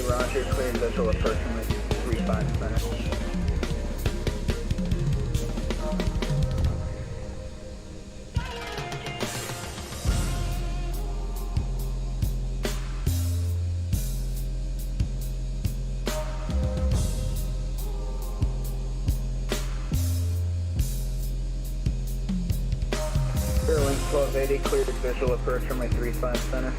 1280, roger, cleared visual approach runway 35 center. Link 1280, cleared visual approach runway 35 center.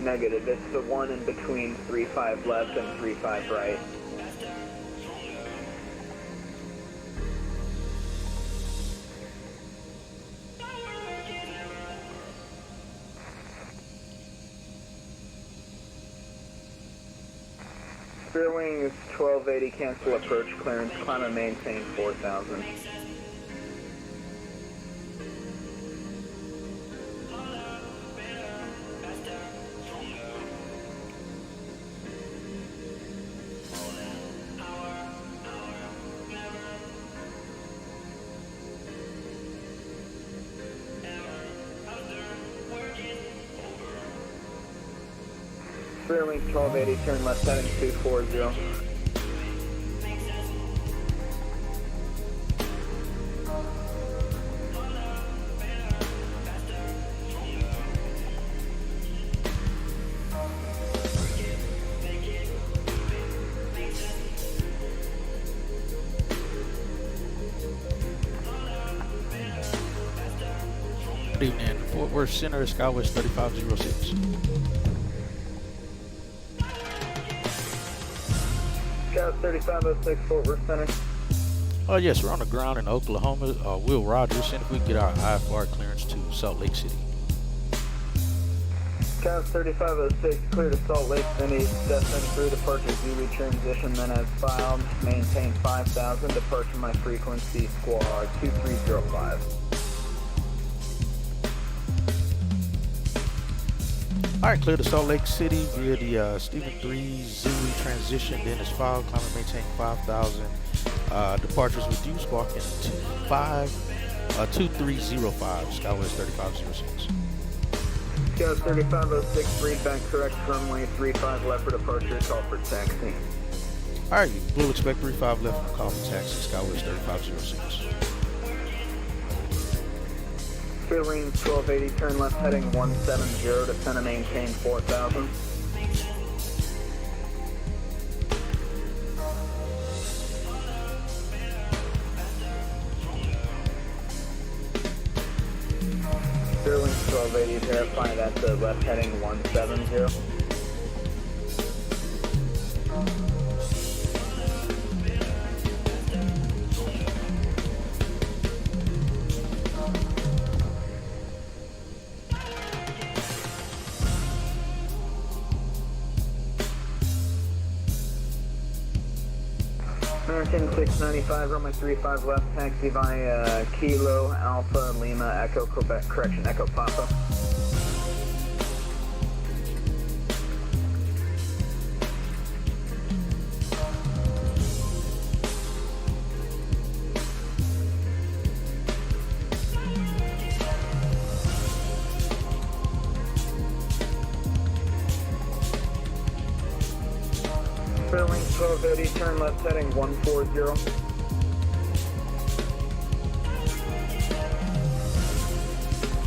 Negative, it's the one in between 35 left and 35 right. Spearwings 1280, cancel approach clearance, climb and maintain 4000. Spearwings 1280, turn left heading 240. Good evening, Fort Worth Center, Skywest 3506. Scout 3506, Fort Worth Center. Oh yes, we're on the ground in Oklahoma. Will Rogers, seeing if we can get our IFR clearance to Salt Lake City. Scout 3506, clear to Salt Lake City, destined through departure Zulu transition, then as filed, maintain 5000, departure my frequency, squad 2305. Alright, clear to Salt Lake City via the Stephen 3 Zulu transition, then is filed, climb and maintain 5000. Departures with you, squawking 2305, Skywest 3506. Scout 3506, read back correct runway 35 left for departure, call for taxi. Alright, we'll expect 35 left for call for taxi, Skywest 3506. Spearwings 1280, turn left heading 170, descend and maintain 4000. Spearwings 1280, verify that the left heading 170. American 695, runway 35 left, taxi via Kilo, Alpha, Lima, Echo, Quebec, correction, Echo Papa. Spearwings 1280, turn left heading 140.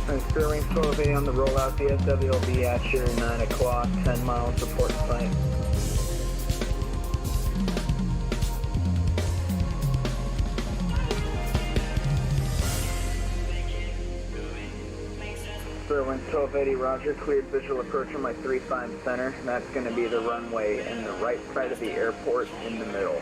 And Spearwings 1280 on the rollout, DSW will be at your 9 o'clock, 10 miles, report site. Spearwings 1280, roger, cleared visual approach on my 35 center. That's going to be the runway in the right side of the airport in the middle.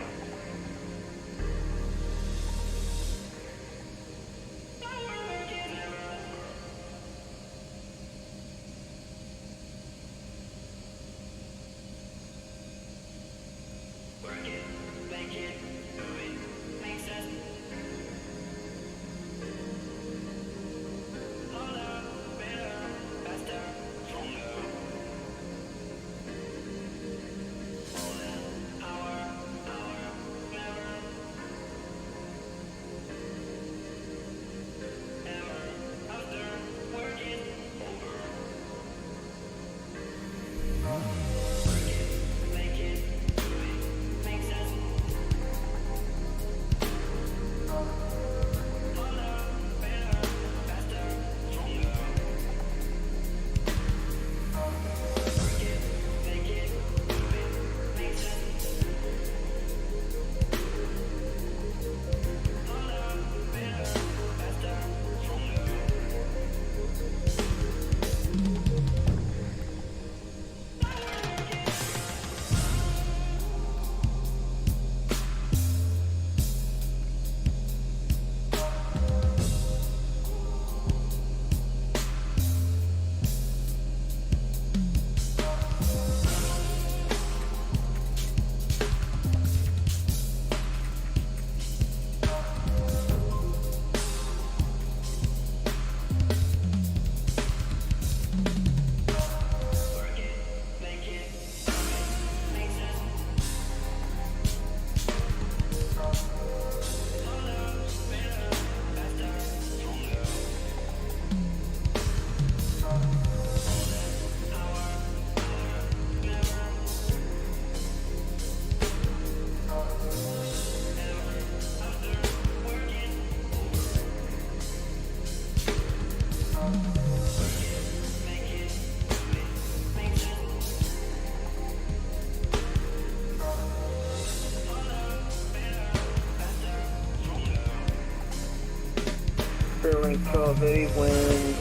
Sterling 1280, wind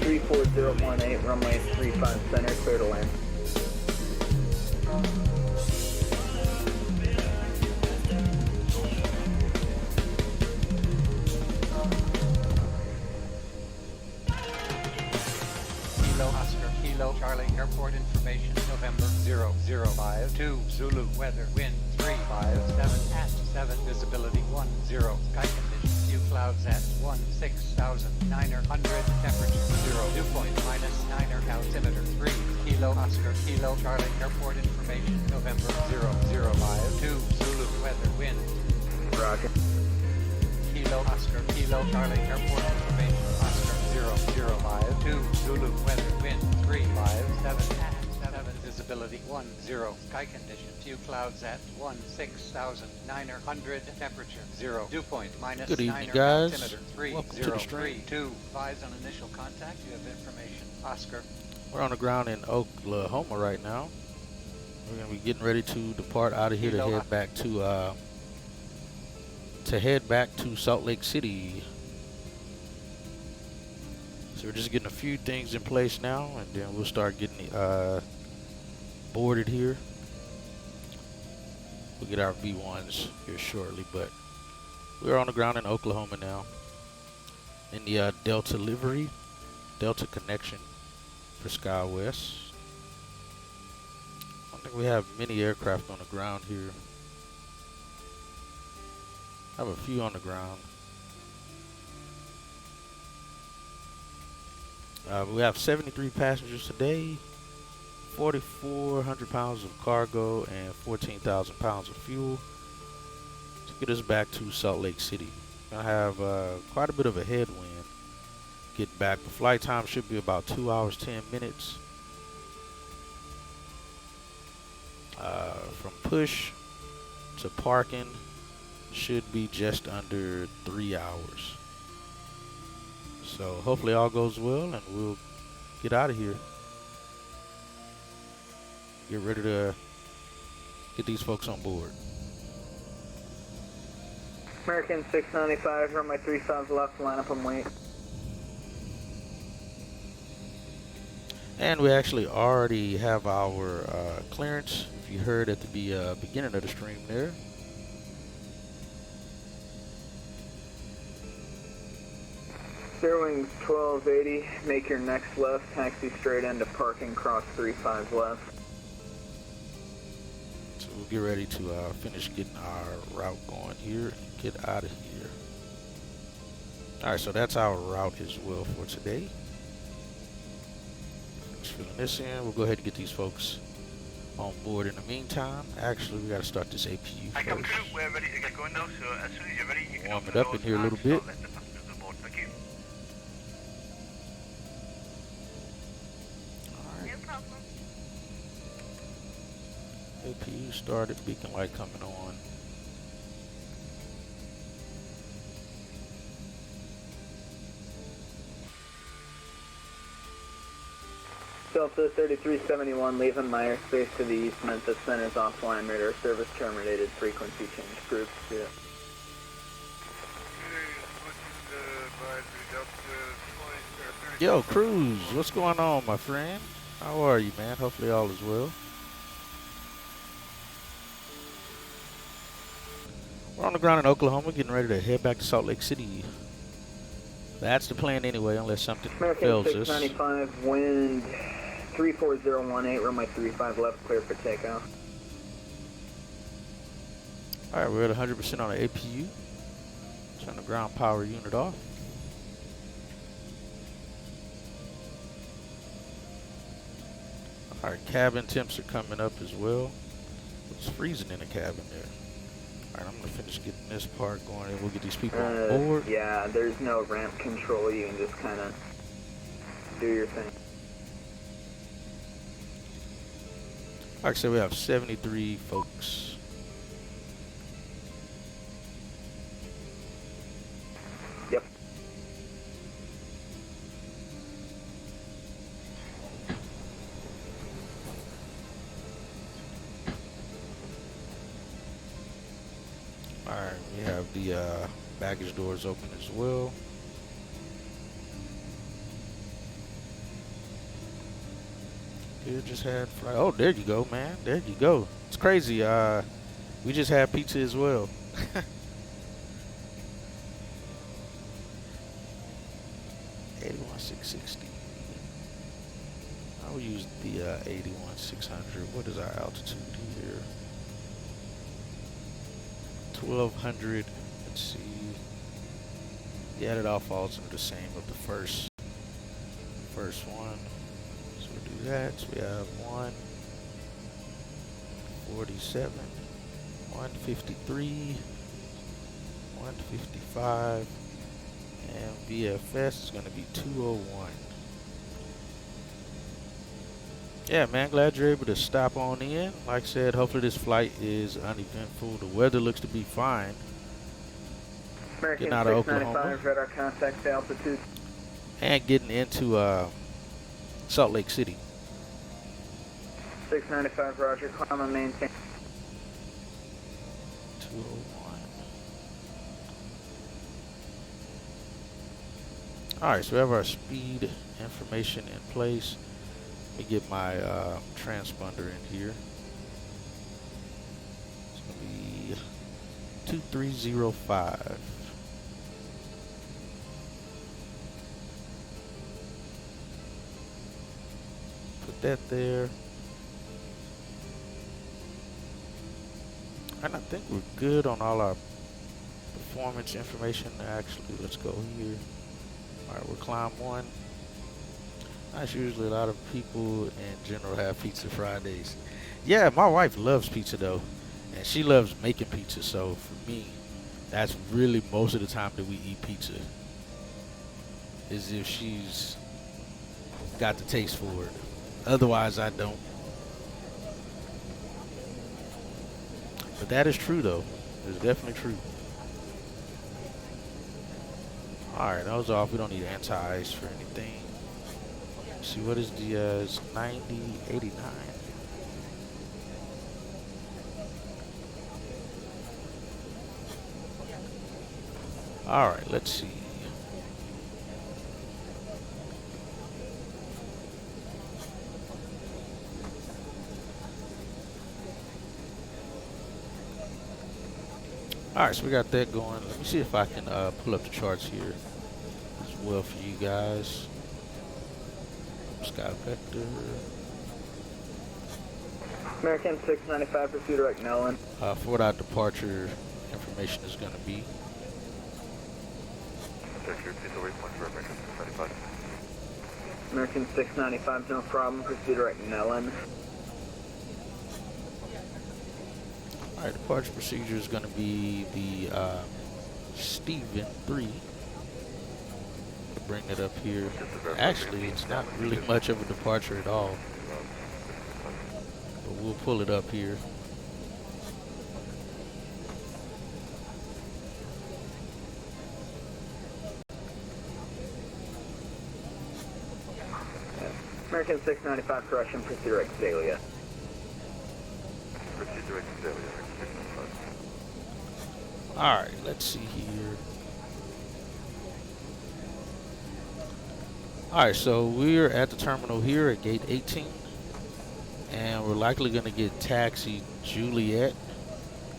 34018, runway 35 center, clear to land. Kilo Oscar, Kilo Charlie, airport information, November 0052, Zulu, weather, wind 357 at 7, visibility 10, sky condition, few clouds at 16,900, temperature 0, dew point -9, altimeter 3, Kilo Oscar, Kilo Charlie, airport information, November 0052, Zulu, weather, wind. Roger. Kilo Oscar, Kilo Charlie, airport information, Oscar 0052, Zulu, weather, wind 357 at 7, visibility 10, sky condition, few clouds at 16,900, temperature 0, dew point Good evening, -9, guys. altimeter Welcome to the stream. 3032, advise on initial contact, you have information, Oscar. We're on the ground in Oklahoma right now. We're gonna be getting ready to depart out of here to head back to Salt Lake City. So we're just getting a few things in place now, and then we'll start getting boarded here. We'll get our V1s here shortly, but we're on the ground in Oklahoma now in the Delta livery, Delta connection for SkyWest. I don't think we have many aircraft on the ground here. I have a few on the ground. We have 73 passengers today, 4,400 pounds of cargo, and 14,000 pounds of fuel to get us back to Salt Lake City. I have quite a bit of a headwind getting back. The flight time should be about 2 hours 10 minutes. From push to parking should be just under 3 hours. So hopefully all goes well and we'll get out of here. Get ready to get these folks on board. American 695, runway 35 left, line up and wait. And we actually already have our clearance, if you heard at the beginning of the stream there. Sterling 1280, make your next left, taxi straight into parking, cross 35 left. So we'll get ready to finish getting our route going here and get out of here. Alright, so that's our route as well for today. Just filling this in. We'll go ahead and get these folks on board in the meantime. Actually, we got to start this APU first. I come through, we're ready to get going now, so as soon as you're ready, you can warm open it the up in doors here a little and bit. start letting the passengers on board. Thank you. Alright. No problem. APU started, beacon light coming on. Delta 3371, leaving my airspace to the east, Memphis Center's offline radar service terminated, frequency change group 2. Yo, Cruz, what's going on, my friend? How are you, man? Hopefully all is well. We're on the ground in Oklahoma, getting ready to head back to Salt Lake City. That's the plan anyway, unless something fails us. American 695, wind 34018, runway 35 left, clear for takeoff. Alright, we're at 100% on the APU. Turn the ground power unit off. Our cabin temps are coming up as well. It's freezing in the cabin there. Alright, I'm going to finish getting this part going and we'll get these people on board. Yeah, there's no ramp control. You can just kind of do your thing. Like I said, we have 73 folks. Yep. Alright, we have the baggage doors open as well. It just had flight. Oh, there you go, man. There you go. It's crazy. We just had pizza as well. 81660. I'll use the 81600. What is our altitude here? 1200. Let's see. Yeah, it all falls into the same of the first one. So we'll do that. So we have 147, 153, 155, and VFS is going to be 201. Yeah, man, glad you're able to stop on in. Like I said, hopefully this flight is uneventful. The weather looks to be fine. American Getting out of Oklahoma. 695, radar contact altitude. And getting into Salt Lake City. 695, roger, climb and maintain. 201. Alright, so we have our speed information in place. Let me get my transponder in here. It's going to be 2305. Put that there. And I think we're good on all our performance information. Actually, let's go here. Alright, we'll climb 1. That's usually a lot of people in general have pizza Fridays. Yeah, my wife loves pizza though. And she loves making pizza. So for me, that's really most of the time that we eat pizza. Is if she's got the taste for it. Otherwise, I don't. But that is true though. It's definitely true. Alright, that was off. We don't need anti-ice for anything. Let's see, what is the it's 9089. Alright, let's see. Alright, so we got that going. Let me see if I can pull up the charts here as well for you guys. Sky Vector. American 695, pursue direct Nolan. For what our departure information is going to be. American 695, no problem, pursue direct Nolan. Alright, departure procedure is going to be the Stephen 3. Bring it up here. Actually, it's not really much of a departure at all. But we'll pull it up here. American 695, correction, pursue direct Dahlia. Alright, let's see here. Alright, so we're at the terminal here at gate 18. And we're likely going to get taxi Juliet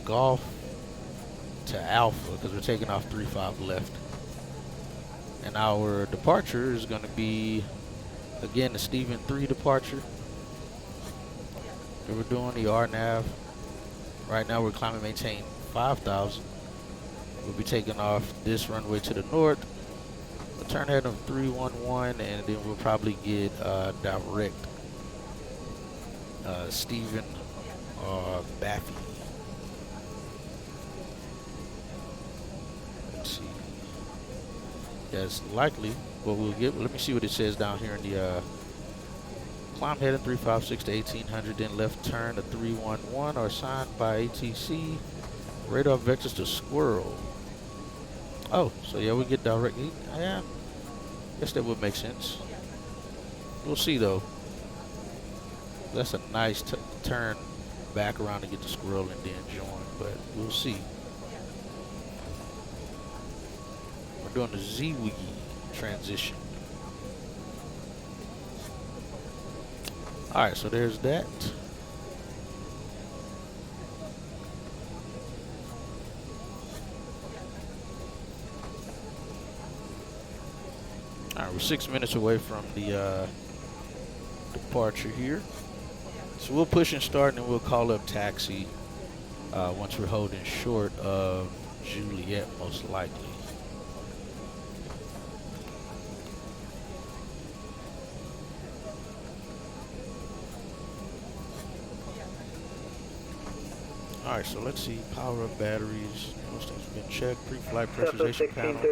Golf to Alpha because we're taking off 35 left. And our departure is going to be, again, the Stephen 3 departure. So we're doing the RNAV. Right now we're climbing maintain 5,000. We'll be taking off this runway to the north. We'll turn head of 311 and then we'll probably get direct Stephen or Baffy. Let's see. Yes, likely what we'll get. Let me see what it says down here in the climb heading 356 to 1800, then left turn to 311 or signed by ATC. Radar vectors to Squirrel. Oh, so yeah, we get direct. Yeah, guess that would make sense. We'll see though. That's a nice turn back around to get the Squirrel and then join, but we'll see. We're doing the Z-Wiggy transition. Alright, so there's that. Alright, we're 6 minutes away from the departure here. So we'll push and start and then we'll call up taxi once we're holding short of Juliet, most likely. Alright, so let's see. Power up batteries. Those things have been checked. Pre-flight pressurization panel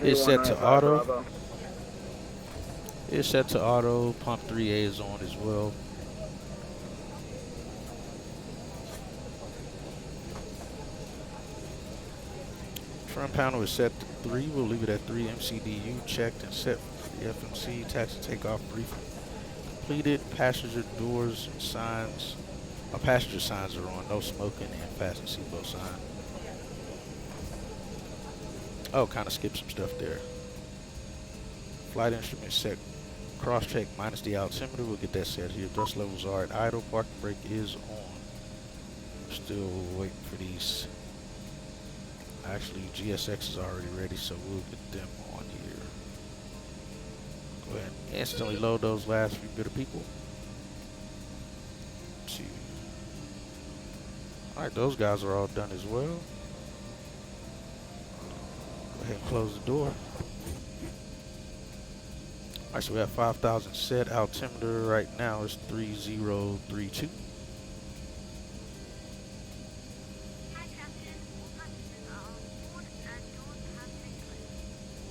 is set to auto. It's set to auto. Pump 3A is on as well. Trim panel is set to 3. We'll leave it at 3. MCDU checked and set for the FMC. Taxi takeoff briefing completed. Passenger doors and signs. Passenger signs are on. No smoking and fasten seatbelt sign. Oh, kind of skipped some stuff there. Flight instrument set. Cross check minus the altimeter. We'll get that set here. Thrust levels are at idle. Parking brake is on. Still waiting for these. Actually, GSX is already ready, so we'll get them on here. Go ahead and instantly load those last few bit of people. Let's see. Alright, those guys are all done as well. Go ahead and close the door. Alright, so we have 5,000 set. Altimeter right now is 3032.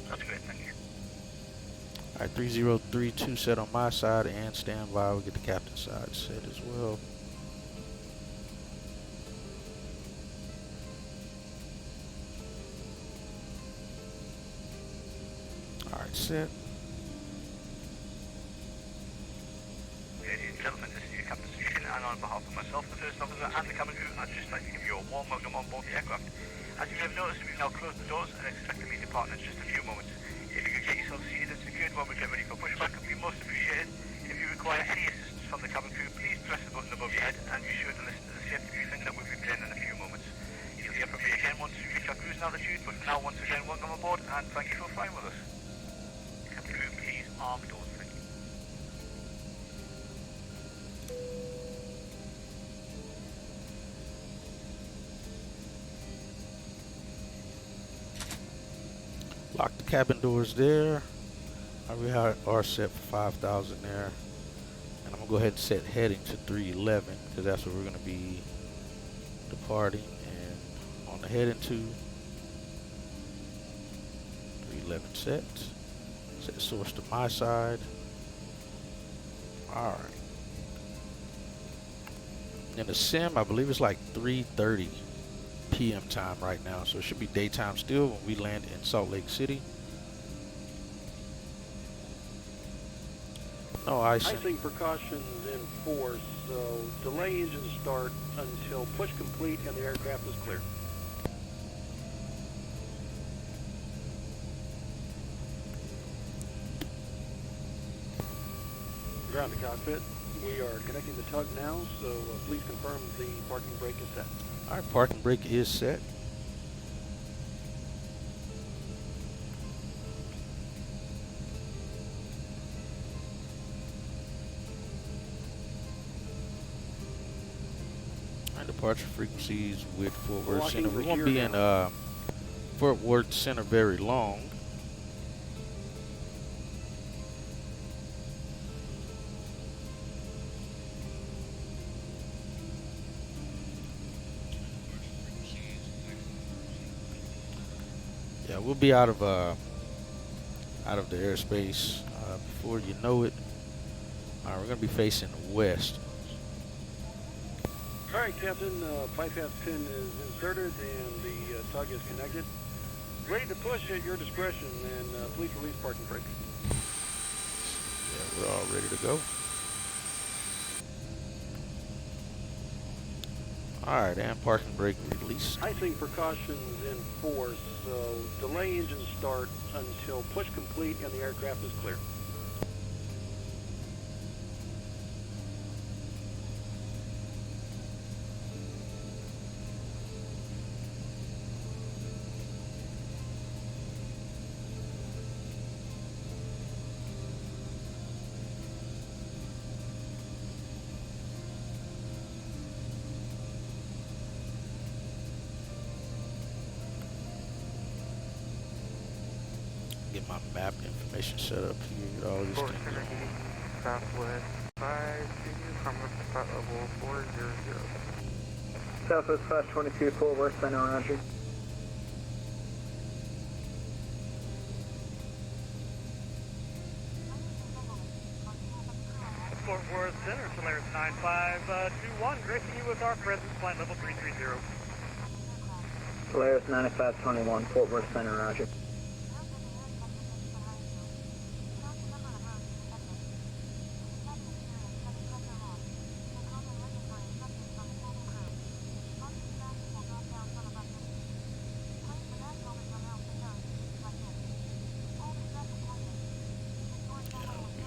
That's great, thank you. Alright, 3032 set on my side and standby. We'll get the captain's side set as well. Alright, set. Ladies and gentlemen, this is your captain speaking, and on behalf of myself, the first officer, and the cabin crew, I'd just like to give you a warm welcome on board the aircraft. As you may have noticed, we've now closed the doors and expect to meet departing in just a few moments. If you could get yourself seated and secured while we get ready for pushback, it would be most appreciated. If you require any assistance from the cabin crew, please press the button above your head, and be sure to listen to the safety briefing that we'll be playing in a few moments. You'll hear from me again once we reach our cruising altitude, but for now, once again, welcome aboard, and thank you for flying with us. Cabin crew, please arm doors, thank you. Lock the cabin doors there. We are set for 5,000 there. And I'm going to go ahead and set heading to 311 because that's where we're going to be departing. And on the heading to 311 set. Set source to my side. Alright. And the sim, I believe it's like 3:30 p.m. time right now, so it should be daytime still when we land in Salt Lake City. No icing. Icing precautions in force, so delay engine start until push complete and the aircraft is clear. Ground to cockpit. We are connecting the tug now, so please confirm the parking brake is set. Alright, parking brake is set. Alright, departure frequencies with Fort Worth Center. We won't be in Fort Worth Center very long. Yeah, we'll be out of the airspace before you know it. All right, we're gonna be facing west. All right, Captain. Bypass pin is inserted and the tug is connected. Ready to push at your discretion, and please release parking brake. Yeah, we're all ready to go. All right, and parking brake release. Icing precautions in force, so delay engine start until push complete and the aircraft is clear. get my map information set up here. Get all these Fort things Center on. Heating, Southwest 5 to you from flight level 400. Southwest 522, Fort Worth Center, roger. Fort Worth Center, Solaris 9521, gracing you with our presence, flight level 330. Solaris 9521, Fort Worth Center, roger.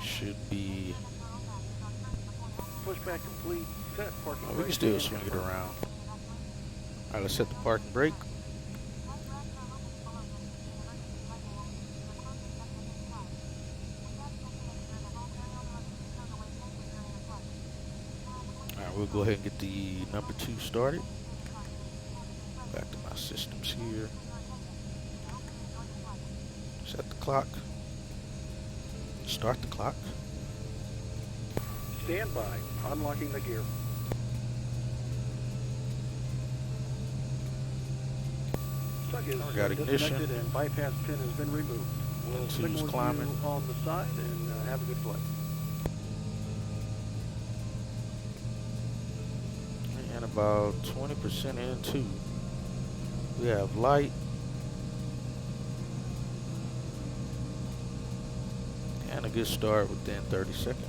Should be. Pushback complete. Set parking. Oh, we can still swing it around. Alright, let's set the parking brake. Alright, we'll go ahead and get the number 2 started. Back to my systems here. Set the clock. Start the clock. Stand by. Unlocking the gear. Tug is Got ignition. disconnected and bypass pin has been removed. We'll Two's signal climbing. you on the side and have a good flight. And about 20% into, we have light. And a good start within 30 seconds.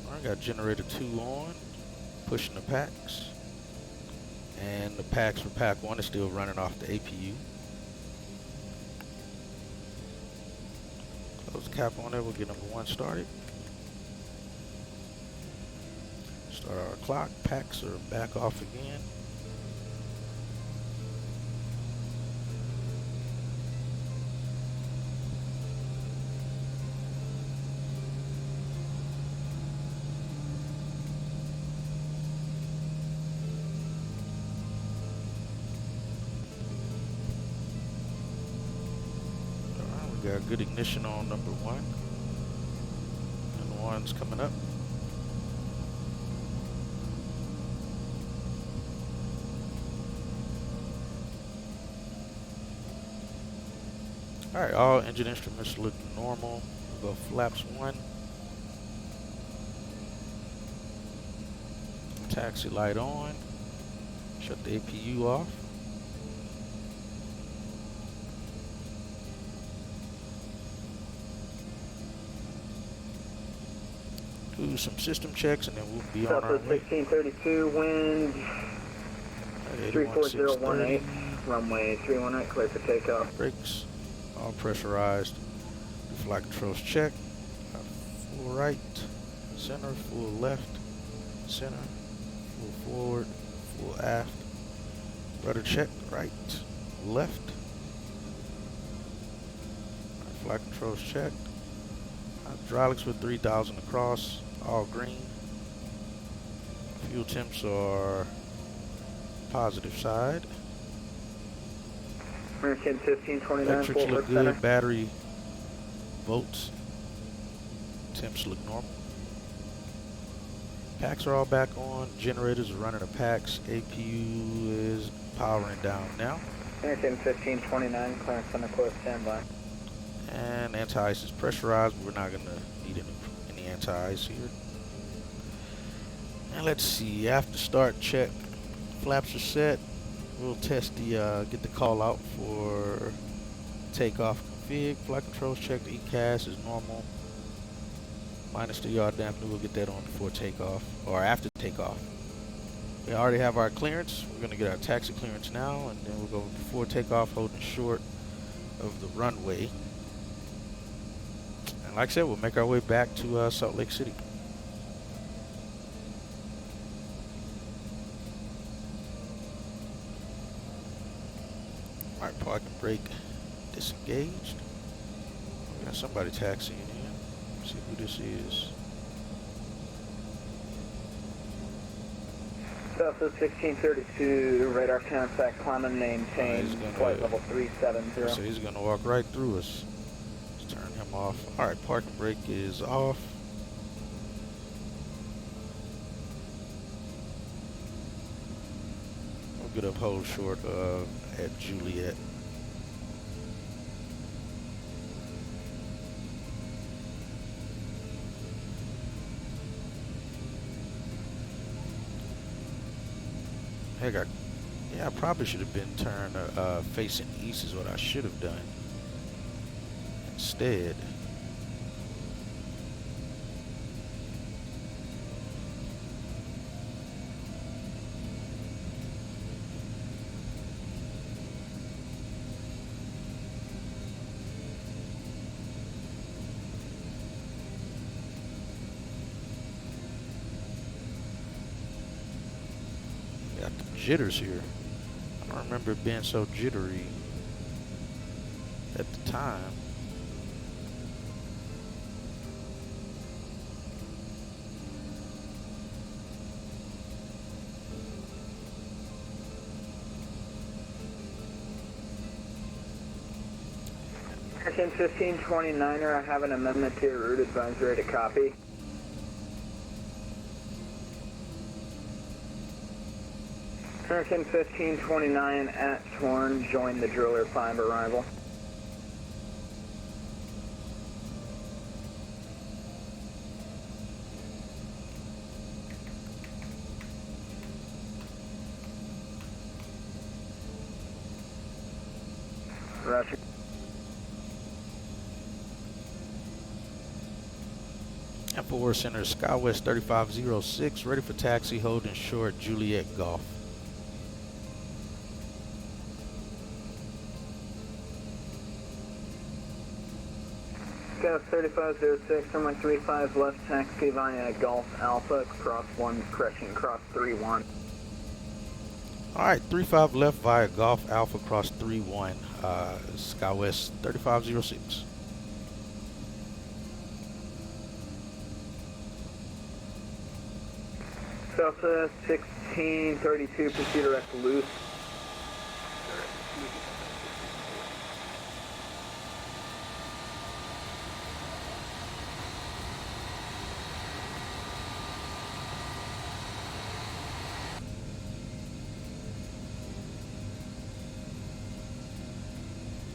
I got generator 2 on, pushing the packs. And the packs for pack 1 is still running off the APU. Close the cap on there, we'll get number 1 started. Start our clock, packs are back off again. Got good ignition on number 1. And 1's coming up. Alright, all engine instruments look normal. We'll go flaps 1. Taxi light on. Shut the APU off. Do some system checks and then we'll be on our Southwest way. 1632, wind 34018, 81630. runway 318, clear for takeoff. Brakes all pressurized. Do flight controls check. Full right, center, full left, center, full forward, full aft. Rudder check, right, left. Flight controls checked. Hydraulics with 3000 across, all green. Fuel temps are positive side. American 1529, Electrics Fort look Worth good. Center. Battery volts. Temps look normal. Packs are all back on. Generators are running the packs. APU is powering down now. American 1529, clearance on the course, standby. And anti-ice is pressurized, but we're not going to need any anti-ice here. And let's see, after start check, flaps are set. We'll test the, get the call out for takeoff config. Flight controls check, the ECAS is normal. Minus the yaw dampener, we'll get that on before takeoff, or after takeoff. We already have our clearance. We're going to get our taxi clearance now, and then we'll go before takeoff, holding short of the runway. And like I said, we'll make our way back to Salt Lake City. Alright, park and brake disengaged. We got somebody taxiing in. Let's see who this is. Southwest 1632, radar contact, climb and maintain, He's gonna- flight level 370. So he's gonna walk right through us. Let's turn him off. Alright, parking brake is off. We'll get up hold short at Juliet. Heck, I probably should have been turned facing east is what I should have done. Instead, got the jitters here. I don't remember it being so jittery at the time. American 1529er, I have an amendment to your route advisory to copy. American 1529 at Torn, join the driller 5 arrival. Roger. F4 Center, SkyWest 3506, ready for taxi, holding short, Juliet Golf. Scout 3506, runway 35 left taxi via Golf Alpha, cross 1, correction, cross 31. Alright, 35 left via Golf Alpha, cross 31, SkyWest 3506. Southwest 1632, proceed direct loose.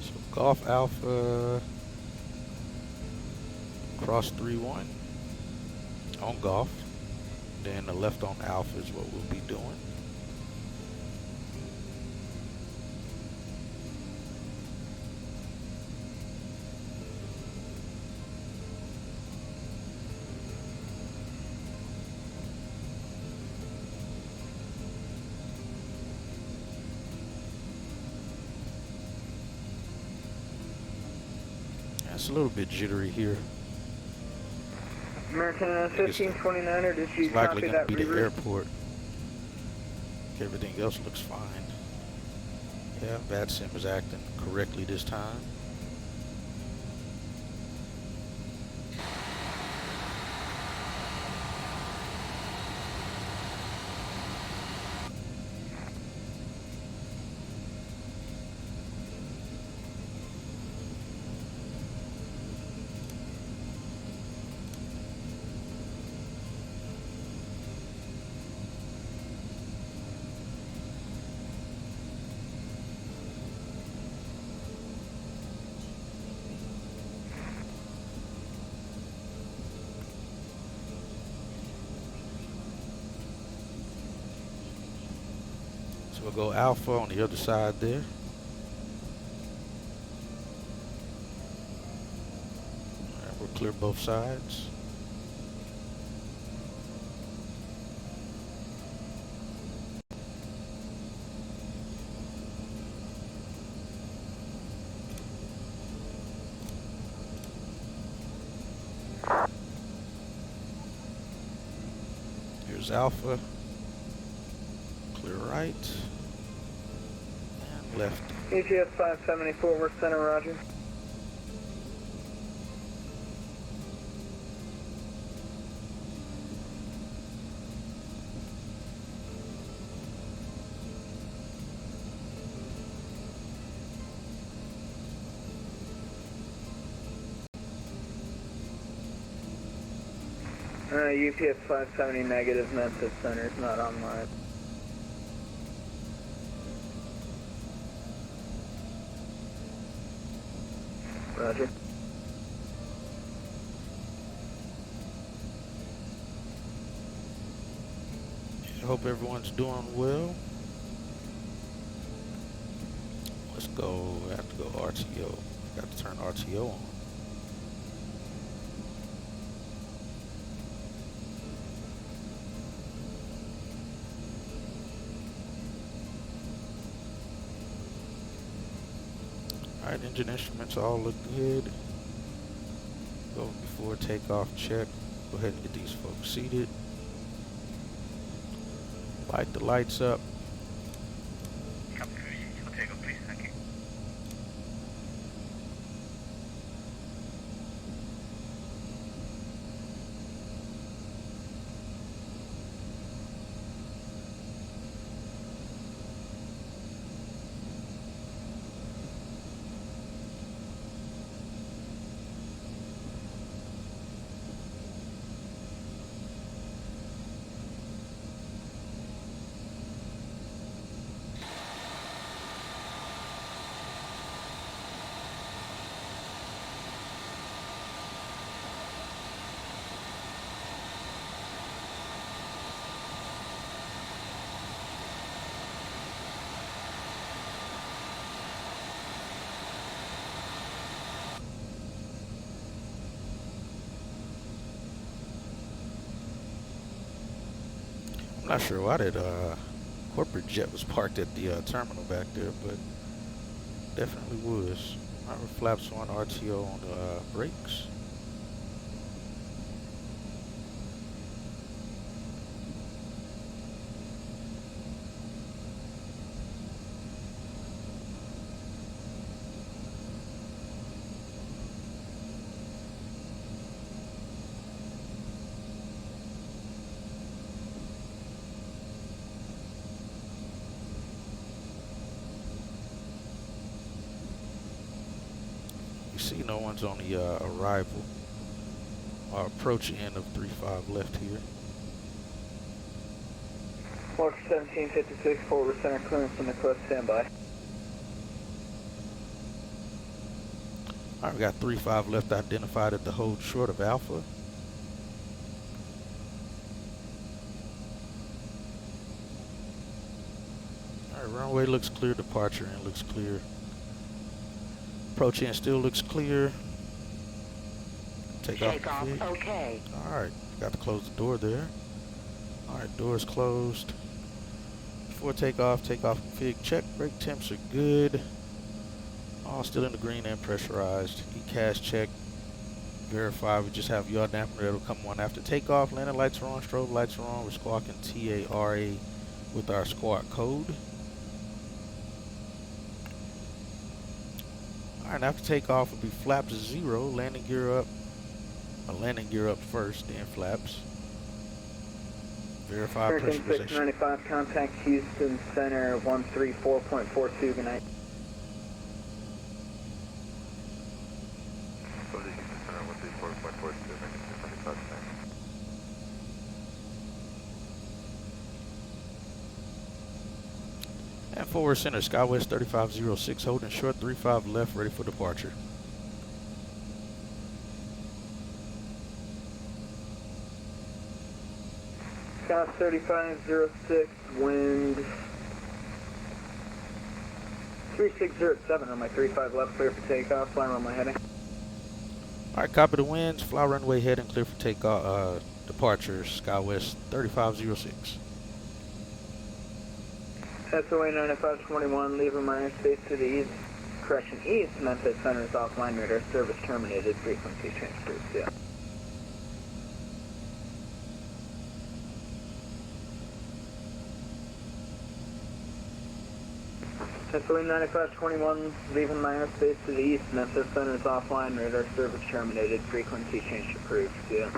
So Golf Alpha, cross 31 on Golf. Then the left on Alpha is what we'll be doing. It's a little bit jittery here. American 1529er, did you It's likely copy going that to be the reroute? airport. Everything else looks fine. Yeah, VATSIM is acting correctly this time. So we'll go Alpha on the other side there. Alright, we'll clear both sides. Here's Alpha. Clear right. And left. EGS 574, we're center, roger. UPS 570 negative, Memphis Center's not online. Roger. I hope everyone's doing well. Let's go. I have to go RTO. Got to turn RTO on. Alright, engine instruments all look good. Go before takeoff check. Go ahead and get these folks seated. Light the lights up. Captain Cruise, for takeoff, please. Thank you. I'm not sure why that corporate jet was parked at the terminal back there, but definitely was. Alright, flaps on, RTO on the brakes. See, no one's on the arrival or approach end of 3-5 left here. Mark 1756, forward center clearance on the coast, standby. Alright, we got 3-5 left identified at the hold short of Alpha. Alright, runway looks clear, departure end looks clear. Approach end still looks clear. Takeoff okay. Alright, got to close the door there. Alright, door is closed. Before takeoff config check. Brake temps are good. All still in the green and pressurized. ECAS check. Verify. We just have yaw dampener that'll come on after takeoff. Landing lights are on, strobe lights are on. We're squawking TARA with our squawk code. Alright, after takeoff will be flaps 0, landing gear up. Landing gear up first, then flaps. Verify American pressurization. 695, contact Houston Center 134.42, good night. And forward center, SkyWest 3506, holding short 35 left, ready for departure. Sky 3506, wind 3607 on my 35 left, clear for takeoff, fly runway heading. Alright, copy the winds, fly runway heading, clear for takeoff, departure, SkyWest 3506. SOA 9521, leaving my airspace to the east, correction east, Memphis Center is offline, radar service terminated, frequency transfers, yeah. SOA 9521, leaving my airspace to the east, Memphis Center is offline, radar service terminated, frequency change approved, yeah.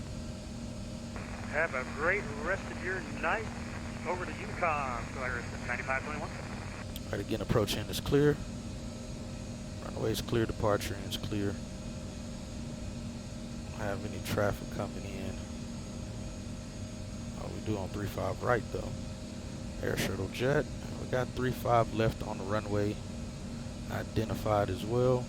Have a great rest of your night. Over to Yukon, Polaris 9521. Alright, again, approach end is clear. Runway is clear, departure end is clear. Don't have any traffic coming in. do on 35 right though. Air shuttle jet. We got 35 left on the runway. Identified as well.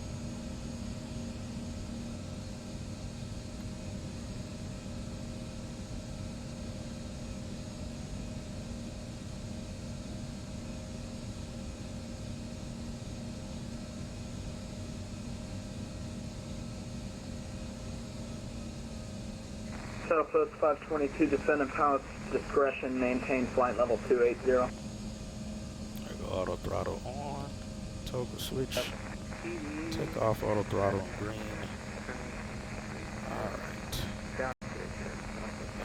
Southwest 522, descend and pilot's discretion, maintain flight level 280. There go auto throttle on. Toggle switch. Take off auto throttle on green. Alright.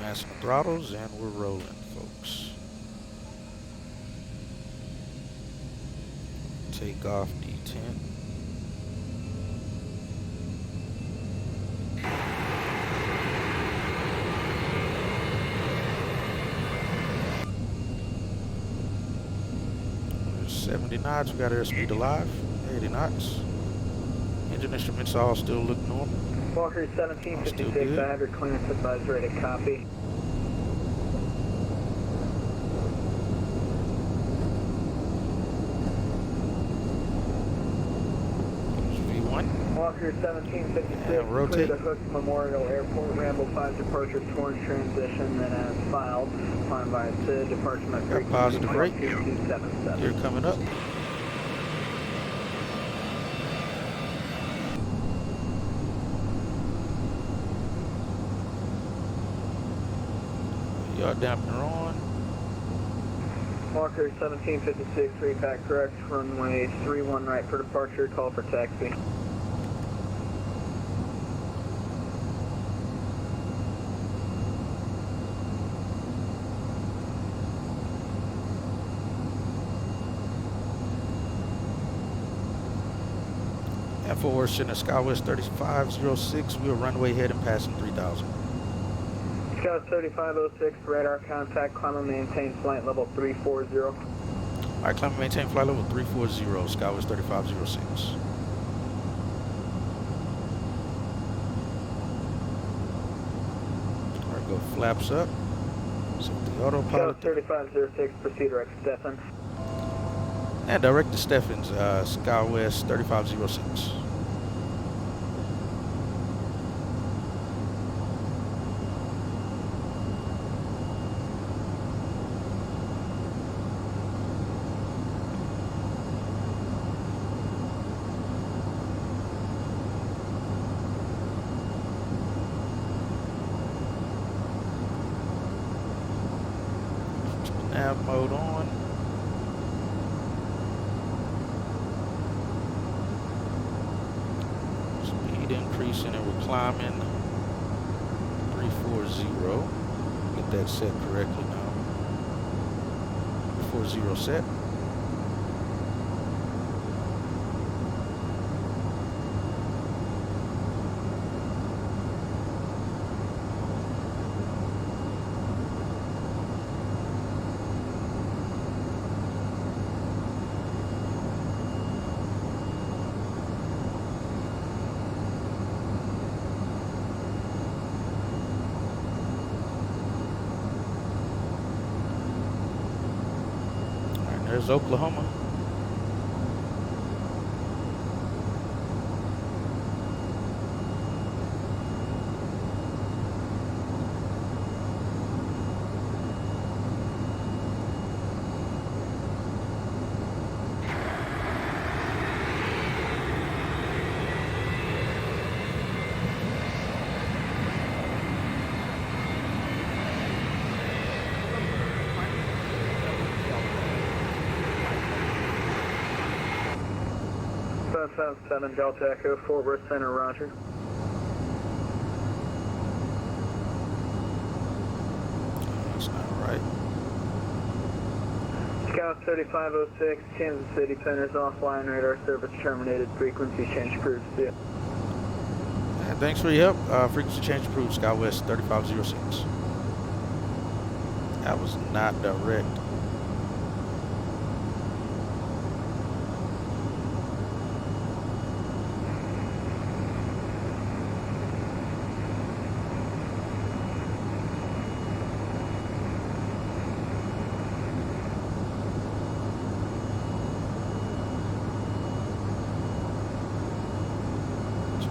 Passing the throttles and we're rolling, folks. Take off D10. There's 70 knots, we got airspeed alive, 80 knots. Engine instruments all still look normal. Walker 1756, I have your clearance advisory to copy. Walker 1756, and rotate. Clear to Hook Memorial Airport, Ramble 5 departure towards transition, then as filed, climb by SID, departure my frequency, positive rate. 2277. You're coming up. Yaw dampener on. Walker 1756, repack correct, runway 31 right for departure, call for taxi. And forward center Skywest 3506, we're runway heading passing 3000. Scout 3506, radar contact, climb and maintain flight level 340. Alright, climb and maintain flight level 340, Skywest 3506. Alright, go flaps up. Set the autopilot. Scout 3506, proceed direct Stefan. And direct to Stefan's, Skywest 3506. Nav mode on. Speed increasing and we're climbing 340. Get that set correctly now. 340 set. There's Oklahoma. South 7 Delta Echo, Fort Worth Center, roger. That's not right. Scout 3506, Kansas City Center's offline, radar service terminated, frequency change approved. See ya. And thanks for your help. Frequency change approved, Skywest 3506. That was not direct.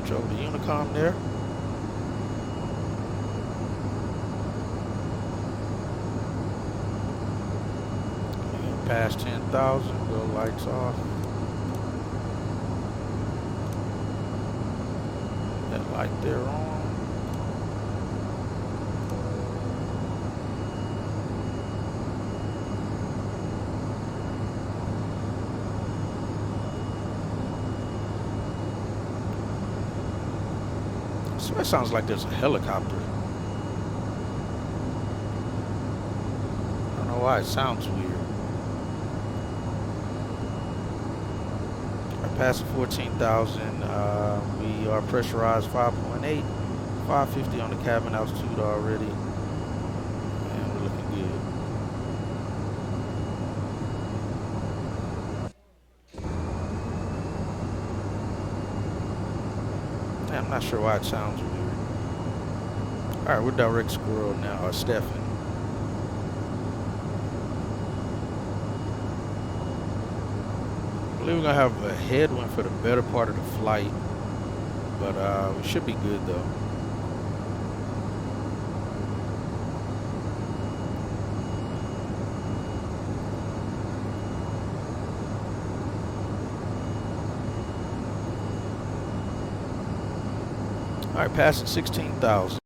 Switch over to Unicom there. Past 10,000, go lights off. That light there on. So that sounds like there's a helicopter. I don't know why it sounds weird. Passing 14,000, we are pressurized 5.8, 550 on the cabin altitude already, and we're looking good. I'm not sure why it sounds weird. Alright, we're direct squirrel now, or Stefan. I believe we're gonna have a headwind for the better part of the flight, but we should be good though. All right, passing 16,000.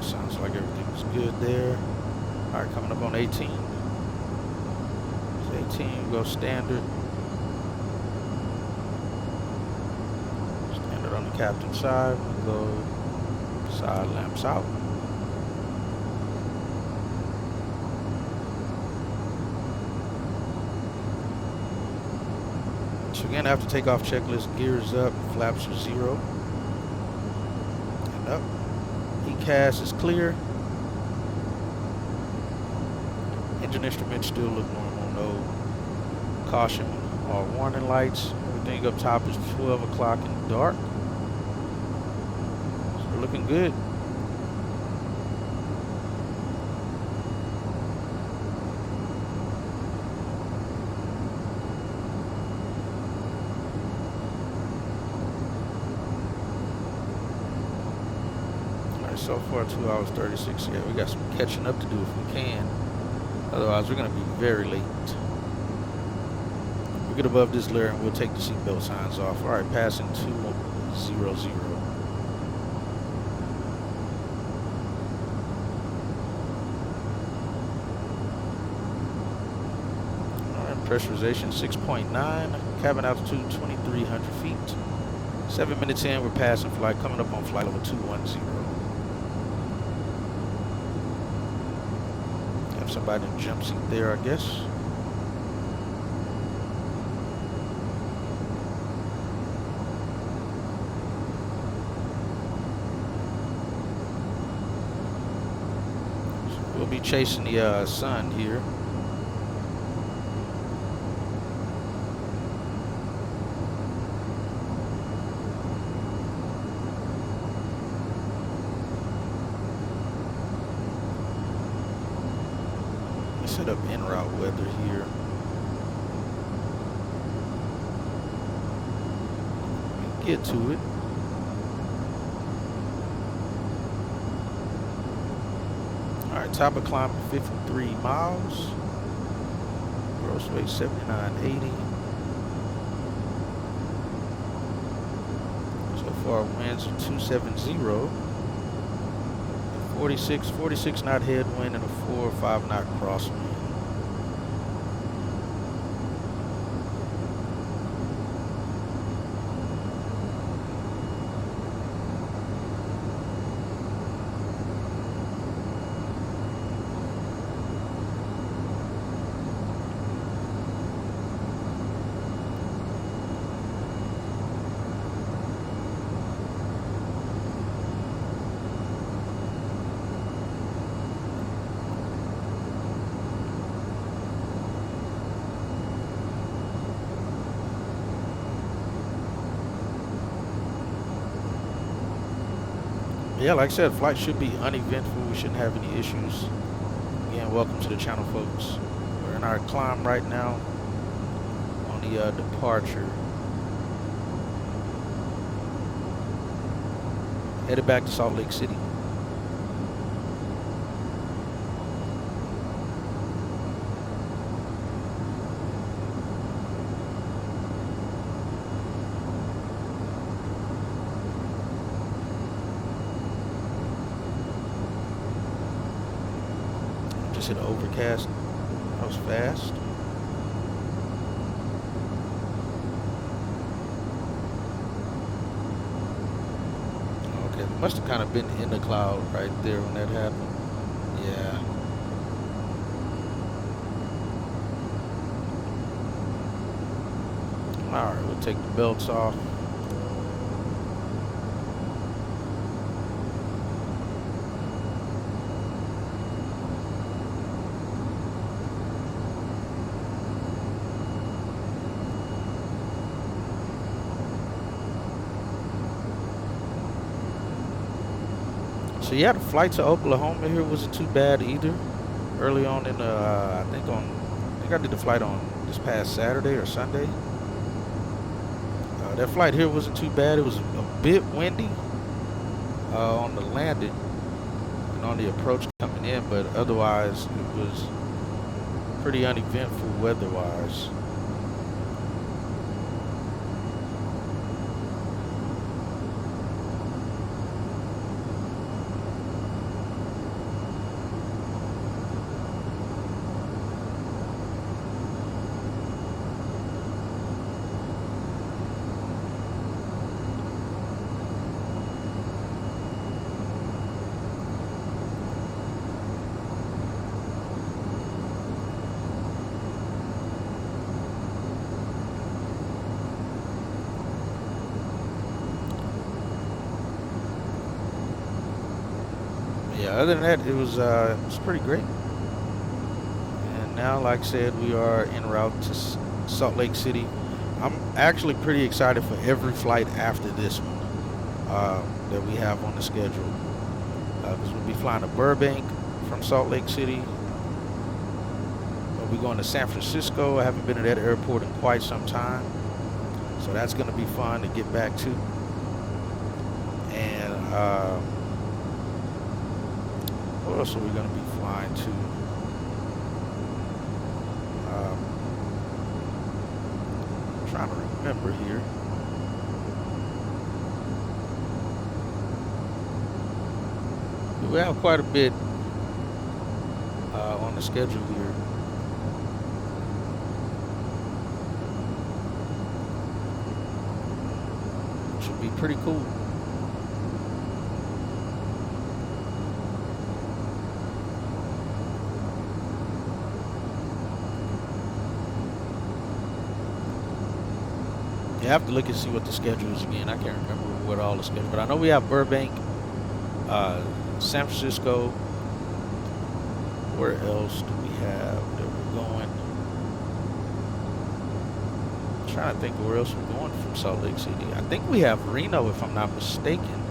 Sounds like everything's good there. All right, coming up on 18. It's 18, we go standard. Standard on the captain's side, we go side lamps out. So again, after takeoff checklist, gears up, flaps are 0. And up. ECAS is clear. Engine instruments still look normal. No caution or warning lights. Everything up top is 12 o'clock in the dark. So we're looking good. So far 2 hours 36. Yeah, we got some catching up to do if we can. Otherwise we're gonna be very late. We get above this layer and we'll take the seatbelt signs off. Alright, passing 200. Alright, pressurization 6.9, cabin altitude 2,300 feet. 7 minutes in, we're passing flight, coming up on flight level 210. Somebody in the jump seat there, I guess. So we'll be chasing the sun here. Set up en route weather here. Get to it. Alright, top of climb 53 miles. Gross weight 7980. So far winds are 270. 46 knot headwind and a 4 or 5 knot crosswind. Yeah, like I said, flight should be uneventful. We shouldn't have any issues. Again, welcome to the channel, folks. We're in our climb right now on the departure. Headed back to Salt Lake City. Just hit overcast. That was fast. Okay, we must have kind of been in the cloud right there when that happened. Yeah. Alright, we'll take the belts off. So yeah, the flight to Oklahoma here wasn't too bad either. Early on in the, I think I did the flight on this past Saturday or Sunday. That flight here wasn't too bad. It was a bit windy on the landing and on the approach coming in, but otherwise it was pretty uneventful weather-wise. Yeah, other than that, it was pretty great. And now, like I said, we are en route to Salt Lake City. I'm actually pretty excited for every flight after this one that we have on the schedule. Because we'll be flying to Burbank from Salt Lake City. We'll be going to San Francisco. I haven't been to that airport in quite some time. So that's going to be fun to get back to. And what else are we going to be flying to? I'm trying to remember here. We have quite a bit on the schedule here. Should be pretty cool. You have to look and see what the schedule is again. I can't remember what all the schedule, but I know we have Burbank, San Francisco. Where else do we have that we're going? I'm trying to think of where else we're going from Salt Lake City. I think we have Reno, if I'm not mistaken.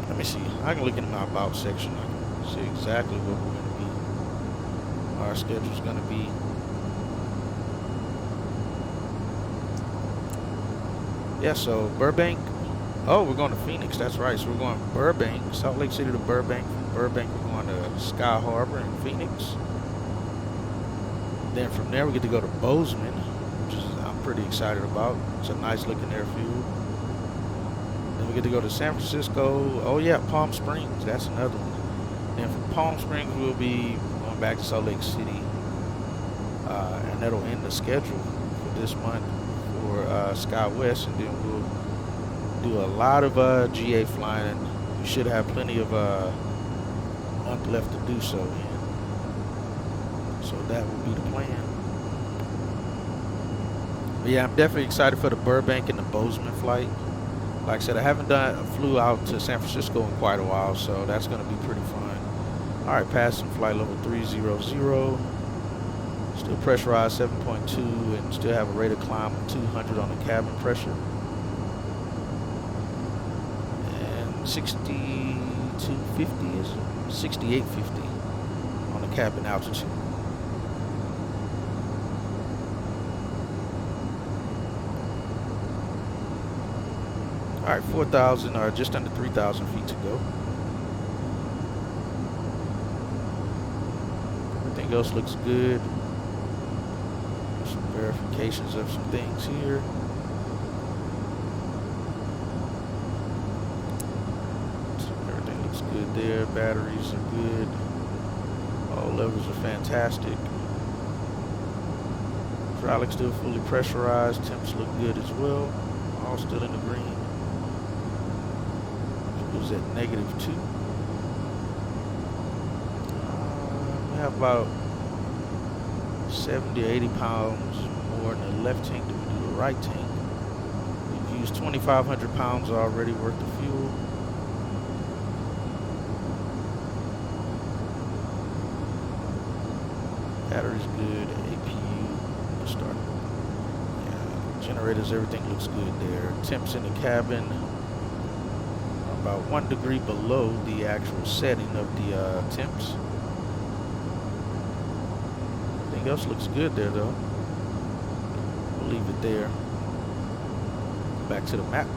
Let me see. I can look in my about section. I can see exactly what we're going to be. Our schedule's going to be. Yeah, so Burbank. Oh, we're going to Phoenix. That's right. So we're going Burbank, Salt Lake City to Burbank. From Burbank, we're going to Sky Harbor in Phoenix. Then from there, we get to go to Bozeman, which is I'm pretty excited about. It's a nice looking airfield. Then we get to go to San Francisco. Oh yeah, Palm Springs. That's another one. Then from Palm Springs, we'll be going back to Salt Lake City, and that'll end the schedule for this month for SkyWest, and then we'll do a lot of GA flying. We should have plenty of month left to do so in. So that will be the plan. But yeah, I'm definitely excited for the Burbank and the Bozeman flight. Like I said, I haven't flew out to San Francisco in quite a while, so that's going to be pretty fun. All right, passing flight level 300. Still pressurized 7.2 and still have a rate of climb of 200 on the cabin pressure. And 6250 is it? 6850 on the cabin altitude. All right, 4,000 or just under 3,000 feet to go. Everything else looks good. Some verifications of some things here. Everything looks good there. Batteries are good. All levels are fantastic. Hydraulics still fully pressurized. Temps look good as well. All still in the green. It was at -2. We have about 70 or 80 pounds more in the left tank than we do the right tank. We've used 2,500 pounds already worth of fuel. Battery's good. APU start. Yeah, generators, everything looks good there. Temps in the cabin about 1 degree below the actual setting of the temps. Everything else looks good there though. We'll leave it there. Back to the map.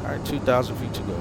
Alright, 2,000 feet to go.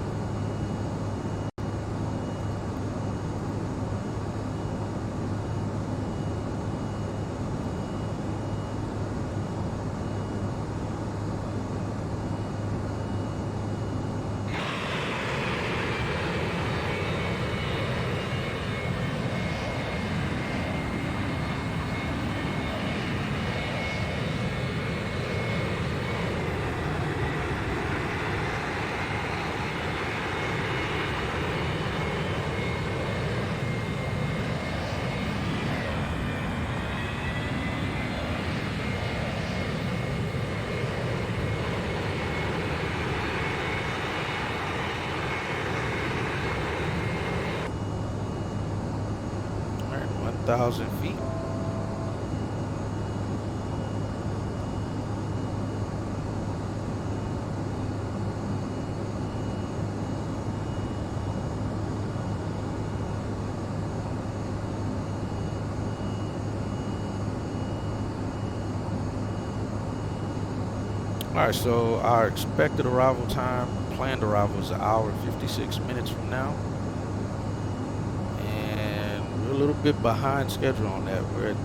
Alright, 1,000 feet. Alright, so our expected arrival time, planned arrival is 1 hour and 56 minutes from now. And we're a little bit behind schedule on that. We're at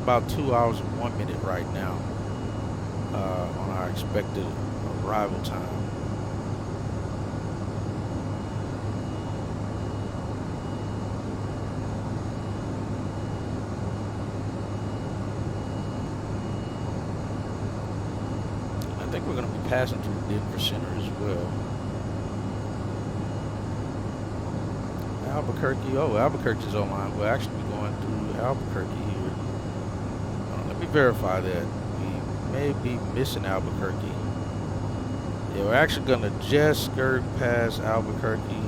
about 2 hours and 1 minute right now on our expected arrival time. I think we're going to be passing through Denver Center as well. Albuquerque. Oh, Albuquerque's online. We'll actually be going through Albuquerque here. Let me verify that. We may be missing Albuquerque. Yeah, we're actually going to just skirt past Albuquerque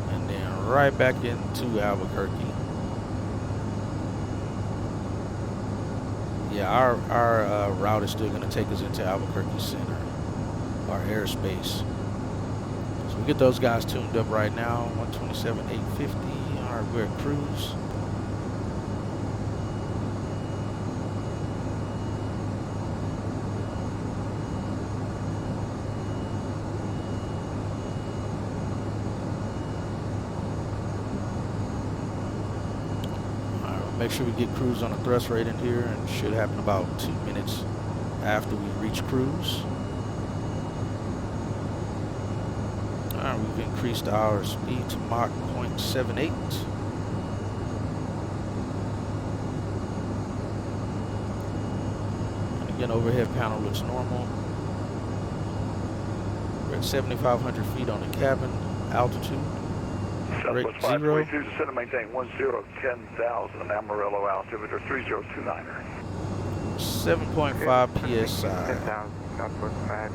and then right back into Albuquerque. Yeah, our route is still going to take us into Albuquerque Center, our airspace. So we get those guys tuned up right now. 127,850. All right, we're at cruise. Make sure we get cruise on a thrust rate in here, and it should happen about 2 minutes after we reach cruise. Alright, we've increased our speed to Mach 0.78. And again, overhead panel looks normal. We're at 7,500 feet on the cabin altitude. Rate 0. Center maintain 10,000 Amarillo altimeter 3029er. 7.5 psi. 10,000, Southwest 5.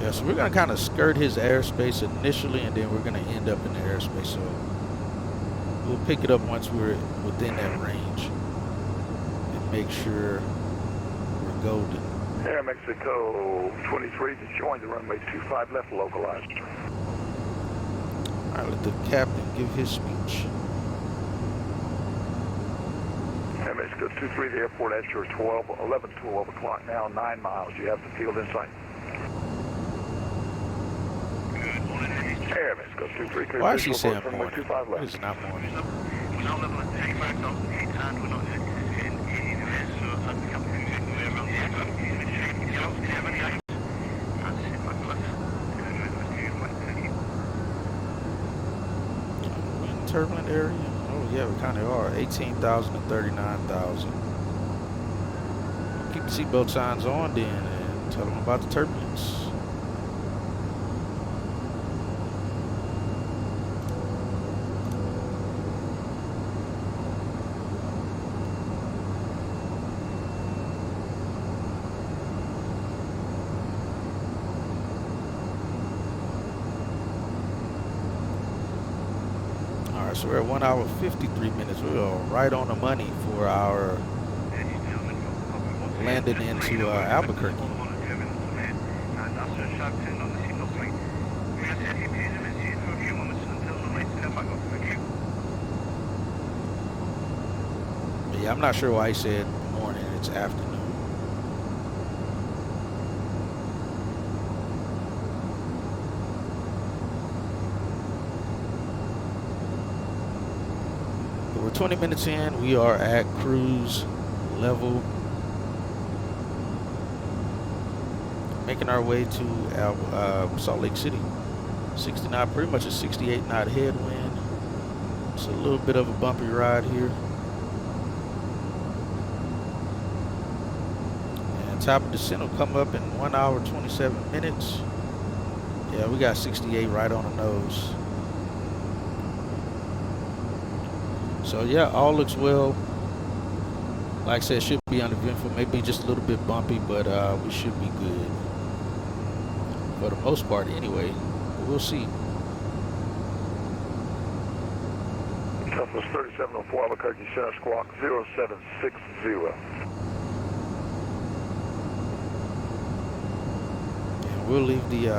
Yeah, so we're going to kind of skirt his airspace initially, and then we're going to end up in the airspace. So we'll pick it up once we're within that range and make sure golden. Air Mexico 23 to join the runway 25 left localized. Alright, let the captain give his speech. Air Mexico 23, the airport at your 11 to 12 o'clock now, 9 miles. You have the field in sight. Good morning, ladies. Air Mexico 23, Why is she saying runway morning? 25 It left. is not morning. We're now level at 35,000 feet and we're not anticipating any delays, so as the captain can make the way around the aircraft, please make sure you get out to have any items. And sit back left. Thank you. Wind turbulent area? Oh yeah, we kind of are. 18,000 to 39,000. Keep the seatbelt signs on then and tell them about the turbulence. Alright, so we're at 1 hour 53 minutes. We are right on the money for our landing into Albuquerque. But yeah, I'm not sure why he said morning. It's afternoon. But we're 20 minutes in. We are at cruise level. Making our way to Salt Lake City. 69, pretty much a 68 knot headwind. It's a little bit of a bumpy ride here. And top of descent will come up in 1 hour 27 minutes. Yeah, we got 68 right on the nose. So yeah, all looks well. Like I said, should be uneventful, maybe just a little bit bumpy, but we should be good. For the most part anyway. We'll see. Southwest 3704 Albuquerque Center squawk 0760. And we'll leave the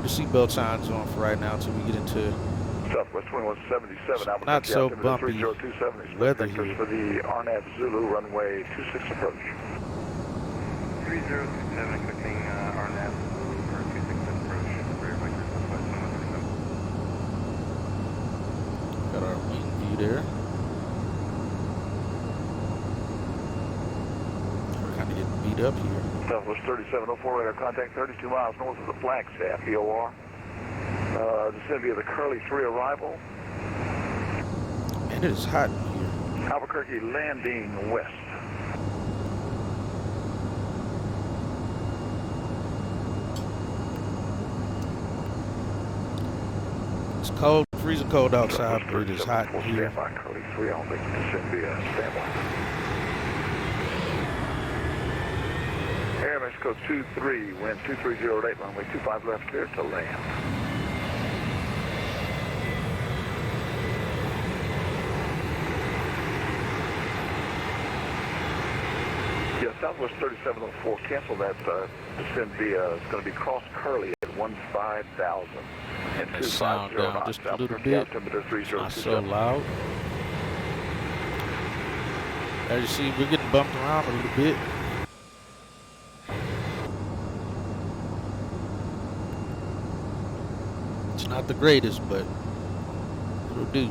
seatbelt signs on for right now until we get into Southwest 2177 Albuquerque. not so altimeter bumpy 3027. weather Vectors here. for the RNAV Zulu runway 26 approach. 3027 expecting RNAV Zulu for 26 approach. Rear vector Southwest 2137. got our wing view there. We're kind of getting beat up here. Southwest 3704 radar contact 32 miles north of the Flagstaff EOR. Descend via the Curly 3 arrival. Man, it is hot in here. Albuquerque landing west. It's cold, freezing cold outside, but it is hot in here. Stand by Curly 3, I'll make the descend via standby. Air Mexico 23, wind 2308, runway 25 left clear to land. Yeah, Southwest 3704, cancel that descend via, it's going to be cross Curly at 15,000. And That sound down just a little bit. It's not so loud. As you see, we're getting bumped around a little bit. It's not the greatest, but it'll do.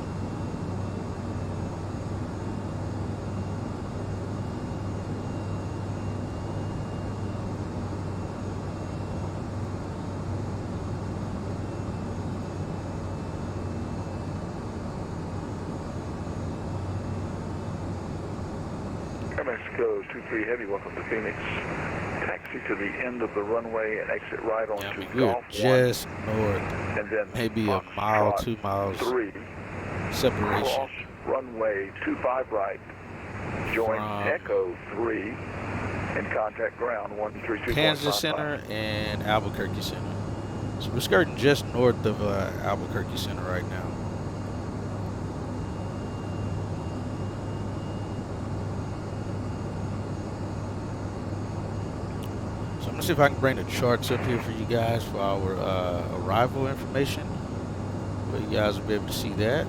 Air Mexico 23 Heavy, welcome to Phoenix. Taxi to the end of the runway and exit right Yeah, I onto mean, we're Golf just north, 1, and then maybe a mile, 2 miles 3, separation. cross runway 25 right, join From Echo 3, and contact ground 132.55. Kansas Center and Albuquerque Center. So we're skirting just north of Albuquerque Center right now. Let's see if I can bring the charts up here for you guys for our arrival information. Where you guys will be able to see that.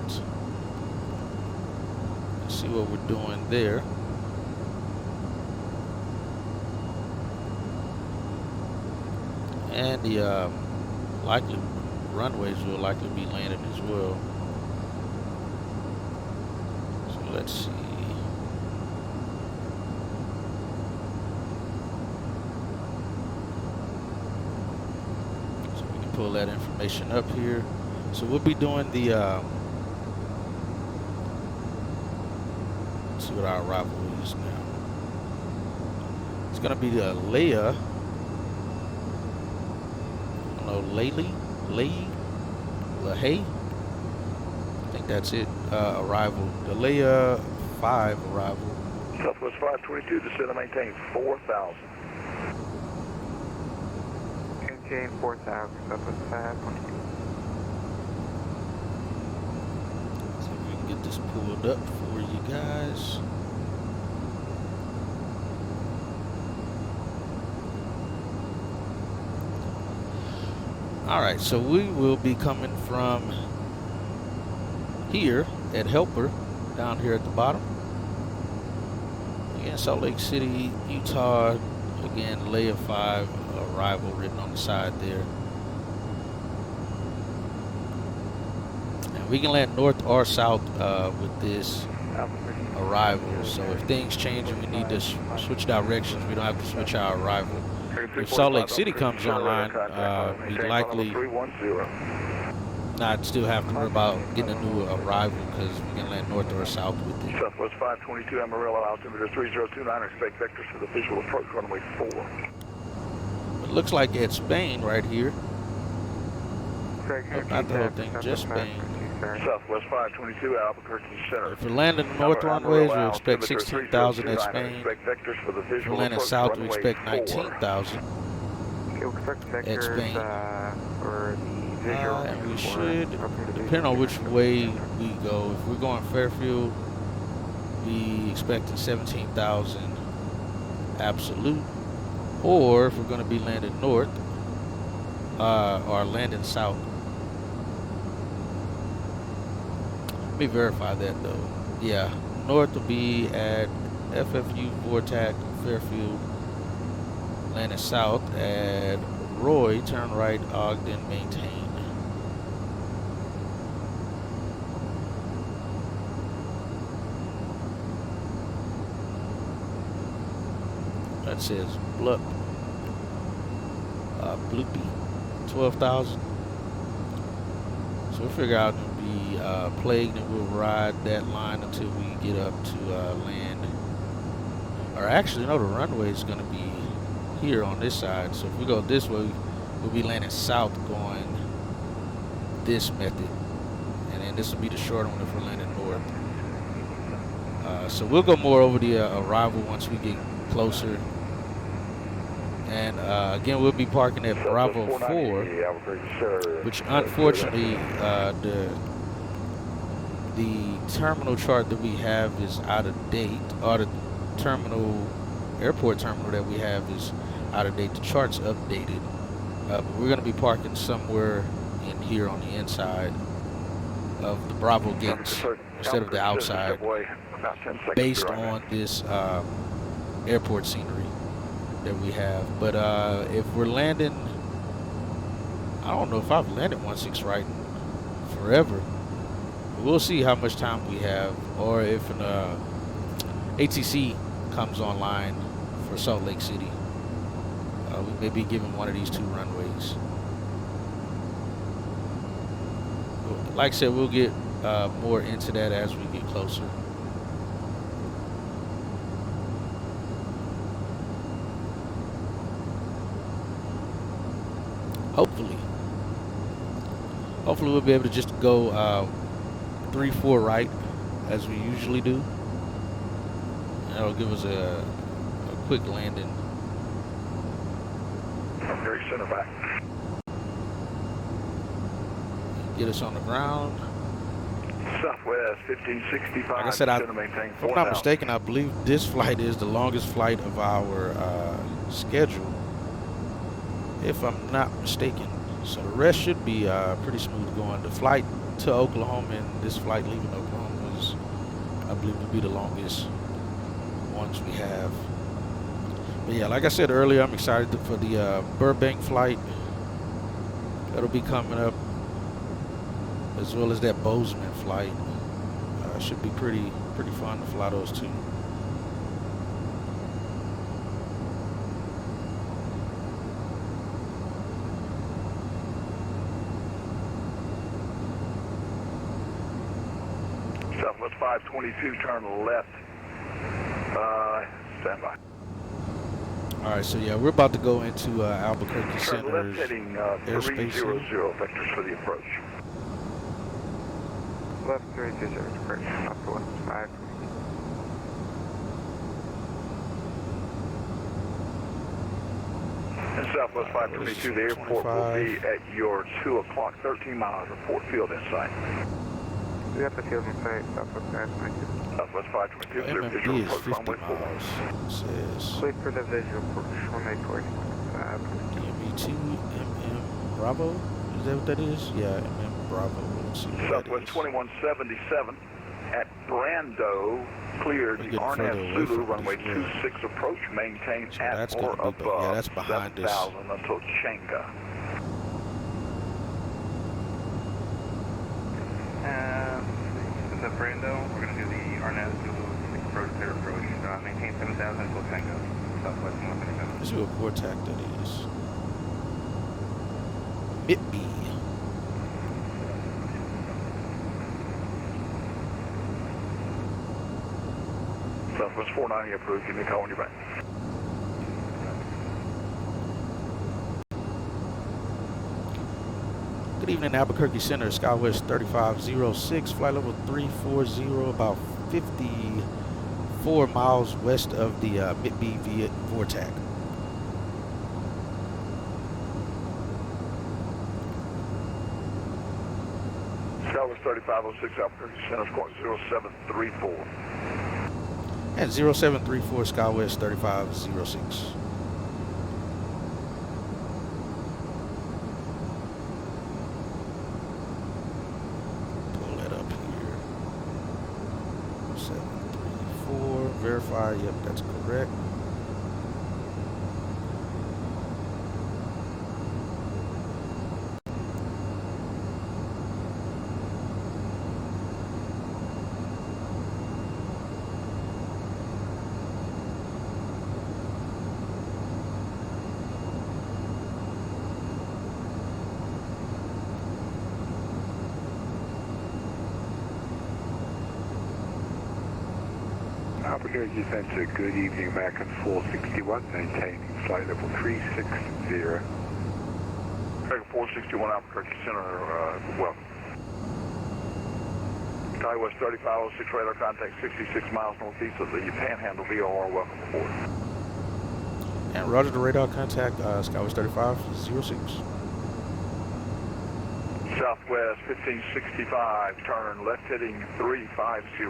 See what we're doing there. And the likely runways will likely be landed as well. So let's see. So we can pull that information up here. So we'll be doing the let's see what our arrival is now. It's gonna be the Leia. Lahey, I think that's it. Arrival. The Leia 5 arrival. Southwest 522, descend and maintain 4,000. Maintain 4,000, Southwest 522. So we can get this pulled up for you guys. Alright, so we will be coming from here at Helper, down here at the bottom. Again, Salt Lake City, Utah. Again, Leia 5 arrival written on the side there. And we can land north or south with this arrival. So if things change and we need to switch directions, we don't have to switch our arrival. If Salt Lake City comes online, we likely not still have to worry about getting a new arrival because we can land north or south with it. Southwest 522, Amarillo, altimeter 3029, expect vectors for the visual approach runway 4. It looks like at Spain right here. Oh, not the whole thing, just Spain. Southwest 522, Albuquerque Center. If we're landing north runways, we expect 16,000 at Spain. If we're landing south, we expect 19,000 at Spain. And we should, depending on which way we go, if we're going Fairfield, we expect 17,000 absolute. Or if we're going to be landing north, or landing south. Let me verify that though. Yeah, north will be at FFU, Vortac, Fairfield. Landing south at Roy, turn right, Ogden, maintain. That says Bloopy, 12,000. So we'll figure out to be plagued and we'll ride that line until we get up to land. Or actually, no, the runway is going to be here on this side. So if we go this way, we'll be landing south going this method. And then this will be the short one if we're landing north. So we'll go more over the arrival once we get closer. And again, we'll be parking at Bravo 4, which unfortunately the terminal chart that we have is out of date, or the airport terminal that we have is out of date. The chart's updated, but we're going to be parking somewhere in here on the inside of the Bravo gates instead of the outside, based on this airport scenery that we have. But if we're landing, I don't know if I've landed 16 right forever. But we'll see how much time we have, or if an ATC comes online for Salt Lake City. We may be given one of these 2 runways. Like I said, we'll get more into that as we get closer. Hopefully we'll be able to just go 3-4 right as we usually do. And that'll give us a quick landing. Very center back. Get us on the ground. Southwest 1565. Like I said, if I'm not mistaken, I believe this flight is the longest flight of our schedule. if I'm not mistaken. So the rest should be pretty smooth going. The flight to Oklahoma and this flight leaving Oklahoma is, I believe, to be the longest ones we have. But yeah, like I said earlier, I'm excited for the Burbank flight that'll be coming up, as well as that Bozeman flight. Should be pretty fun to fly those two. Southwest 522, turn left. Stand by. All right, so yeah, we're about to go into Albuquerque Turn Center's left heading airspace. 300, vectors for the approach. Left 320, correct. Southwest 5. And Southwest 522, the airport will be at your 2 o'clock, 13 miles, report field in sight. We have the field in sight, Southwest 522. Southwest 522, clear visual MMD is approach 50 runway 4. miles. It says Wait for the visual approach, runway 4. DME2 MM Bravo. Is that what that is? Yeah, MM Bravo. Let's see what Southwest that is. 2177 at Brando, cleared We're getting RNAV further away Zulu, from runway this road. 26 approach, maintain So at that's or gonna be, above yeah, that's behind us. 7,000 until Changa. This is Brando. We're going to do the RNAV Zulu approach, clear approach. Maintain 7,000 until Tango. Southwest 137. Let's see what Vortac that is. Mitby. Southwest 490 approved. Give me a call when you're back. Good evening, Albuquerque Center, Skywest 3506, flight level 340, about 54 miles west of the Mitby Vortac. Skywest 3506, Albuquerque Center, squawk 0734. And 0734 Skywest 3506. Pull that up here. 734. Verify. Yep, that's correct. Albuquerque Center, good evening, American 461, maintaining flight level 360. American 461, Albuquerque Center, welcome. Skywest 3506, radar contact 66 miles northeast of the Panhandle, VOR, welcome aboard. And roger the radar contact, Skywest 3506. Southwest 1565, turn left heading 350.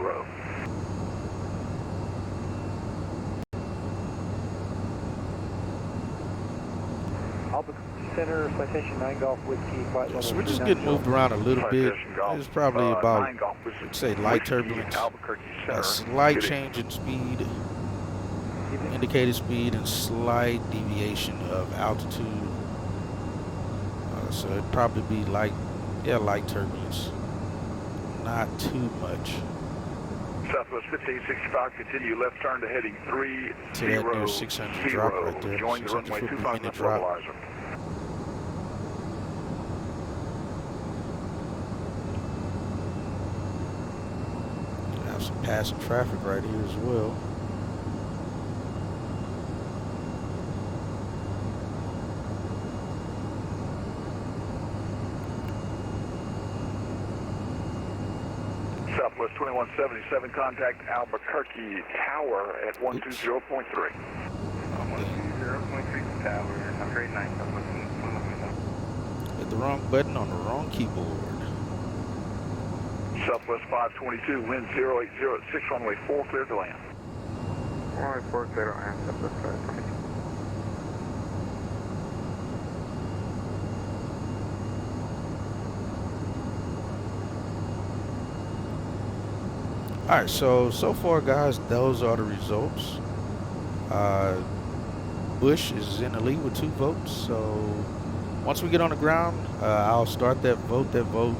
Albuquerque Center, Citation 9 Golf Whiskey, flight level So we're just 390. getting moved around a little bit. Citation Golf, It's probably about, 9 Golf Whiskey, let's say, light Whiskey, turbulence, Albuquerque Center. a slight Good change in speed, indicated speed, and slight deviation of altitude. So it'd probably be light turbulence. Not too much. Southwest 1565, continue left turn to heading 300. To that near 600 drop right there. Join the 600 runway foot per 25 minute drop. fertilizer. Have some passing traffic right here as well. Southwest 2177, contact Albuquerque Tower at 120.3. 120.3 tower, have a great night, Southwest 117. Hit the wrong button on the wrong keyboard. Southwest 522, wind 080 at 6, runway 4, clear to land. Runway 4, clear to land, Southwest 522. Alright, so far guys, those are the results. Bush is in the lead with 2 votes. So once we get on the ground, I'll start that vote. That vote,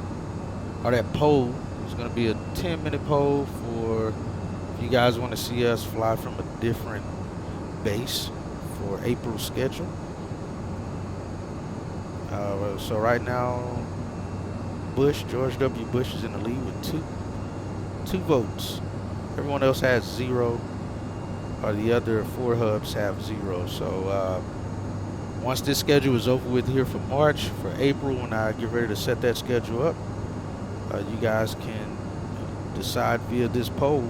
or that poll, is going to be a 10-minute poll for if you guys want to see us fly from a different base for April's schedule. So right now, George W. Bush is in the lead with two votes. Everyone else has 0, or the other 4 hubs have 0. So once this schedule is over with here for March, for April, when I get ready to set that schedule up, you guys can decide via this poll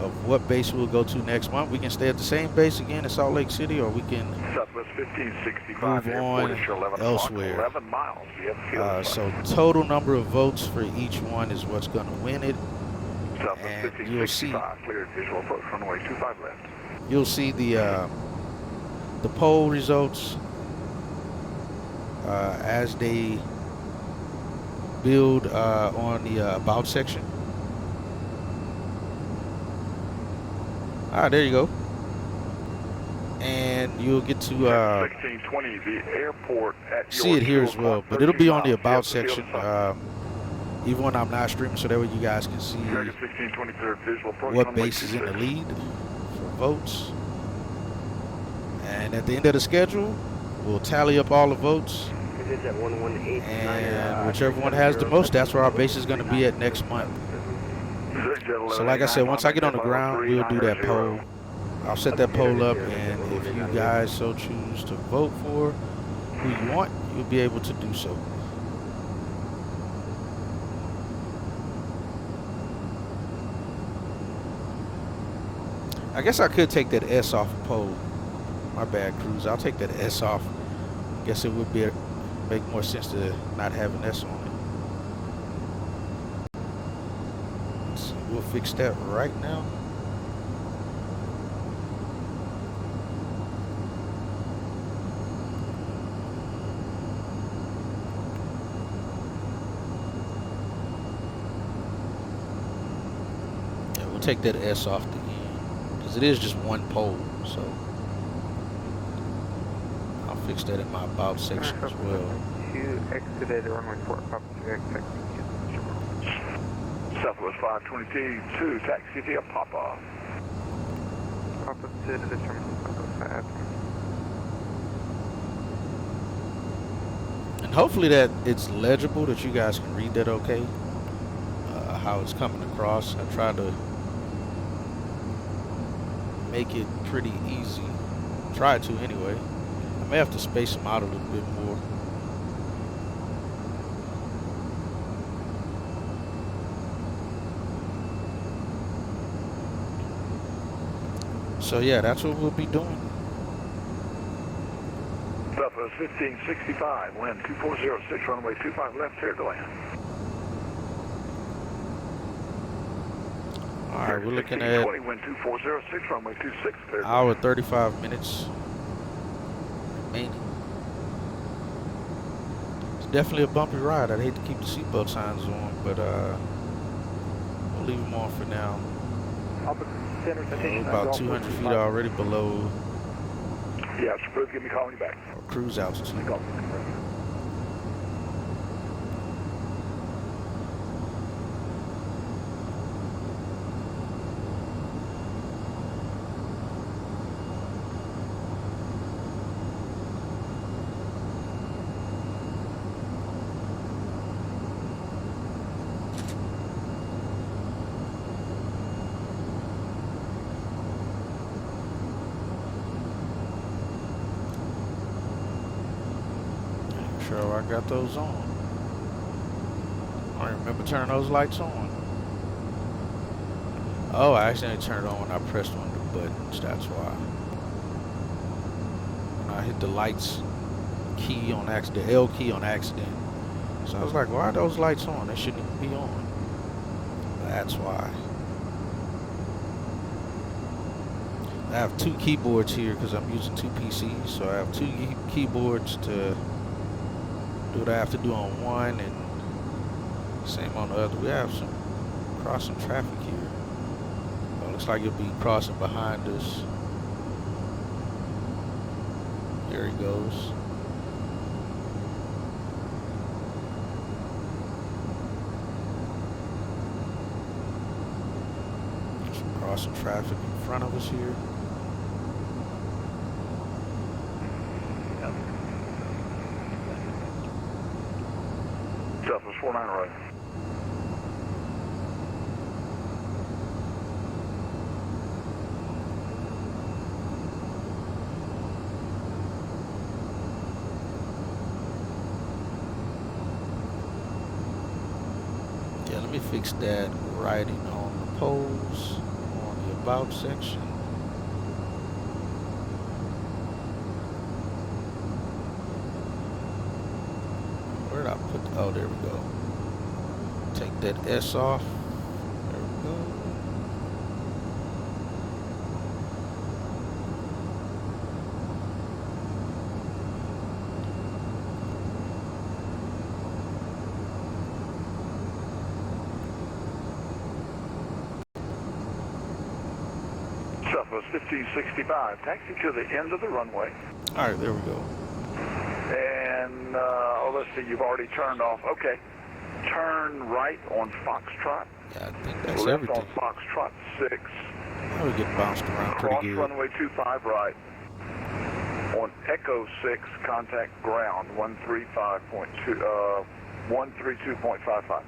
of what base we'll go to next month. We can stay at the same base again in Salt Lake City, or we can Southwest 1565 move on elsewhere. 11 miles. So total number of votes for each one is what's going to win it. Southwest And you'll see, 1565, cleared visual approach runway 25 left. you'll see the poll results as they build on the about section. There you go. And you'll get to 1620, the airport at see it here as well, but it'll be on the about section, even when I'm not streaming, so that way you guys can see what base is in the lead for votes. And at the end of the schedule, we'll tally up all the votes, and whichever one has the most, that's where our base is going to be at next month. So like I said, once I get on the ground, we'll do that poll. I'll set that poll up, and if you guys so choose to vote for who you want, you'll be able to do so. I guess I could take that S off a poll. My bad, Cruz. I'll take that S off. Guess it would make more sense to not have an S on it. So we'll fix that right now. Yeah, we'll take that S off the end, because it is just one pole, so I'll fix that in my about section as well. You exited runway 4, Southwest 522, taxi via Papa. Papa to the terminal 5. And hopefully that it's legible, that you guys can read that okay, how it's coming across. I try to make it pretty easy. Try to anyway. I may have to space them out a little bit more. So yeah, that's what we'll be doing. Southwest 1565, wind 2406, runway 25 left, clear to land. Alright, we're looking at 20, wind 2406, runway 26, clear to hour land. 35 minutes remaining. It's definitely a bumpy ride. I'd hate to keep the seatbelt signs on, but we'll leave them on for now. We're about 200 feet already below Yeah, Spruce, give me calling you back. our cruise altitude. Sure, I got those on. I don't remember turning those lights on. Oh, I accidentally turned it on when I pressed one of the buttons. That's why. When I hit the lights key on accident, the L key on accident. So I was like, why are those lights on? They shouldn't even be on. That's why. I have 2 keyboards here because I'm using 2 PCs. So I have 2 keyboards to do what I have to do on one and same on the other. We have some Crossing traffic here. Oh, looks like it'll be crossing behind us. There he goes. Some crossing traffic in front of us here. Southwest 49 right. Yeah, let me fix that writing on the poles on the about section. Where did I put? Oh, there we go. Take that S off. There we go. Southwest 1565, taxi to the end of the runway. All right, there we go. And, oh, let's see, you've already turned off. Okay. Turn right on Foxtrot. Yeah, I think that's Left everything. on Foxtrot 6. I would get bounced around Cross pretty good. runway 25 right. On Echo 6, contact ground 135.2, 132.55.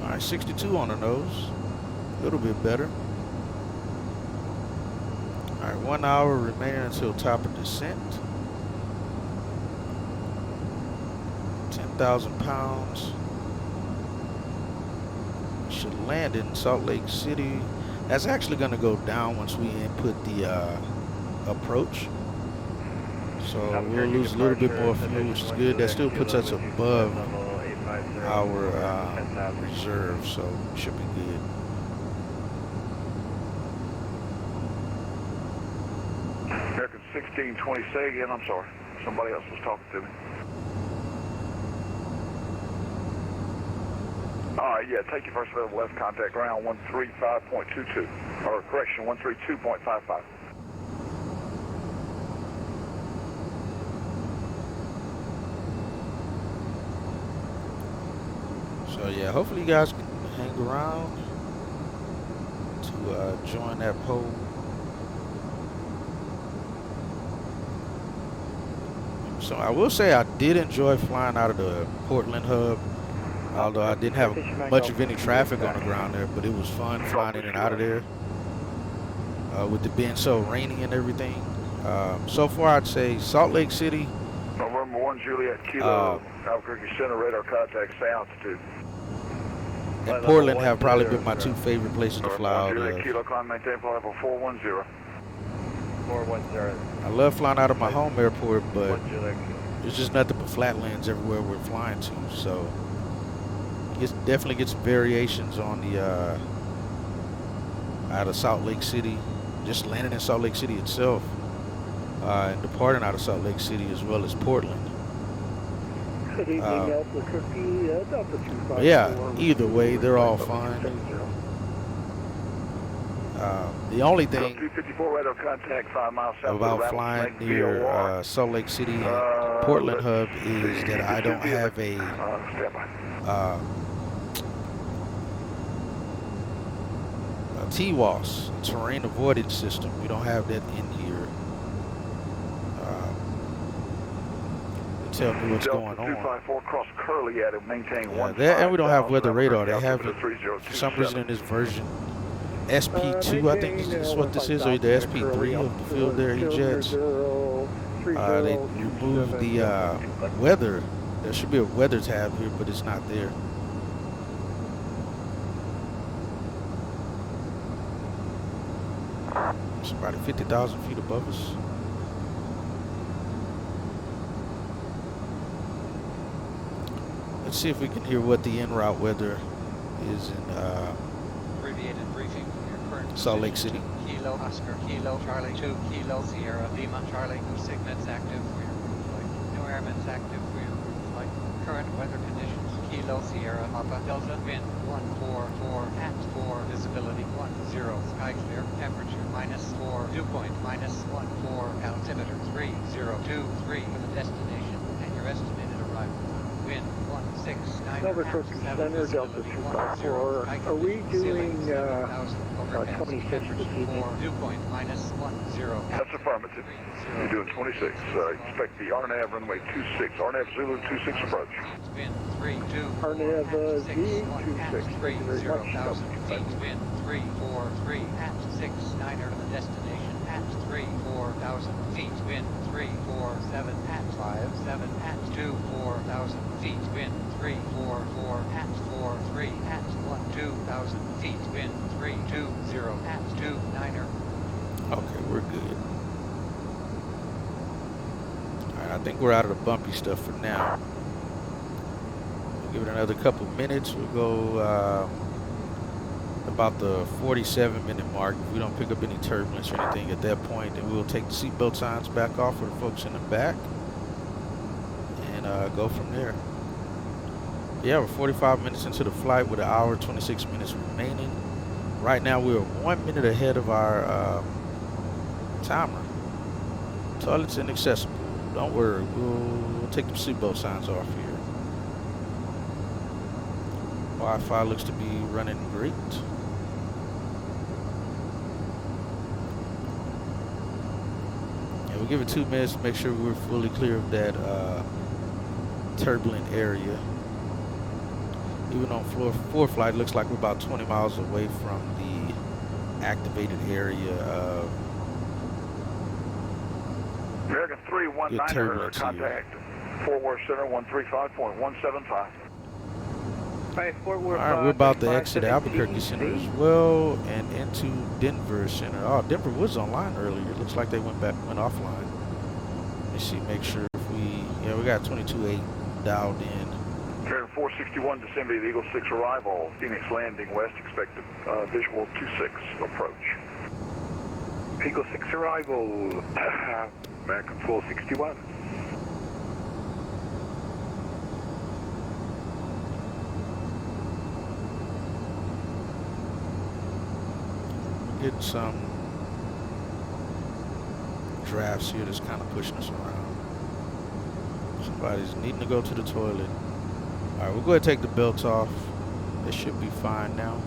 All right, 62 on the nose. A little bit better. All right, 1 hour remaining until top of descent. 10,000 pounds. Should land in Salt Lake City. That's actually going to go down once we input the approach. So we'll lose a little bit more fuel, which is good. That still puts us above our reserve, so should be good. American 1620, say again, I'm sorry. Somebody else was talking to me. All right, yeah, take your first level left, contact ground 135.22, or correction, 132.55. So yeah, hopefully you guys can hang around to join that poll. So I will say I did enjoy flying out of the Portland hub, although I didn't have much of any traffic on the ground there, but it was fun flying in and out of there with it being so rainy and everything. So far I'd say Salt Lake City, November 1 Juliet Kilo, Albuquerque Center, radar contact, stay altitude. and Portland have probably been my two favorite places to fly out Juliet of. Kilo, climb, maintain flight level 410. 410. I love flying out of my home airport, but there's just nothing but flatlands everywhere we're flying to. So definitely get some variations on the out of Salt Lake City, just landing in Salt Lake City itself, and departing out of Salt Lake City as well as Portland. Good evening, Albuquerque, Delta 254. Yeah, either way, they're all fun. The only thing 254 radar contact 5 miles south about flying near Salt Lake City and Portland hub is that I don't have a TWAS, terrain avoidance system. We don't have that in here. Tell me what's going on. 254 cross Curly at it, maintain And we don't have weather radar. They have it for some reason in this version. SP2, I think is what this is, or the SP3 of the Field Air E-Jets. They removed the weather. There should be a weather tab here, but it's not there. It's about 50,000 feet above us. Let's see if we can hear what the en route weather is in Abbreviated briefing from your current Salt Lake position City. to Kilo Oscar Kilo Charlie 2 Kilo Sierra Lima Charlie. No signets active for your route flight. No airments active for your route flight. Current weather conditions. Kilo Sierra Papa Delta wind 144 at 4 visibility 10 sky clear temperature -4 dew point -14 altimeter 3023 for the destination and your estimated arrival time. Wind 169 Overclocked Center, Delta 254. Are we doing 26 this evening? Dew point -10. That's affirmative. You're doing 26. Expect the RNAV runway 26. RNAV Zulu 26 approach. Wind 32. RNAV Z26. Thank you very much. 30,000 feet. Wind 343 at 69er to the destination at 34,000 feet. Wind 347 at 57 at 24,000 feet. Wind 344 at 43 at 12,000 feet. Wind 320 at 29er. Okay, we're good. Alright, I think we're out of the bumpy stuff for now. We'll give it another couple minutes. We'll go about the 47-minute mark. If we don't pick up any turbulence or anything at that point, then we'll take the seatbelt signs back off for the folks in the back and go from there. Yeah, we're 45 minutes into the flight with an hour, 26 minutes remaining. Right now, we're 1 minute ahead of our timer. Toilet's inaccessible. Don't worry, we'll take the seatbelt signs off here. Wi-Fi looks to be running great. Yeah, we'll give it 2 minutes to make sure we're fully clear of that turbulent area. Even on floor 4 flight, it looks like we're about 20 miles away from the activated area of American 319er, contact Fort Worth Center 135.175. Hi, Fort Worth. Alright, we're about to exit Albuquerque Center as well and into Denver Center. Oh, Denver was online earlier. It looks like they went offline. Let me see, make sure if we got 22.8 dialed in. American 461, descending the Eagle 6 arrival. Phoenix landing west, expected visual 26 approach. Eagle 6 arrival. American 461. Getting some drafts here that's kind of pushing us around. Somebody's needing to go to the toilet. Alright, we'll go ahead and take the belts off. It should be fine now.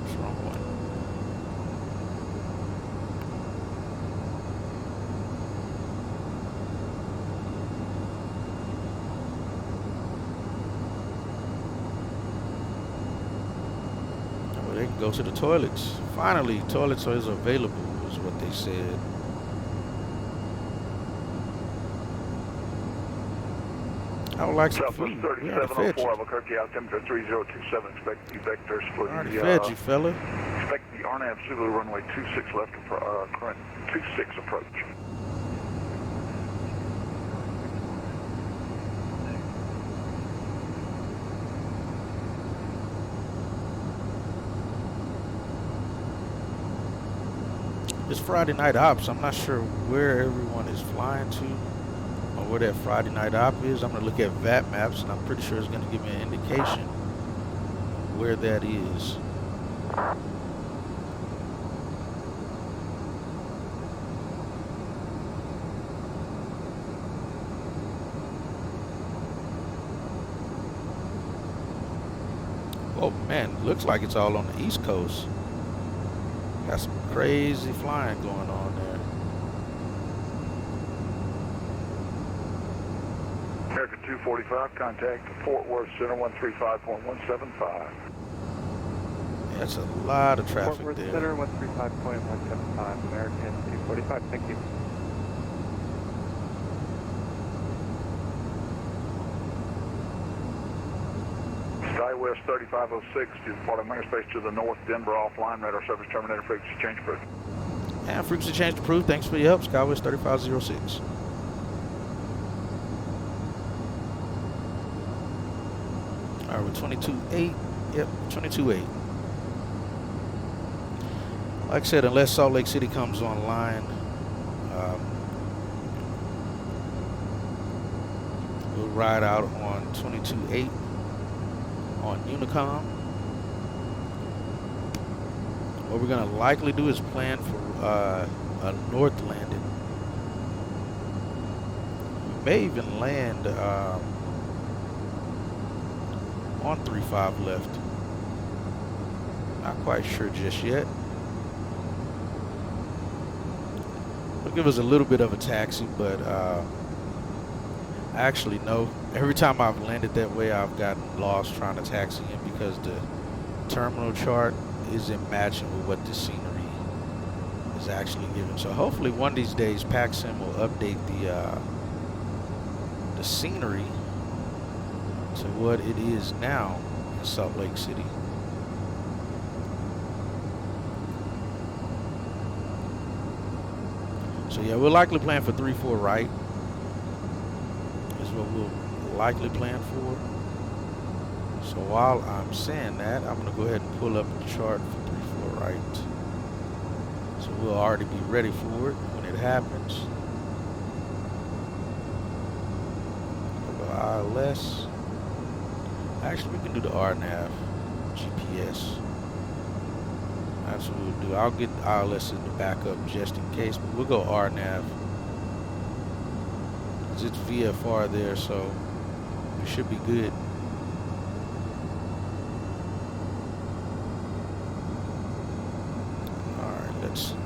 What's wrong one? Well, they can go to the toilets. Finally, toilets is available, is what they said. I would like some food. Southwest 3704 Albuquerque, altimeter 3027. Expect the vectors for already the fed you, fella. expect the RNAV Zulu runway 26 left current 26 approach. It's Friday night ops. I'm not sure where everyone is flying to or where that Friday night op is. I'm going to look at VAT maps, and I'm pretty sure it's going to give me an indication where that is. Oh man, looks like it's all on the East Coast. Got some crazy flying going on there. American 245, contact Fort Worth Center 135.175. That's a lot of traffic Fort Worth there. Center 135.175, American 245, thank you. SkyWest 3506, departing minor space to the north, Denver offline, radar service terminator, frequency change approved. And frequency change approved. Thanks for your help, SkyWest 3506. with 22.8. Yep, 22.8. Like I said, unless Salt Lake City comes online, we'll ride out on 22.8 on Unicom. What we're gonna likely do is plan for a north landing. We may even land on 3-5 left. Not quite sure just yet. It'll give us a little bit of a taxi, but actually no. Every time I've landed that way, I've gotten lost trying to taxi in because the terminal chart isn't matching with what the scenery is actually giving. So hopefully one of these days PacSim will update the scenery to what it is now in Salt Lake City. So yeah, we'll likely plan for 3-4 right. Is what we'll likely plan for. So while I'm saying that, I'm gonna go ahead and pull up the chart for 3-4 right. So we'll already be ready for it when it happens. We'll go ILS. Actually, we can do the RNAV GPS. That's what we'll do. I'll get ILS in the backup just in case, but we'll go RNAV. It's VFR there, so we should be good. Alright, let's see.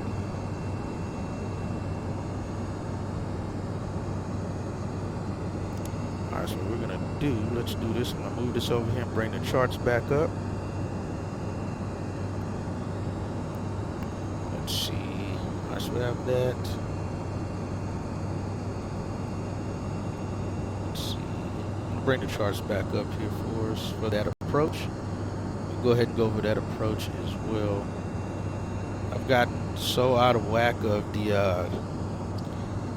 Alright, so what we're gonna do, let's do this. I'm gonna move this over here and bring the charts back up. Let's see. Alright, so we have that. Bring the charts back up here for us for that approach. We'll go ahead and go over that approach as well. I've gotten so out of whack of the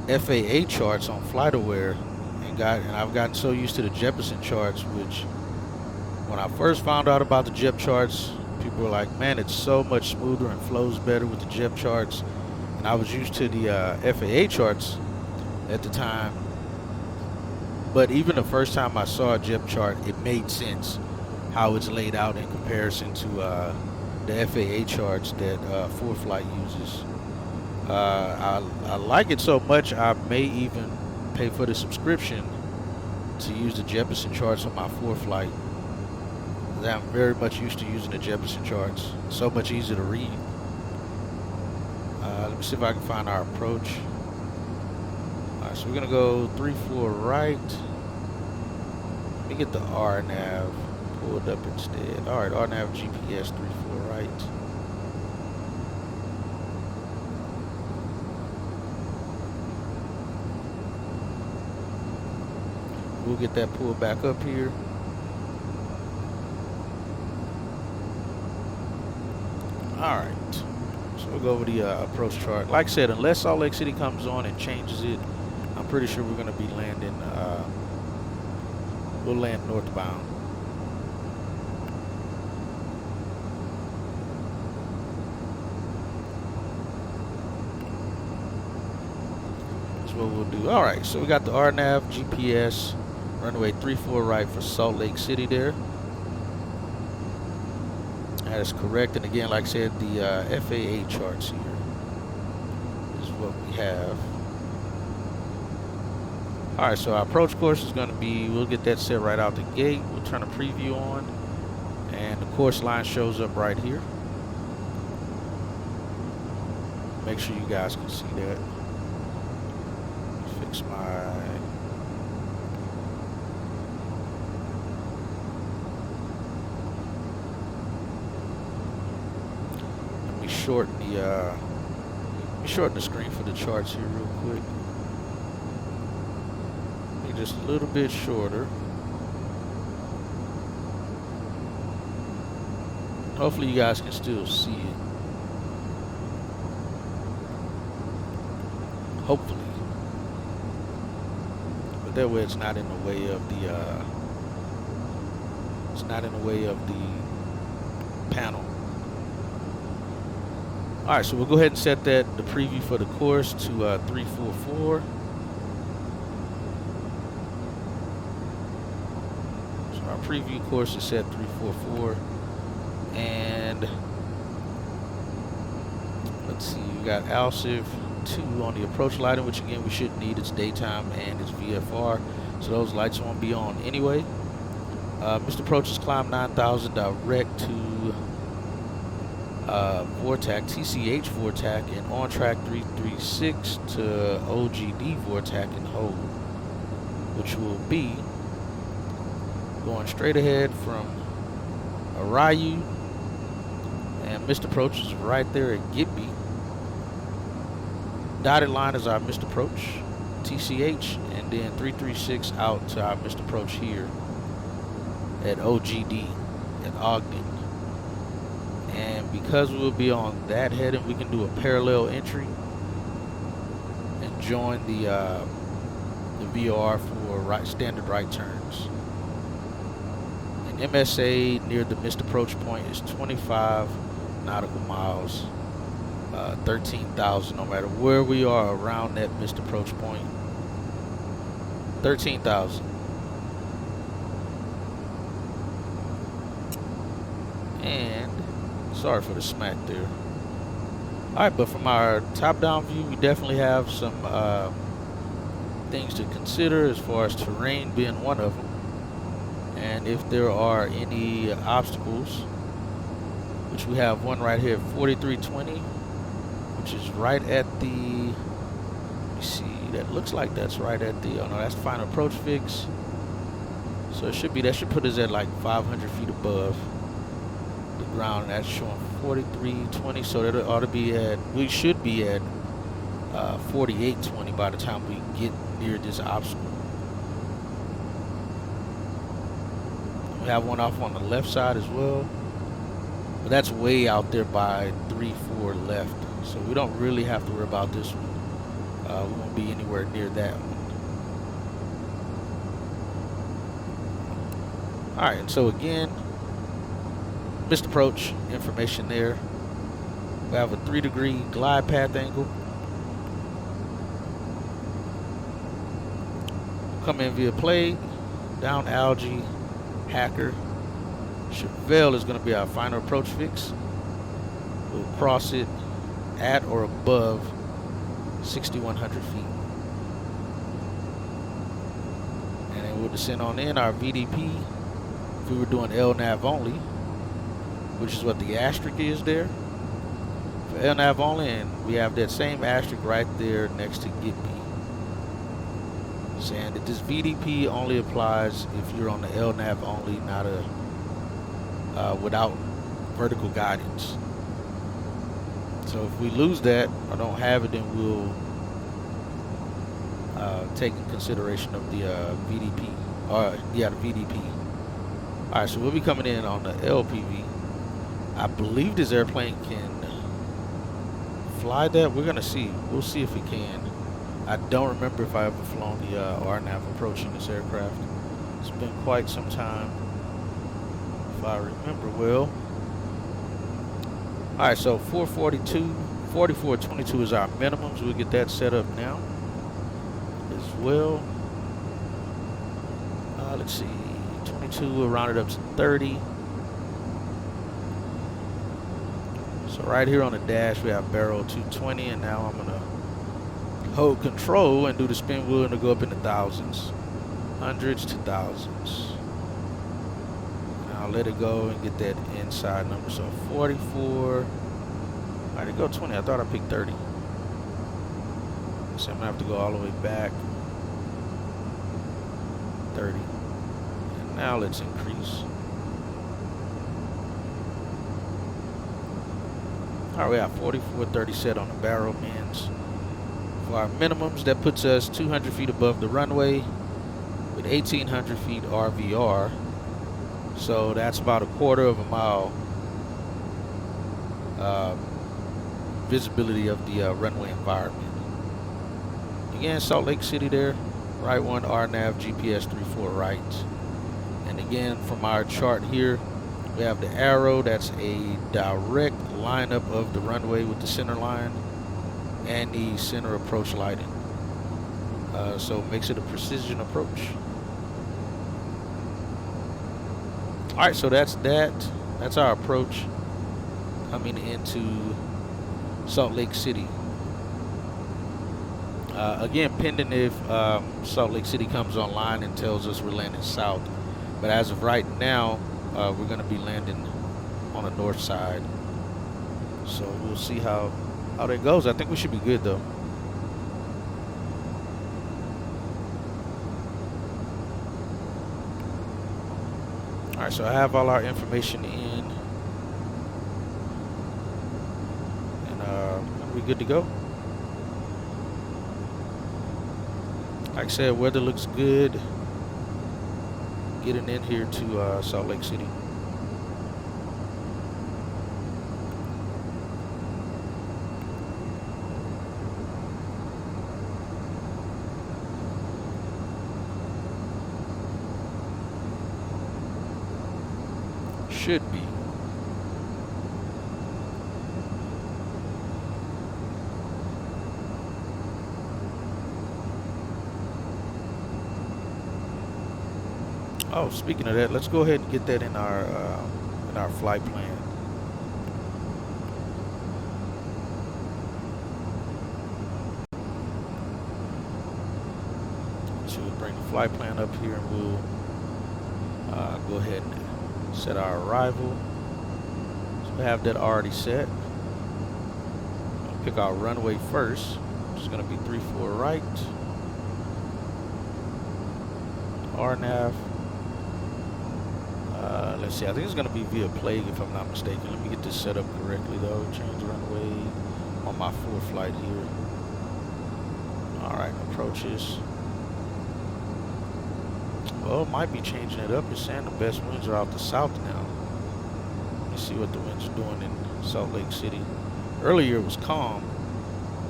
FAA charts on FlightAware, and I've gotten so used to the Jeppesen charts, which when I first found out about the JEP charts, people were like, man, it's so much smoother and flows better with the JEP charts. And I was used to the FAA charts at the time. But even the first time I saw a JEP chart, it made sense how it's laid out in comparison to the FAA charts that ForeFlight uses. I like it so much, I may even pay for the subscription to use the Jeppesen charts on my ForeFlight. I'm very much used to using the Jeppesen charts. So much easier to read. Let me see if I can find our approach. Alright, so we're gonna go 3-4 right. Let me get the RNAV pulled up instead. Alright, RNAV GPS 3-4 right. We'll get that pulled back up here. Alright. So we'll go over the approach chart. Like I said, unless Salt Lake City comes on and changes it, I'm pretty sure we're going to be landing, we'll land northbound. That's what we'll do. Alright, so we got the RNAV, GPS, runway 34 right for Salt Lake City there. That is correct. And again, like I said, the FAA charts here is what we have. Alright, so our approach course is going to be, we'll get that set right out the gate. We'll turn a preview on, and the course line shows up right here. Make sure you guys can see that. Fix my... Let me shorten the screen for the charts here real quick. Just a little bit shorter. Hopefully you guys can still see it. Hopefully. But that way it's not in the way of It's not in the way of the panel. Alright, so we'll go ahead and set the preview for the course to 344. So our preview course is set 344. And let's see, we got ALSIV 2 on the approach lighting, which again we shouldn't need. It's daytime and it's VFR, so those lights won't be on anyway. Mr. Approach has climbed 9,000 direct to VORTAC, TCH VORTAC, and on track 336 to OGD VORTAC and hold, which will be going straight ahead from Arayu, and Mr. Approach is right there at Gibby. Dotted line is our Mr. Approach, TCH, and then 336 out to our Mr. Approach here at OGD at Ogden. And because we'll be on that heading, we can do a parallel entry and join the VR for standard right turns. And MSA near the missed approach point is 25 nautical miles, 13,000 no matter where we are around that missed approach point. 13,000. And sorry for the smack there. Alright, but from our top-down view, we definitely have some things to consider as far as terrain being one of them. And if there are any obstacles, which we have one right here, 4320, which is right at the, let me see, that looks like that's right at the, oh no, that's final approach fix. So it should be, that should put us at like 500 feet above the ground. That's showing 4320, so that ought to be at, we should be at 4820 by the time we get near this obstacle. We have one off on the left side as well, but that's way out there by 3-4 left, so we don't really have to worry about this one. We won't be anywhere near that one. Alright, and so again, missed approach information there. We have a 3-degree glide path angle. Come in via Plague, down Algae, Hacker. Chevelle is going to be our final approach fix. We'll cross it at or above 6,100 feet. And then we'll descend on in our VDP. If we were doing LNAV only, which is what the asterisk is there. For LNAV only, and we have that same asterisk right there next to Gibby, saying that this VDP only applies if you're on the LNAV only, not a without vertical guidance. So if we lose that or don't have it, then we'll take in consideration of the VDP, or yeah, the VDP. All right, so we'll be coming in on the LPV. I believe this airplane can fly that. We're gonna see. We'll see if it can. I don't remember if I ever flown the RNAV approaching this aircraft. It's been quite some time, if I remember well. Alright, so 442, 4422 is our minimums. We'll get that set up now as well. Let's see, 22, we'll round it up to 30. So right here on the dash, we have barrel 220, and now I'm gonna hold control and do the spin wheel and go up in the thousands, hundreds to thousands. And I'll let it go and get that inside number. So 44. I did go 20. I thought I picked 30. So I'm gonna have to go all the way back. 30. And now let's increase. All right, we have 4430 set on the barrel pins. For our minimums, that puts us 200 feet above the runway with 1,800 feet RVR. So that's about a quarter of a mile visibility of the runway environment. Again, Salt Lake City there, right one RNAV GPS 34 right. And again, from our chart here, we have the arrow. That's a direct lineup of the runway with the center line and the center approach lighting. So it makes it a precision approach. Alright, so that's that. That's our approach coming into Salt Lake City. Again, pending if Salt Lake City comes online and tells us we're landing south. But as of right now, we're going to be landing on the north side. So we'll see how that goes. I think we should be good though. Alright, so I have all our information in. And we're good to go. Like I said, weather looks good. Getting in here to Salt Lake City. Should be. Oh, speaking of that, let's go ahead and get that in our flight plan. So we'll bring the flight plan up here, and we'll go ahead and set our arrival. So we have that already set. We'll pick our runway first, which is going to be 34 right. RNAV. Let's see, I think it's going to be via Plague if I'm not mistaken. Let me get this set up correctly though. Change runway on my 4th flight here. Alright, approaches. Well, it might be changing it up. It's saying the best winds are out the south now. Let me see what the winds are doing in Salt Lake City. Earlier it was calm.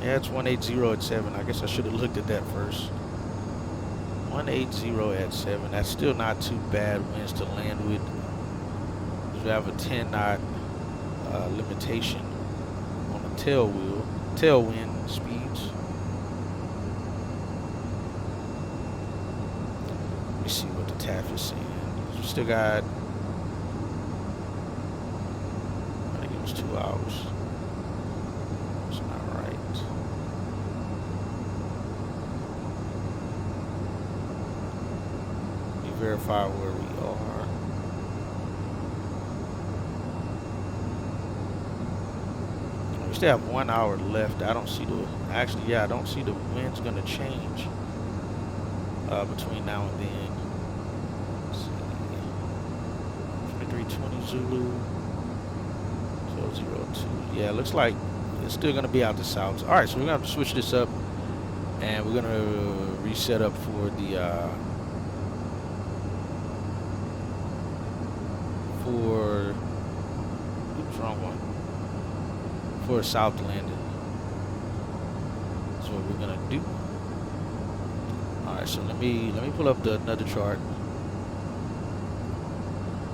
Yeah, it's 180 at 7. I guess I should have looked at that first. 180 at 7. That's still not too bad winds to land with. We have a 10 knot limitation on the tailwind speeds. Let me see what the TAF is saying. We still got, I think it was 2 hours. It's not right. Let me verify where we are. We still have 1 hour left. I don't see the, actually, yeah, I don't see the wind's going to change between now and then. Let's see. 2320 Zulu, 1202. Yeah, it looks like it's still going to be out the south. All right, so we're going to switch this up, and we're going to reset up for the oops, wrong one. For a south landing. That's what we're gonna do. Alright, so let me pull up another chart.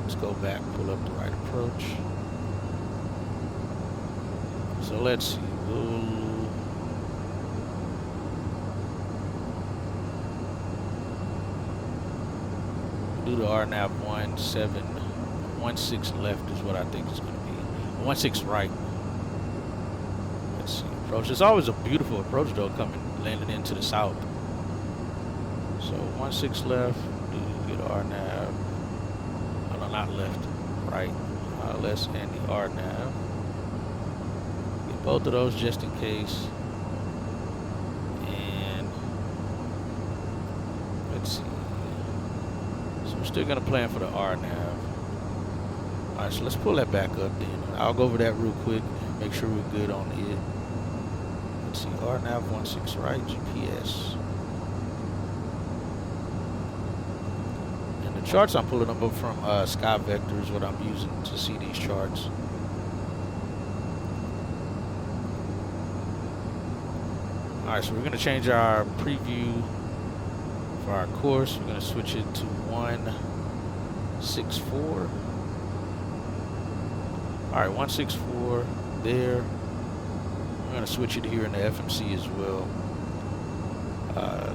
Let's go back, pull up the right approach. So let's see. We'll do the RNAV 16 left is what I think it's gonna be. 16 right. Approach. It's always a beautiful approach though, landing into the south. So 16 left, do get RNAV. Oh, no, not left, right. Less and the RNAV. Get both of those just in case. And let's see. So we're still gonna plan for the RNAV. Alright, so let's pull that back up then. I'll go over that real quick, make sure we're good on it. Let's see, RNAV 16 right, GPS. And the charts I'm pulling up from Sky Vector is what I'm using to see these charts. Alright, so we're going to change our preview for our course. We're going to switch it to 1 164. Alright, 164 there. I'm going to switch it here in the FMC as well.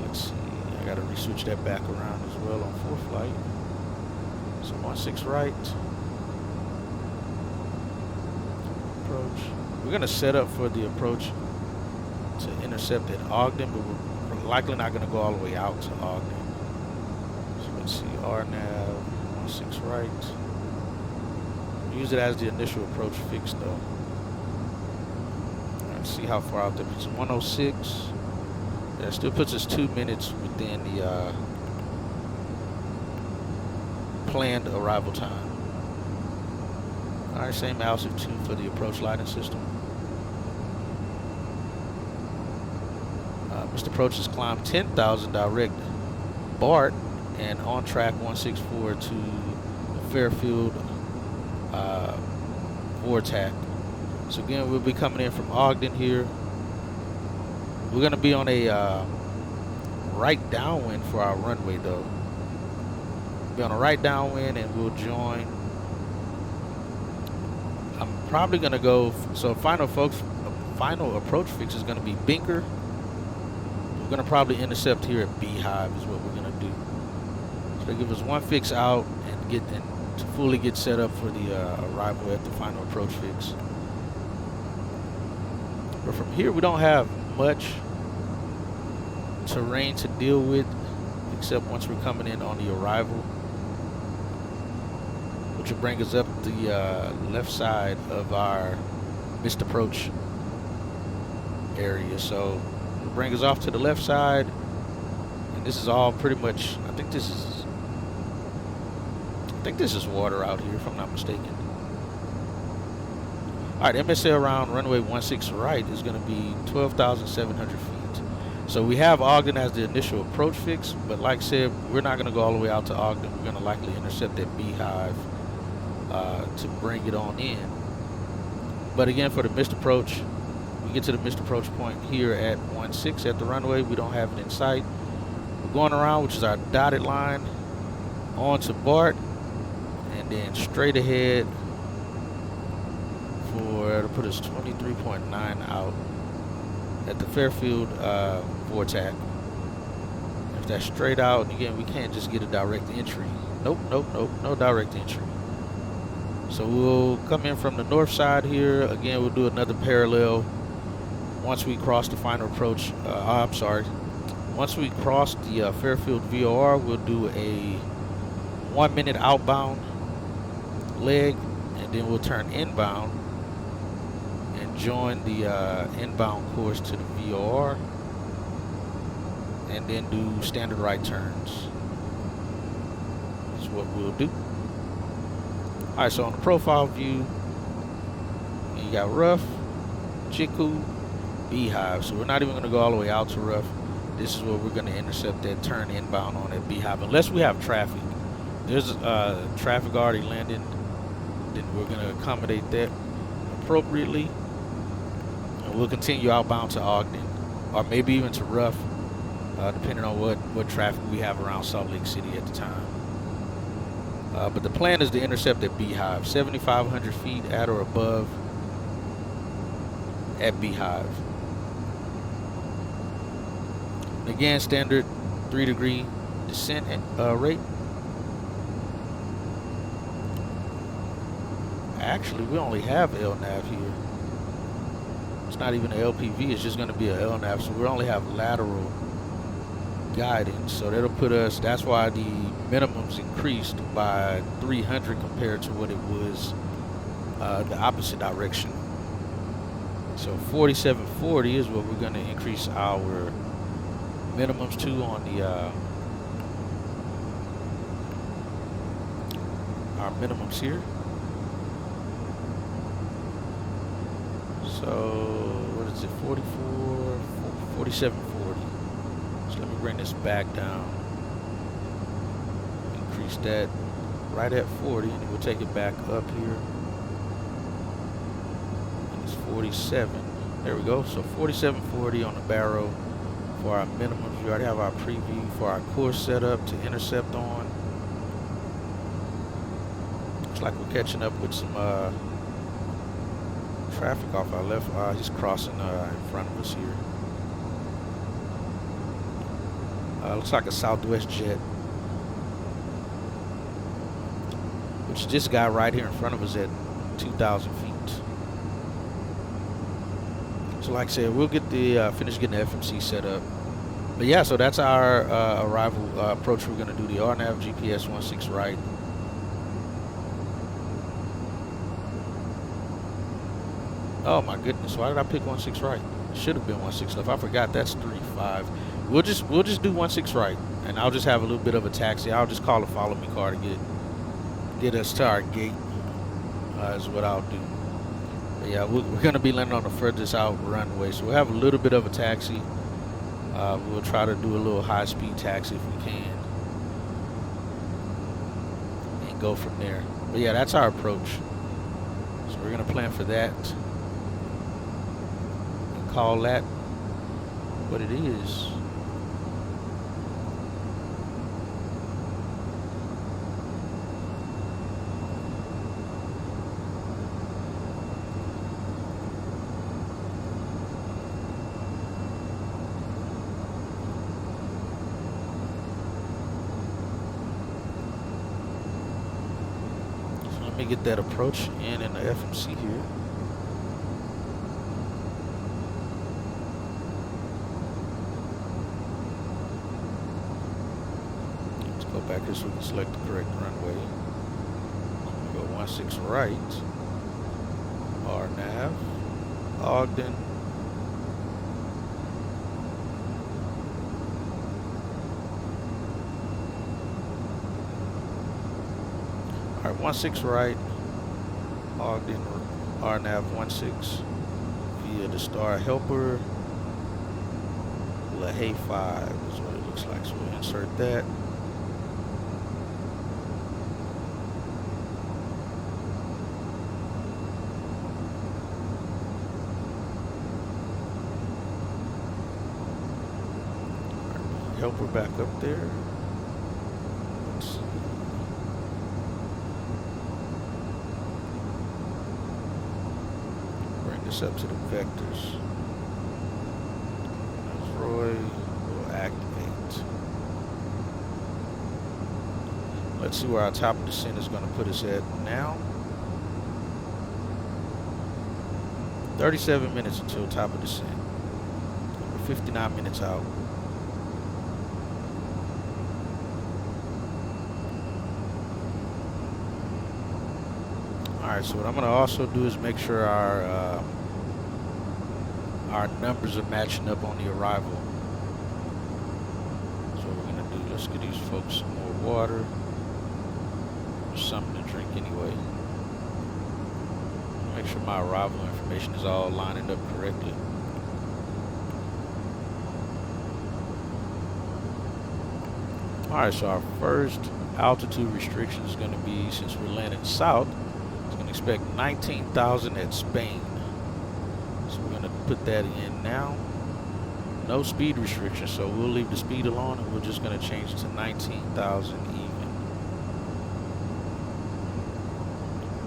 Let's see. I got to re-switch that back around as well on 4th flight. So 16 right. Approach. We're going to set up for the approach to intercept at Ogden, but we're likely not going to go all the way out to Ogden. So let's see. RNAV 16 right. Use it as the initial approach fix though. Let's see how far out there. It's 106. That still puts us 2 minutes within the planned arrival time. Alright, same altitude for the approach lighting system. Mr. Approach has climbed 10,000 direct BART and on track 164 to the Fairfield VRAM. So again, we'll be coming in from Ogden here. We're going to be on a right downwind for our runway though. We'll be on a right downwind and we'll join. I'm probably going to go, so final approach fix is going to be Binker. We're going to probably intercept here at Beehive is what we're going to do. So they give us one fix out and to fully get set up for the arrival at the final approach fix. But from here we don't have much terrain to deal with except once we're coming in on the arrival, which will bring us up the left side of our missed approach area. So it'll bring us off to the left side, and this is all pretty much, I think this is water out here if I'm not mistaken. Alright, MSA around runway 16 right is going to be 12,700 feet. So we have Ogden as the initial approach fix, but like I said, we're not going to go all the way out to Ogden. We're going to likely intercept that Beehive to bring it on in. But again, for the missed approach, we get to the missed approach point here at 16 at the runway. We don't have it in sight. We're going around, which is our dotted line, on to BART, and then straight ahead to put us 23.9 out at the Fairfield VRAM. If that's straight out, again, we can't just get a direct entry. Nope, no direct entry. So we'll come in from the north side here. Again, we'll do another parallel once we cross the final approach. Once we cross the Fairfield VOR, we'll do a 1 minute outbound leg, and then we'll turn inbound and join the inbound course to the VOR, and then do standard right turns. That's what we'll do. Alright, so on the profile view, you got Rough, Chiku, Beehive. So we're not even going to go all the way out to Rough. This is where we're going to intercept that turn inbound on that Beehive, unless we have traffic. There's traffic already landing, then we're going to accommodate that appropriately, and we'll continue outbound to Ogden, or maybe even to Rough, depending on what traffic we have around Salt Lake City at the time. But the plan is to intercept at Beehive, 7,500 feet at or above at Beehive. Again, standard 3-degree descent rate. Actually, we only have LNAV here. It's not even an LPV, it's just going to be a LNAV, so we only have lateral guidance. So that'll put us, that's why the minimums increased by 300 compared to what it was the opposite direction. So 4740 is what we're going to increase our minimums to on the our minimums here. So what is it, 4740. So let me bring this back down, increase that right at 40, and then we'll take it back up here, and it's 47. There we go. So 4740 on the barrel for our minimums. We already have our preview for our course set up to intercept on. Looks like we're catching up with some traffic off our left. He's crossing in front of us here. Looks like a Southwest jet. Which this guy right here in front of us at 2,000 feet. So like I said, we'll get the finish getting the FMC set up. But yeah, so that's our arrival approach. We're going to do the RNAV GPS 16 right. Oh my goodness, why did I pick 16 right? It should have been 16 left. I forgot that's 3-5. We'll just do 16 right, and I'll just have a little bit of a taxi. I'll just call a follow me car to get us to our gate. Is what I'll do. But yeah, we're gonna be landing on the furthest out runway, so we'll have a little bit of a taxi. We'll try to do a little high-speed taxi if we can, and go from there. But yeah, that's our approach. So we're gonna plan for that. Call that what it is. So let me get that approach in the FMC here. Go back here so we can select the correct runway. Go 16 right. RNAV. Ogden. Alright, 16 right. Ogden. RNAV 16 via the Star Helper. LaHaye 5 is what it looks like. So we'll insert that. Helper back up there. Let's see. Bring this up to the vectors. As Roy will activate. Let's see where our top of descent is going to put us at now. 37 minutes until top of descent. We're 59 minutes out. Alright, so what I'm going to also do is make sure our numbers are matching up on the arrival. So what we're going to do, let's get these folks some more water. Or something to drink anyway. Make sure my arrival information is all lining up correctly. Alright, so our first altitude restriction is going to be, since we're landing south, expect 19,000 at Spain. So we're going to put that in now. No speed restriction, so we'll leave the speed alone and we're just going to change it to 19,000 even.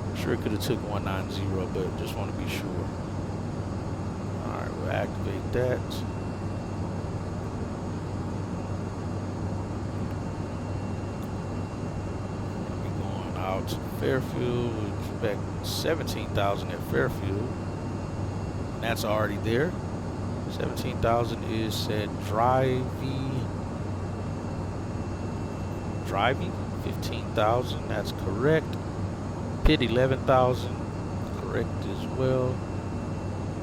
I'm sure it could have took 190, but just want to be sure. Alright, we'll activate that. We're going out to Fairfield. Expect 17,000 at Fairfield, and that's already there. 17,000 is said driving 15,000, that's correct. Pit 11,000, correct as well.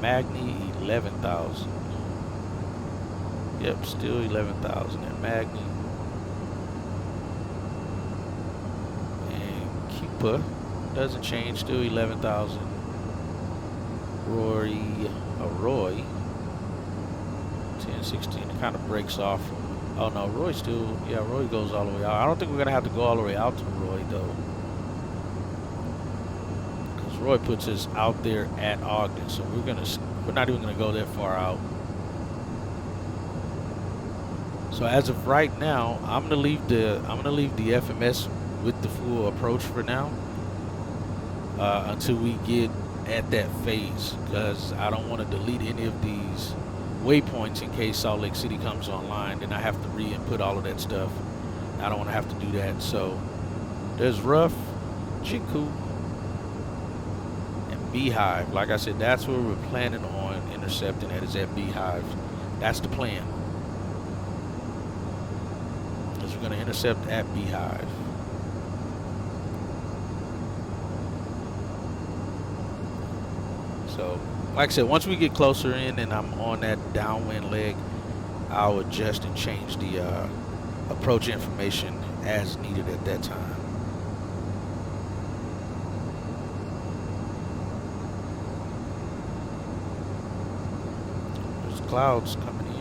Magni 11,000, yep, still 11,000 at Magni. And Cupa doesn't change, still 11,000. Roy 1016, it kind of breaks off. Oh no, Roy still, yeah, Roy goes all the way out. I don't think we're gonna have to go all the way out to Roy though, because Roy puts us out there at Ogden, so we're not even gonna go that far out. So as of right now, I'm gonna leave the FMS with the full approach for now. until we get at that phase, because I don't want to delete any of these waypoints in case Salt Lake City comes online. Then I have to re-input all of that stuff. I don't want to have to do that. So there's Rough, Chiku, and Beehive. Like I said, that's where we're planning on intercepting at, is at Beehive. That's the plan. Because we're going to intercept at Beehive. So, like I said, once we get closer in and I'm on that downwind leg, I'll adjust and change the approach information as needed at that time. There's clouds coming in.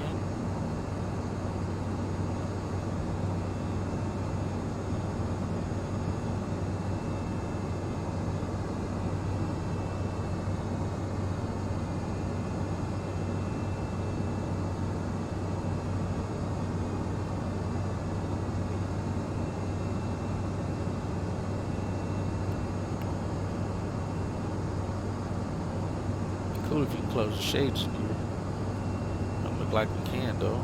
Cool if you can close the shades in here. Don't look like we can though.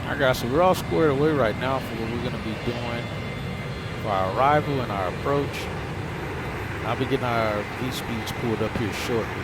Alright guys, so we're all squared away right now for what we're going to be doing for our arrival and our approach. I'll be getting our V-speeds pulled up here shortly.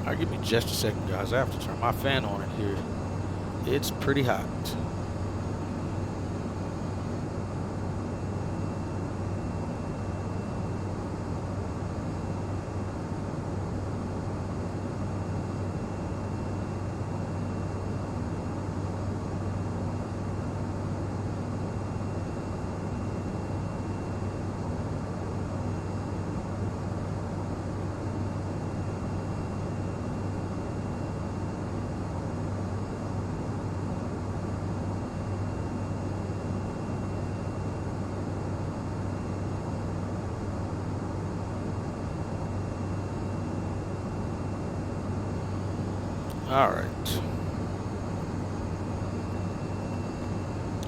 Alright, give me just a second, guys. I have to turn my fan on in here. It's pretty hot.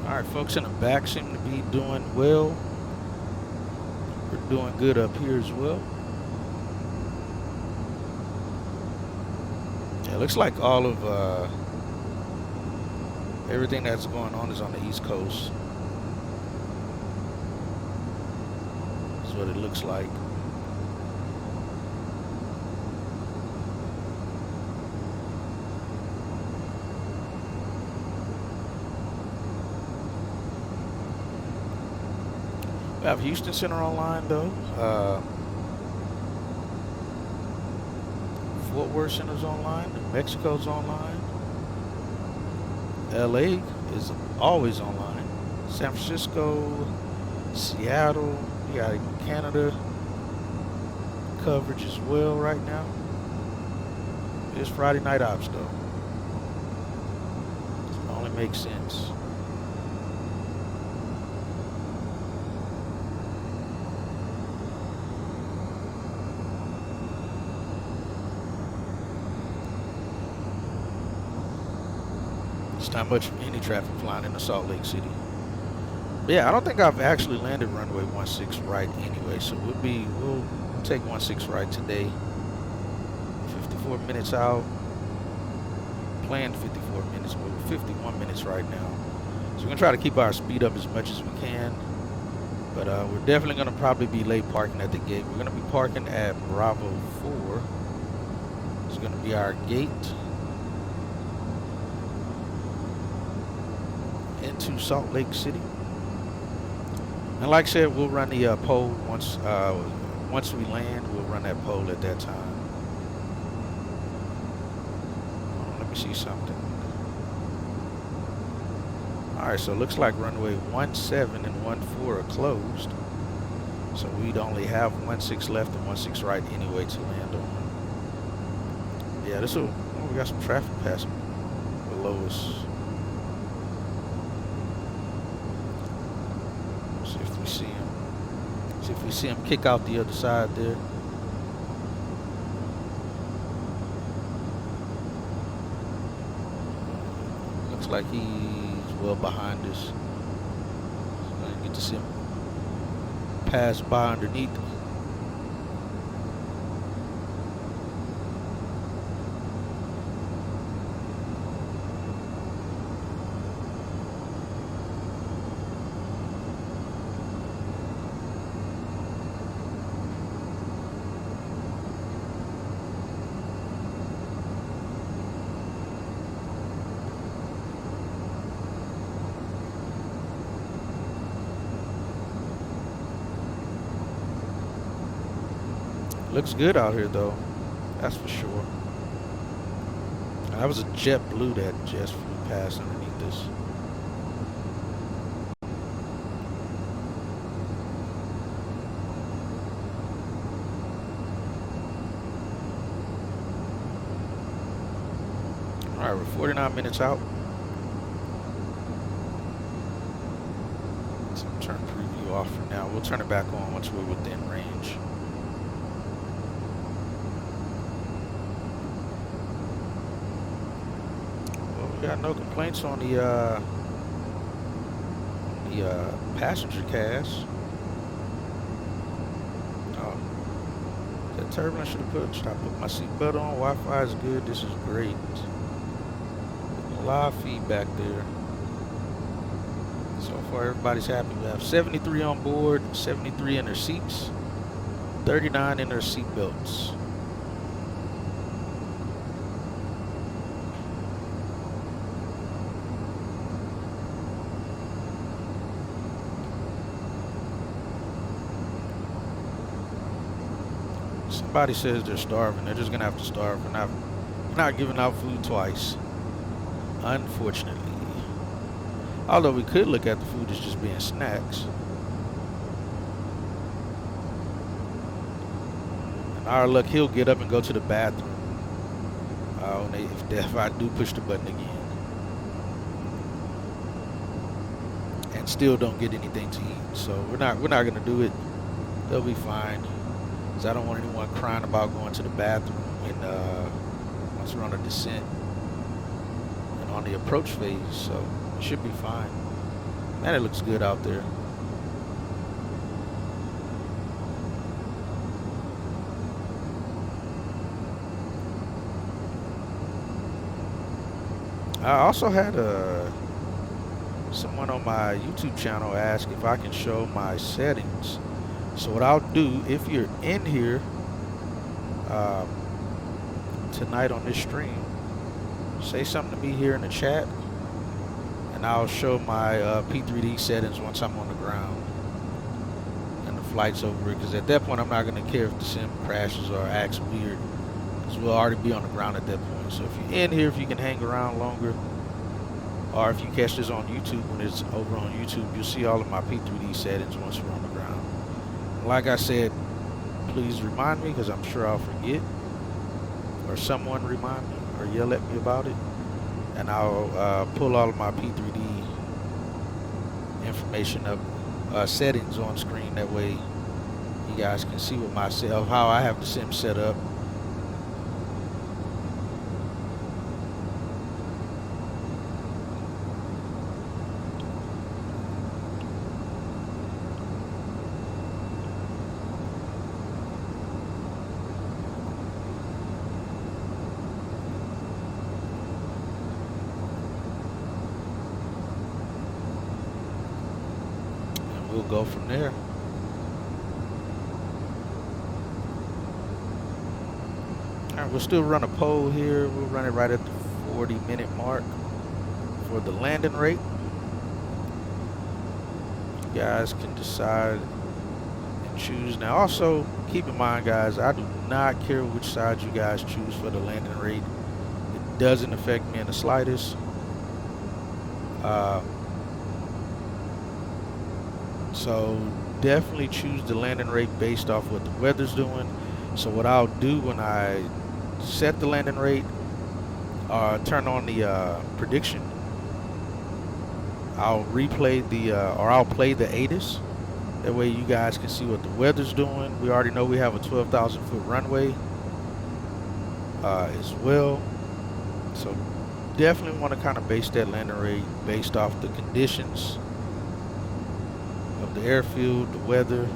Alright, folks in the back seem to be doing well. We're doing good up here as well. Yeah, it looks like all of everything that's going on is on the East Coast. That's what it looks like. We have Houston Center online though. Fort Worth Center's online. New Mexico's online. LA is always online. San Francisco, Seattle, you got Canada coverage as well right now. It's Friday Night Ops though. It only makes sense. There's not much any traffic flying into Salt Lake City. But yeah, I don't think I've actually landed runway 16 right anyway, so we'll take 16 right today. 54 minutes out. Planned 54 minutes, but we're 51 minutes right now. So we're gonna try to keep our speed up as much as we can. But we're definitely gonna probably be late parking at the gate. We're gonna be parking at Bravo 4. It's gonna be our gate into Salt Lake City. And like I said, we'll run the poll once we land. We'll run that poll at that time. Let me see something. Alright, so it looks like runway 17 and 14 are closed. So we'd only have 16 left and 16 right anyway to land on. Yeah, this will. Oh, we got some traffic passing below us. See if we see him. See if we see him kick out the other side there. Looks like he's well behind us. So I get to see him pass by underneath. Looks good out here though, that's for sure. That was a JetBlue that just flew past underneath this. Alright, we're 49 minutes out. So I'm turning preview off for now. We'll turn it back on once we're within range. Got no complaints on the passenger cast. Oh, that turbulence should have put. Should I put my seatbelt on? Wi-Fi is good. This is great. A lot of feedback there. So far, everybody's happy. We have 73 on board, 73 in their seats, 39 in their seatbelts. Somebody says they're starving. They're just gonna have to starve. We're not giving out food twice, unfortunately. Although we could look at the food as just being snacks. And our luck, he'll get up and go to the bathroom. Oh, if I do push the button again, and still don't get anything to eat, so we're not gonna do it. They'll be fine. I don't want anyone crying about going to the bathroom when once we're on a descent and on the approach phase, so it should be fine. Man, it looks good out there. I also had someone on my YouTube channel ask if I can show my settings. So what I'll do, if you're in here tonight on this stream, say something to me here in the chat, and I'll show my P3D settings once I'm on the ground and the flight's over. Because at that point, I'm not going to care if the sim crashes or acts weird, because we'll already be on the ground at that point. So if you're in here, if you can hang around longer, or if you catch this on YouTube when it's over on YouTube, you'll see all of my P3D settings once we're on the ground. Like I said, please remind me, because I'm sure I'll forget, or someone remind me or yell at me about it, and I'll pull all of my P3D information up, settings on screen. That way you guys can see with myself how I have the sim set up. go from there. Alright, we'll still run a poll here. We'll run it right at the 40-minute mark for the landing rate. You guys can decide and choose. Now also, keep in mind guys, I do not care which side you guys choose for the landing rate. It doesn't affect me in the slightest. So definitely choose the landing rate based off what the weather's doing. So what I'll do when I set the landing rate, turn on the prediction, I'll replay the I'll play the ATIS. That way you guys can see what the weather's doing. We already know we have a 12,000 foot runway as well. So definitely want to kind of base that landing rate based off the conditions of the airfield, the weather,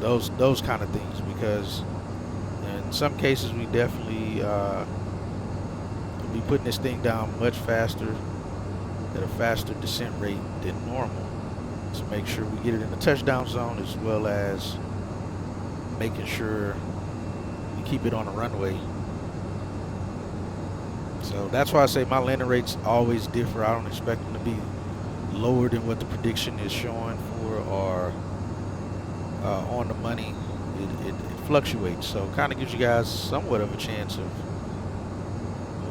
those kind of things, because in some cases we definitely will be putting this thing down much faster, at a faster descent rate than normal, to make sure we get it in the touchdown zone, as well as making sure we keep it on the runway. So that's why I say my landing rates always differ. I don't expect them to be lower than what the prediction is showing for, or on the money. It fluctuates, so kind of gives you guys somewhat of a chance of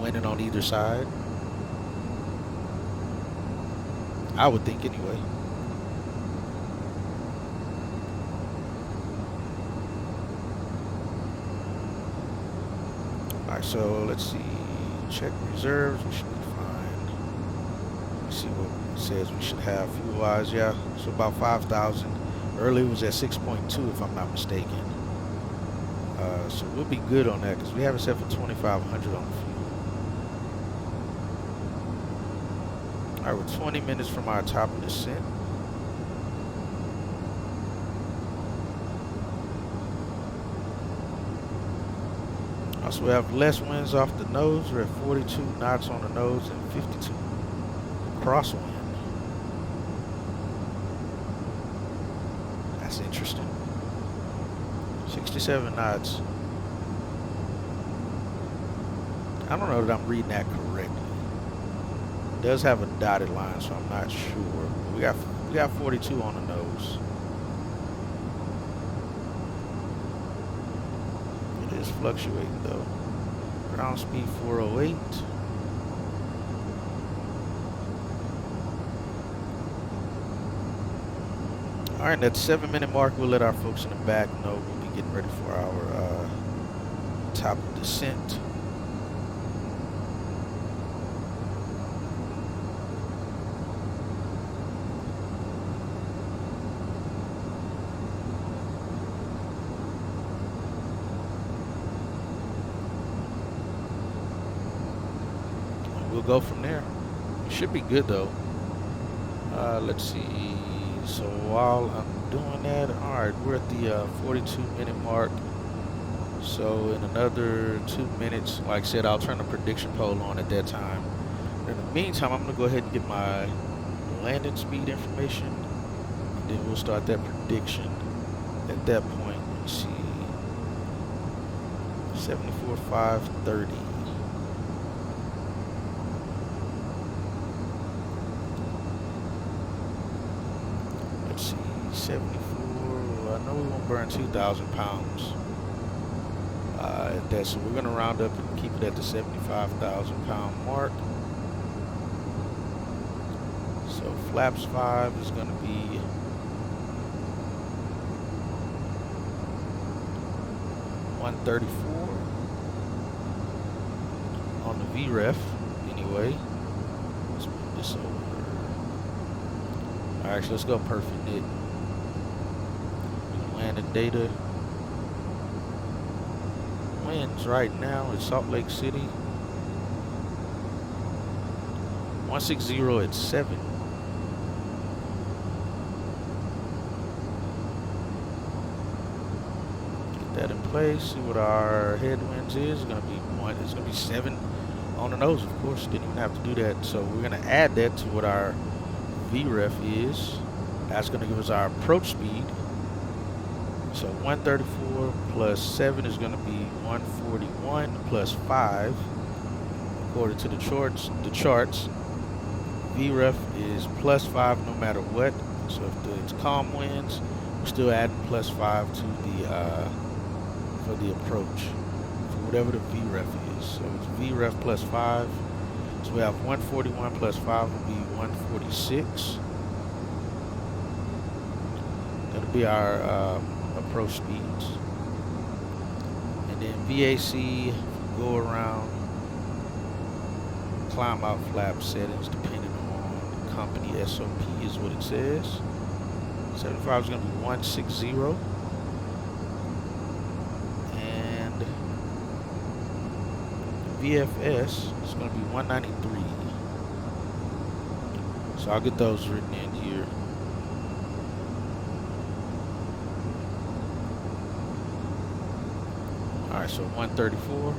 winning on either side, I would think anyway. Alright, so let's see. Check reserves. We should be fine. Let's see what it says we should have fuel wise. Yeah, so about 5,000. Earlier it was at 6.2 if I'm not mistaken. So we'll be good on that because we have it set for 2,500 on the fuel. Alright, we're 20 minutes from our top of descent. So we have less winds off the nose. We're at 42 knots on the nose and 52 crosswind. That's interesting. 67 knots. I don't know that I'm reading that correctly. It does have a dotted line, so I'm not sure. We got 42 on the nose. Is fluctuating though. Ground speed 408. Alright, that 7-minute mark, we'll let our folks in the back know we'll be getting ready for our top of descent. We'll go from there. It should be good though. Let's see. So while I'm doing that, alright, we're at the 42-minute mark. So in another 2 minutes, like I said, I'll turn the prediction poll on at that time. In the meantime, I'm going to go ahead and get my landing speed information. And then we'll start that prediction at that point. Let's see. 74,530. Let's see. 74. I know we won't burn 2,000 pounds at that, so we're going to round up and keep it at the 75,000 pound mark. So flaps 5 is going to be $134 on the VREF anyway. Let's move this over. Alright, let's go perfect knit. Landing data. Winds right now in Salt Lake City. 160 at 7. Get that in place. See what our headwinds is. It's gonna be 7 on the nose, of course. Didn't even have to do that. So we're gonna add that to what our VREF is. That's going to give us our approach speed. So 134 plus 7 is going to be 141 plus 5. According to the charts, VREF is plus 5 no matter what. So if it's calm winds, we're still adding plus 5 to the for the approach, for whatever the VREF is. So it's VREF plus 5. So we have 141 plus 5 will be 146. That'll be our approach speeds. And then VAC, go around, climb out flap settings depending on the company SOP is what it says. 75 is going to be 160. And VFS is going to be 193. So I'll get those written in here. Alright, so 134.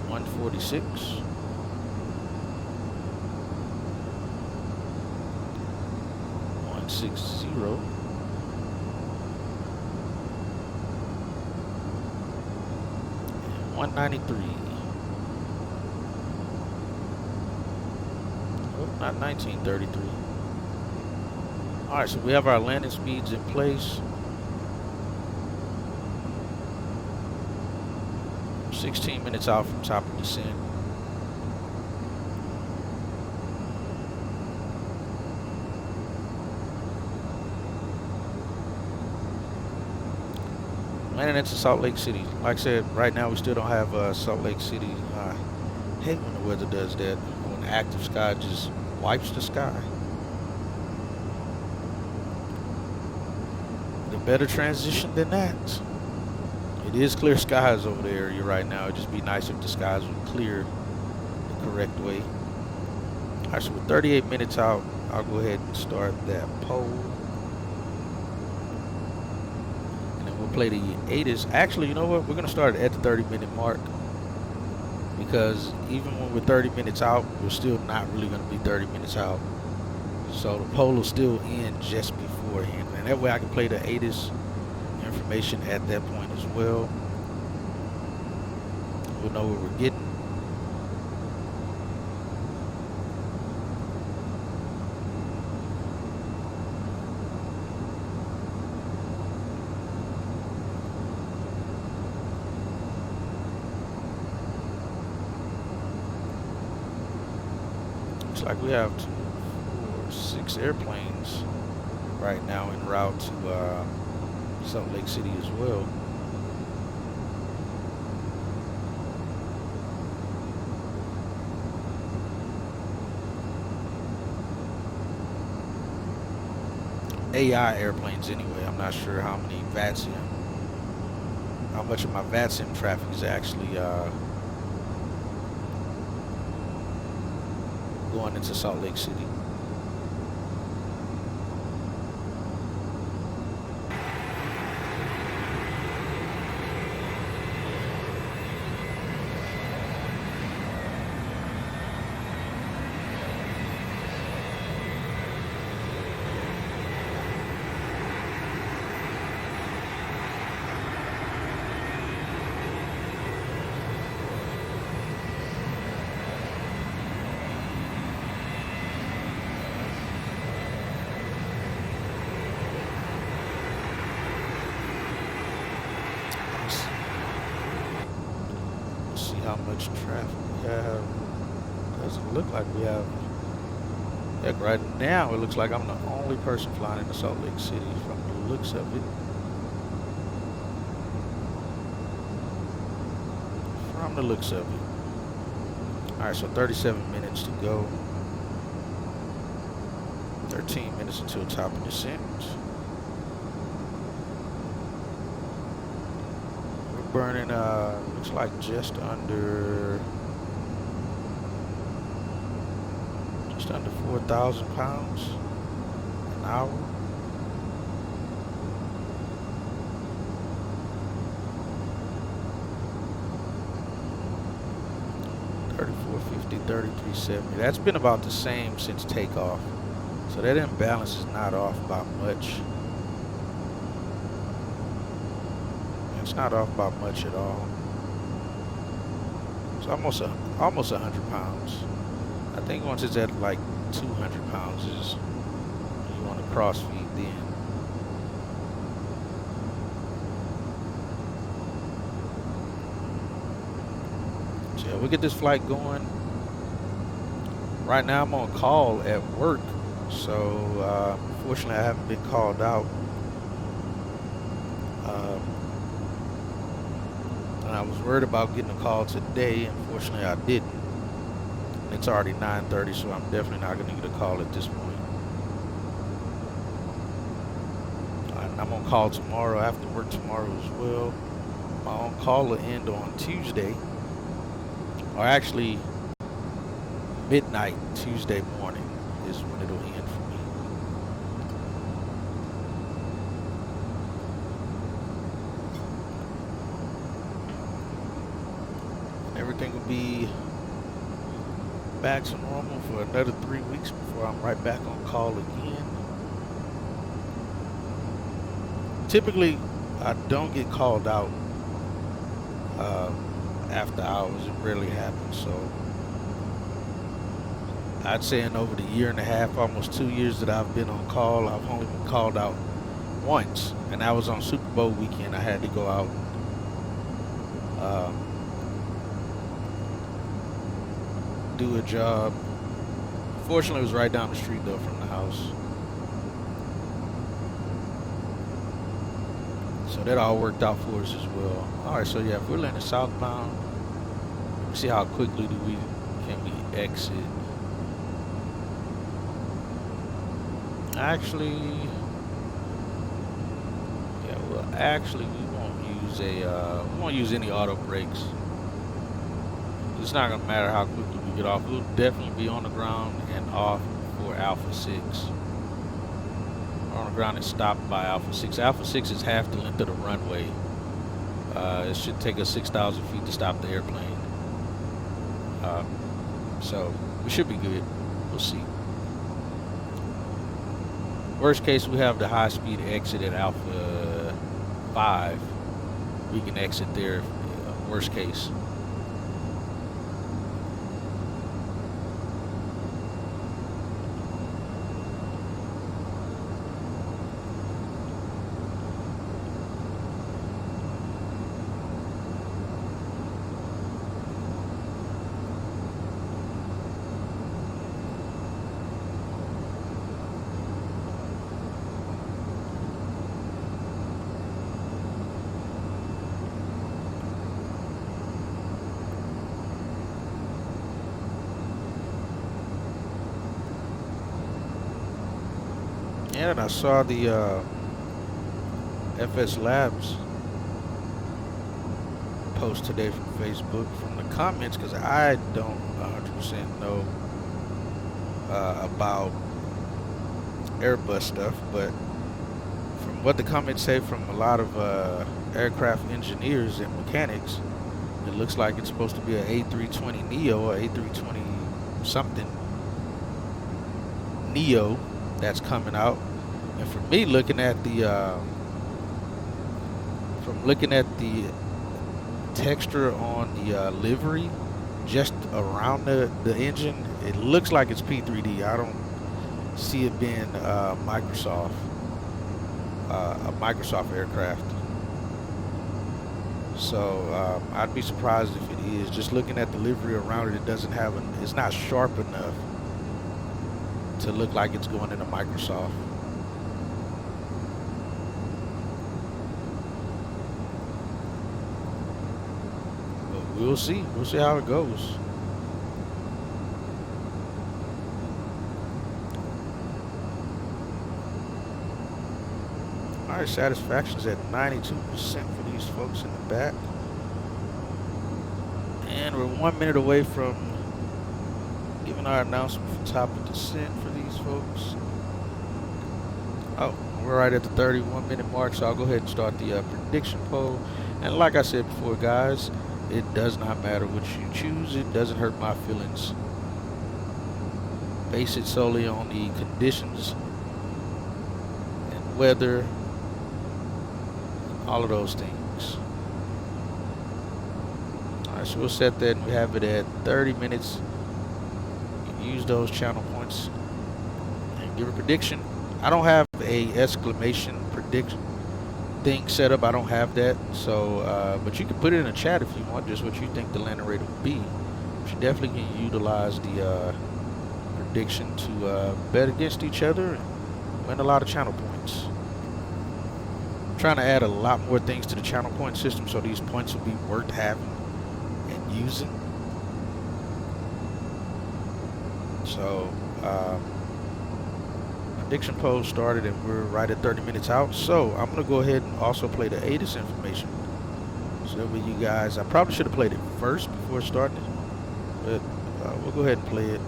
146. 160. 193. Oh, not 1933. Alright, so we have our landing speeds in place. 16 minutes out from top of descent. Landing into Salt Lake City. Like I said, right now we still don't have Salt Lake City. I hate when the weather does that. When the active sky just wipes the sky. The better transition than that. It is clear skies over the area right now. It'd just be nice if the skies would clear the correct way. Alright, so with 38 minutes out, I'll go ahead and start that poll. Play the ATIS. Actually, you know what? We're going to start at the 30-minute mark, because even when we're 30 minutes out, we're still not really going to be 30 minutes out. So the poll will still end just beforehand. And that way I can play the ATIS information at that point as well. We'll know what we're getting. Like we have 2, 4, 6 airplanes right now en route to Salt Lake City as well. AI airplanes anyway. I'm not sure how many VATSIM, how much of my VATSIM traffic is actually going into Salt Lake City. How much traffic we have. Doesn't look like we have. Heck, right now it looks like I'm the only person flying into Salt Lake City from the looks of it. From the looks of it. Alright, so 37 minutes to go. 13 minutes until top of descent. Burning looks like just under 4,000 pounds an hour. 3450, 3370. That's been about the same since takeoff. So that imbalance is not off by much. It's not off by much at all. It's almost 100 pounds. I think once it's at like 200 pounds is you want to cross feed then. So yeah, we'll get this flight going. Right now I'm on call at work, so unfortunately I haven't been called out. And I was worried about getting a call today. Unfortunately I didn't. And it's already 9:30, so I'm definitely not going to get a call at this point. And I'm on call tomorrow, after work tomorrow as well. My on call will end on Tuesday, or actually midnight Tuesday morning is when it'll end for me. Everything will be back to normal for another 3 weeks before I'm right back on call again. Typically, I don't get called out after hours. It rarely happens. So I'd say in over the year and a half, almost 2 years that I've been on call, I've only been called out once, and that was on Super Bowl weekend. I had to go out. Do a job. Fortunately, it was right down the street though from the house, so that all worked out for us as well. All right, so yeah, if we're landing southbound, let's see how quickly can we exit. Actually, yeah, well, actually, we won't use any auto brakes. It's not gonna matter how quickly we get off. We'll definitely be on the ground and off for Alpha 6. On the ground and stopped by Alpha 6. Alpha 6 is half the length of the runway. It should take us 6,000 feet to stop the airplane. So we should be good. We'll see. Worst case, we have the high speed exit at Alpha 5. We can exit there, worst case. And I saw the FS Labs post today from Facebook, from the comments, because I don't 100% know about Airbus stuff, but from what the comments say from a lot of aircraft engineers and mechanics, it looks like it's supposed to be an A320 Neo or A320 something Neo that's coming out. And for me, looking at the texture on the livery, just around the engine, it looks like it's P3D. I don't see it being a Microsoft aircraft. So I'd be surprised if it is. Just looking at the livery around it, it doesn't have it's not sharp enough to look like it's going into Microsoft. But we'll see. We'll see how it goes. All right, satisfaction's at 92% for these folks in the back. And we're 1 minute away from giving our announcement for top of descent for these folks. Oh, we're right at the 31-minute mark, so I'll go ahead and start the prediction poll. And like I said before, guys, It does not matter what you choose. It doesn't hurt my feelings. Base it solely on the conditions and weather, all of those things. Alright, so we'll set that and we have it at 30 minutes. You can use those channel points and give a prediction. I don't have a exclamation prediction thing set up. I don't have that. So, but you can put it in a chat if you want, just what you think the landing rate will be. But you definitely can utilize the prediction to bet against each other and win a lot of channel points. I'm trying to add a lot more things to the channel point system, so these points will be worth having and using. So prediction poll started and we're right at 30 minutes out. So I'm going to go ahead and also play the ATIS information. So that way you guys, I probably should have played it first before starting it, but we'll go ahead and play it.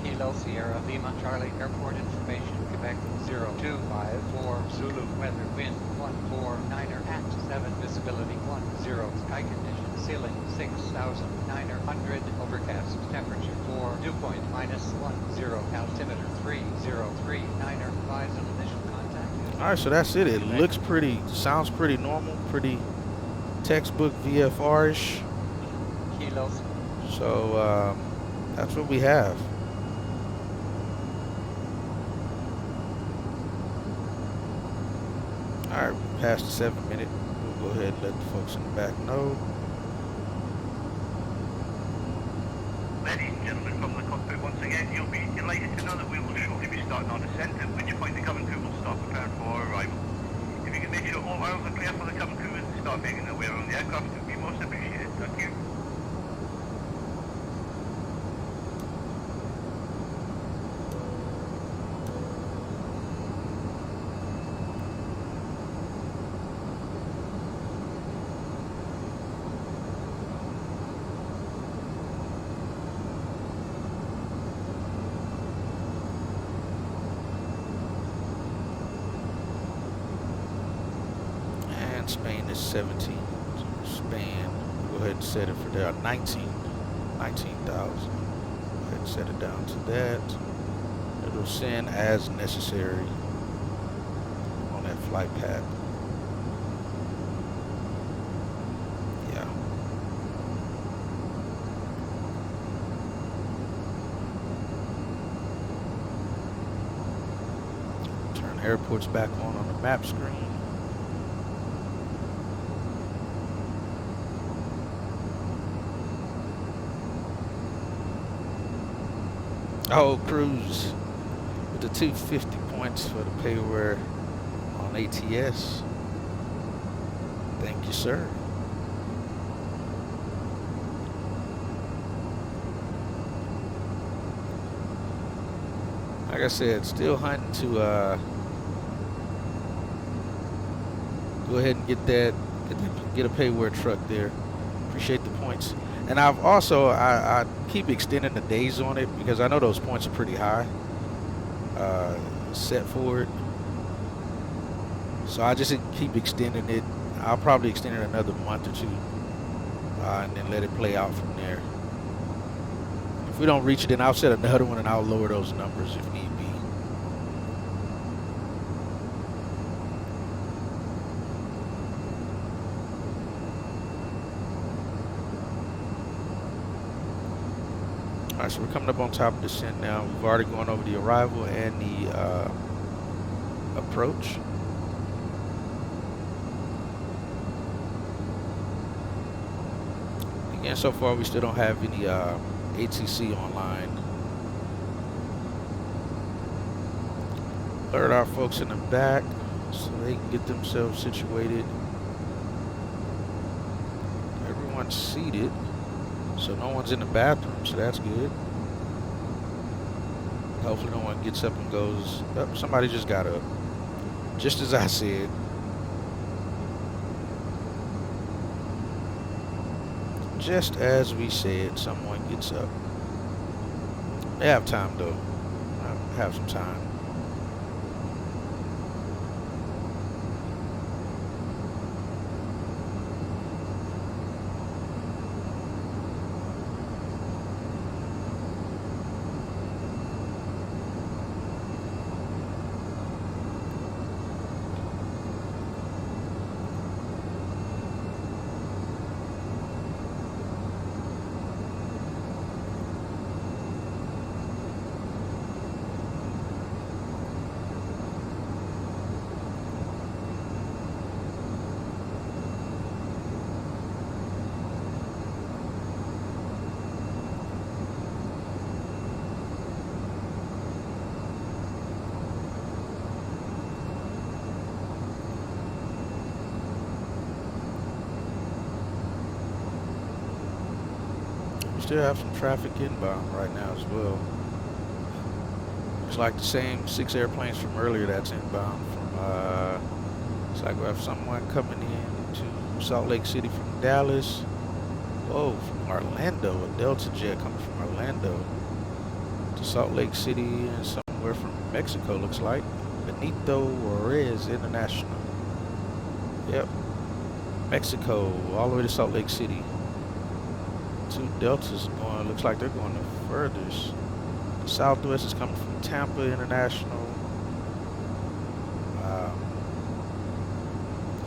Kilo Sierra Lima Charlie Airport information, Quebec 0254 Zulu weather wind 149er at 7 visibility 10 sky condition ceiling 6,900 overcast temperature 4 dew point -10 altimeter 3039er advise on initial contact. Alright, so that's it. It looks pretty, sounds pretty normal, pretty textbook VFR-ish. Kilos. So that's what we have. Alright, we're past the 7 minute. We'll go ahead and let the folks in the back know. Ladies and gentlemen from the cockpit, once again, you'll be delighted to know that we will shortly be starting our descent, at which point the cabin crew will start preparing for our arrival. If you can make sure all aisles are clear for the cabin crew and start making their way around the aircraft, it would be most appreciated. Thank you. Spain is 17. Spain, we'll go ahead and set it for there. 19,000. Go ahead and set it down to that. It'll send as necessary on that flight path. Yeah. Turn airports back on the map screen. Oh, Cruise with the 250 points for the payware on ATS. Thank you, sir. Like I said, still hunting to go ahead and get a payware truck there. Appreciate the points. And I've also, I keep extending the days on it because I know those points are pretty high set for it. So I just keep extending it. I'll probably extend it another month or two and then let it play out from there. If we don't reach it, then I'll set another one and I'll lower those numbers if need be. Alright, so we're coming up on top of the descent now. We've already gone over the arrival and the approach. Again, so far we still don't have any ATC online. Alert our folks in the back so they can get themselves situated. Everyone's seated. So no one's in the bathroom, so that's good. Hopefully no one gets up and goes, oh, somebody just got up. Just as I said. Just as we said, someone gets up. They have time though. Have some time. still have some traffic inbound right now as well. Looks like the same 6 airplanes from earlier that's inbound from, looks like we have someone coming in to Salt Lake City from Dallas. Whoa, from Orlando, a Delta jet coming from Orlando to Salt Lake City and somewhere from Mexico, looks like. Benito Juarez International. Yep, Mexico, all the way to Salt Lake City. 2 Deltas going, looks like they're going the furthest. The Southwest is coming from Tampa International.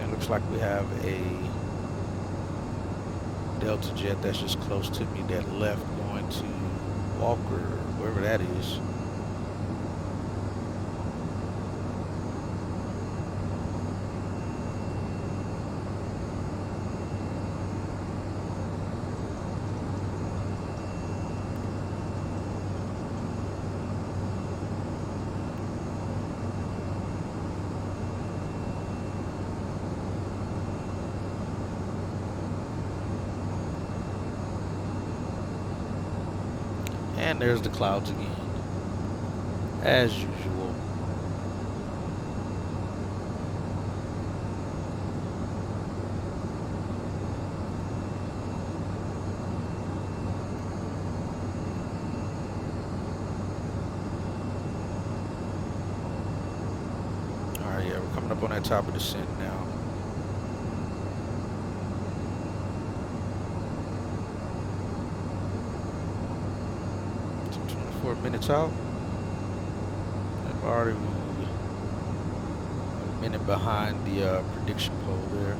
It looks like we have a Delta jet that's just close to me that left going to Walker, wherever that is. And there's the clouds again, as usual. Alright, yeah, we're coming up on that top of the descent now. 4 minutes out. I've already a minute behind the prediction poll there.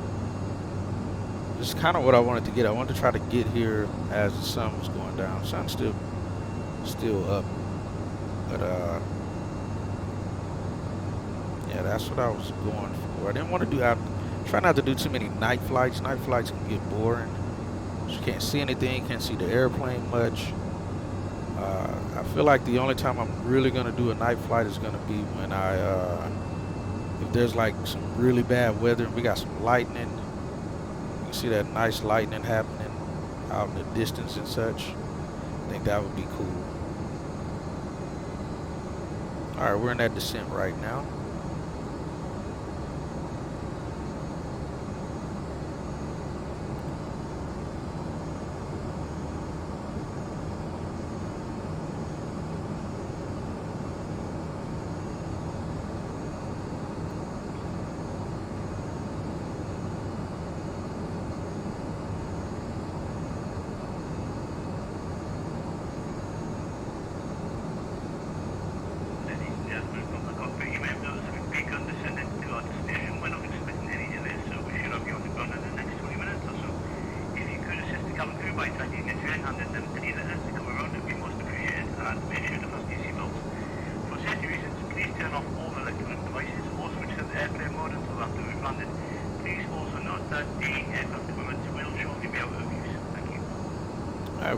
This is kind of what I wanted to get. I wanted to try to get here as the sun was going down. Sun's still up, but yeah, that's what I was going for. I didn't want to do. I try not to do too many night flights. Night flights can get boring. You can't see anything. Can't see the airplane much. I feel like the only time I'm really gonna do a night flight is gonna be when if there's like some really bad weather and we got some lightning. You can see that nice lightning happening out in the distance and such. I think that would be cool. All right, we're in that descent right now.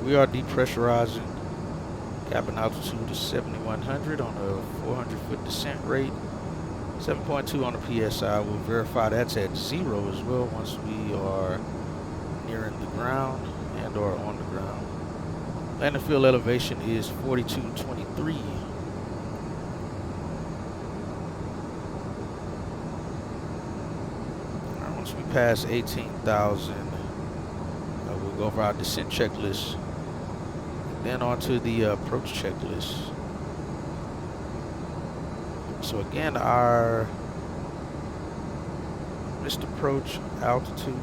We are depressurizing. Cabin altitude is 7,100 on a 400-foot descent rate. 7.2 on the PSI. We'll verify that's at 0 as well once we are nearing the ground and or on the ground. Landing field elevation is 4223. Once we pass 18,000, we'll go over our descent checklist. Then onto the approach checklist. So again, our missed approach altitude,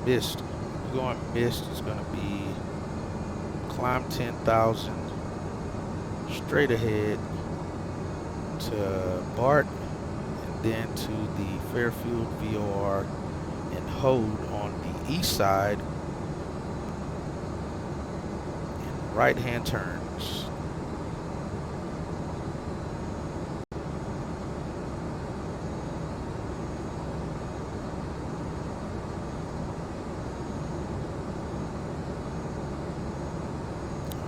missed. We're going missed. It's going to be climb 10,000 straight ahead to BART, and then to the Fairfield VOR and hold on the east side. Right-hand turns.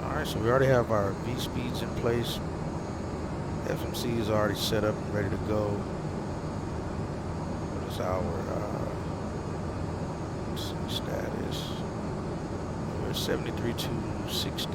Alright, so we already have our V-speeds in place. FMC is already set up and ready to go. What is our Status. We're 73,260.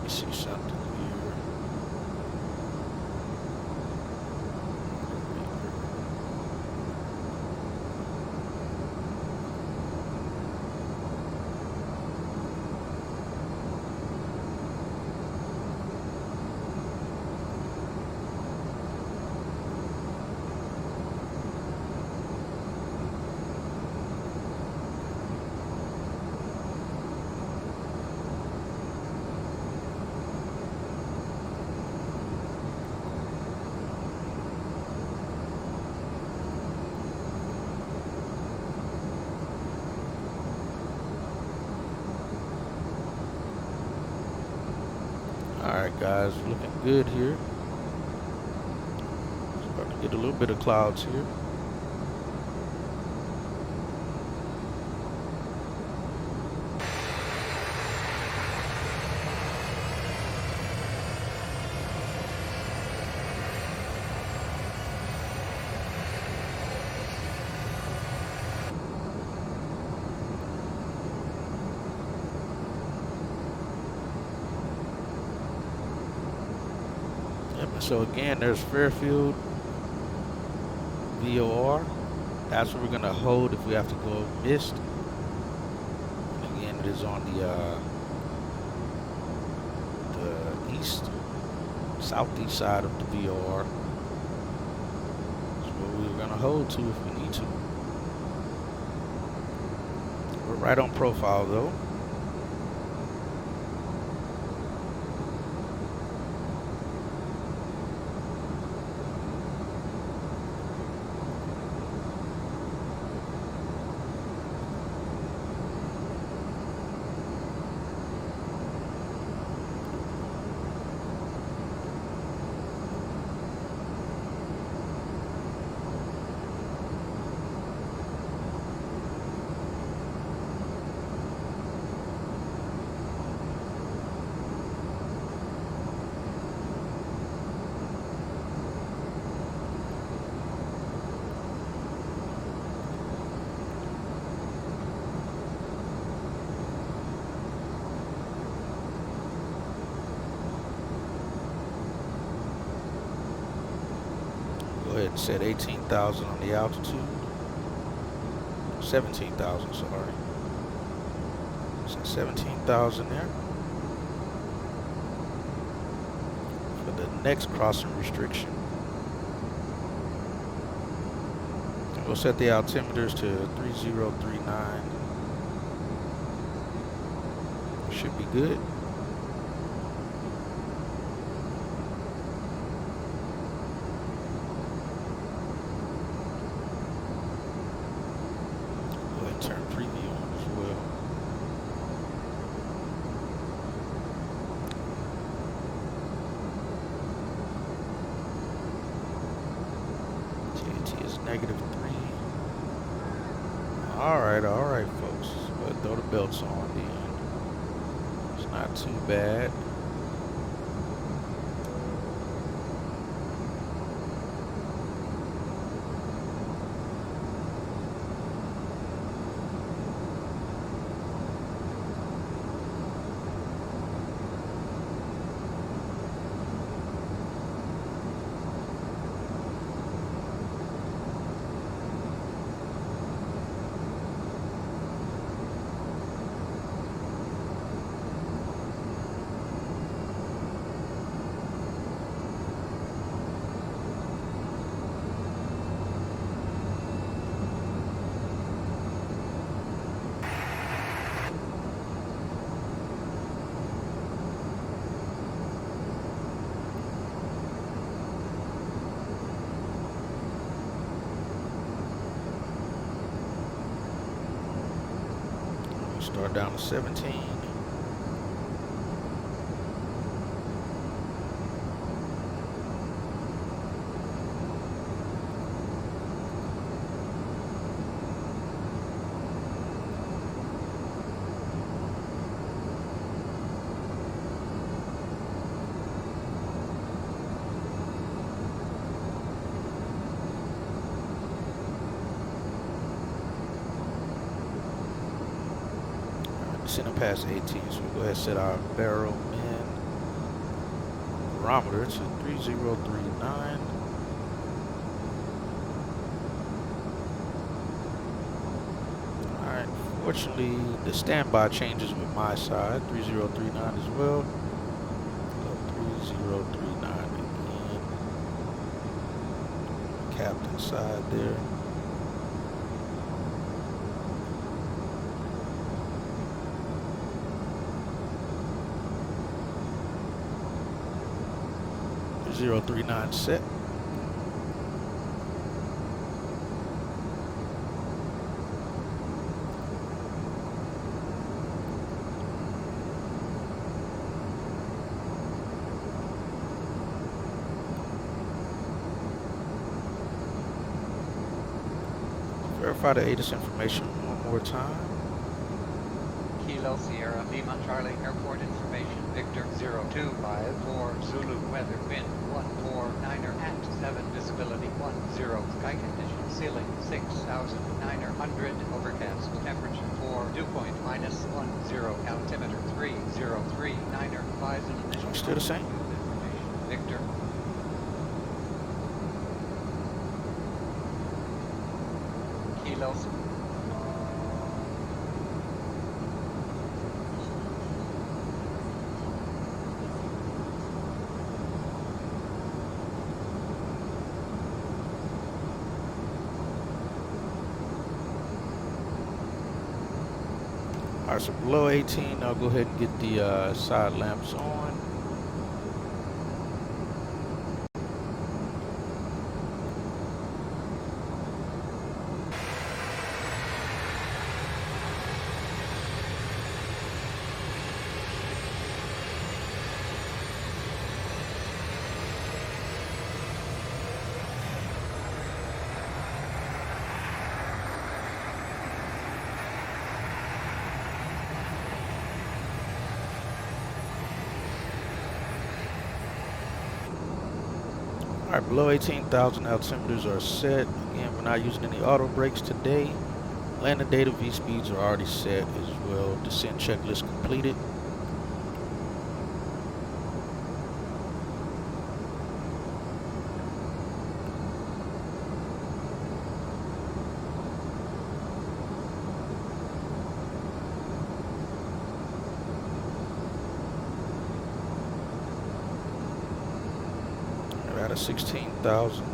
See something here. Alright guys, looking good here. Starting to get a little bit of clouds here. So again, there's Fairfield VOR. That's where we're gonna hold if we have to go mist. And again, it is on the east, southeast side of the VOR. That's where we're gonna hold to if we need to. We're right on profile though. Go ahead and set 18,000 on the altitude. 17,000, sorry. Set 17,000 there. For the next crossing restriction, and we'll set the altimeters to 3039. Should be good. Turn preview on as well. TAT is -3. All right, folks. But throw the belts on then. It's not too bad. Start down to 17. Descending past 18, so we'll go ahead and set our barrel in barometer to 3039. Alright, fortunately the standby changes with my side, 3039 as well. So 3039 again. Captain side there. .039 set. Verify the ATIS information one more time. Kilo Sierra Lima Charlie Airport information Victor 025 for Zulu weather wind 149er at 7 visibility 10 sky condition ceiling 6,900 overcast temperature for dew point -10 altimeter 3039er 5 initial Still the same. information Victor. Kilo Alright, so below 18, I'll go ahead and get the side lamps on. Alright, below 18,000 altimeters are set. Again, we're not using any auto brakes today. Landing data V speeds are already set as well. Descent checklist completed. Out of 16,000.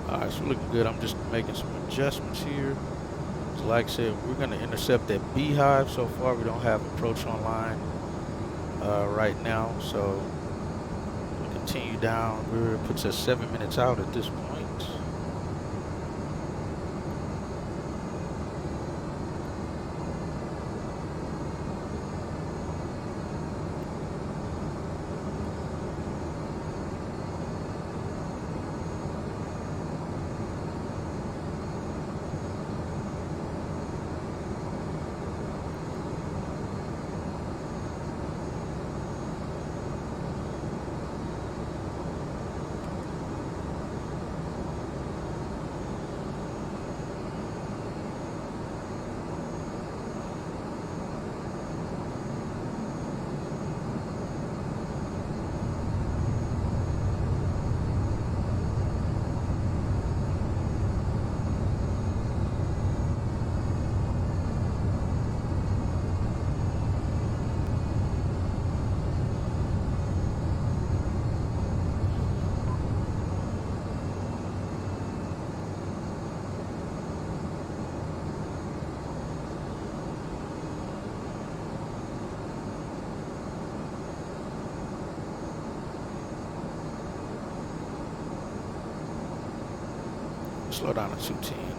Alright, so looking good. I'm just making some adjustments here. Just like I said, we're going to intercept that Beehive. So far, we don't have approach online right now. So we'll continue down. It puts us 7 minutes out at this point. Slow down to 210.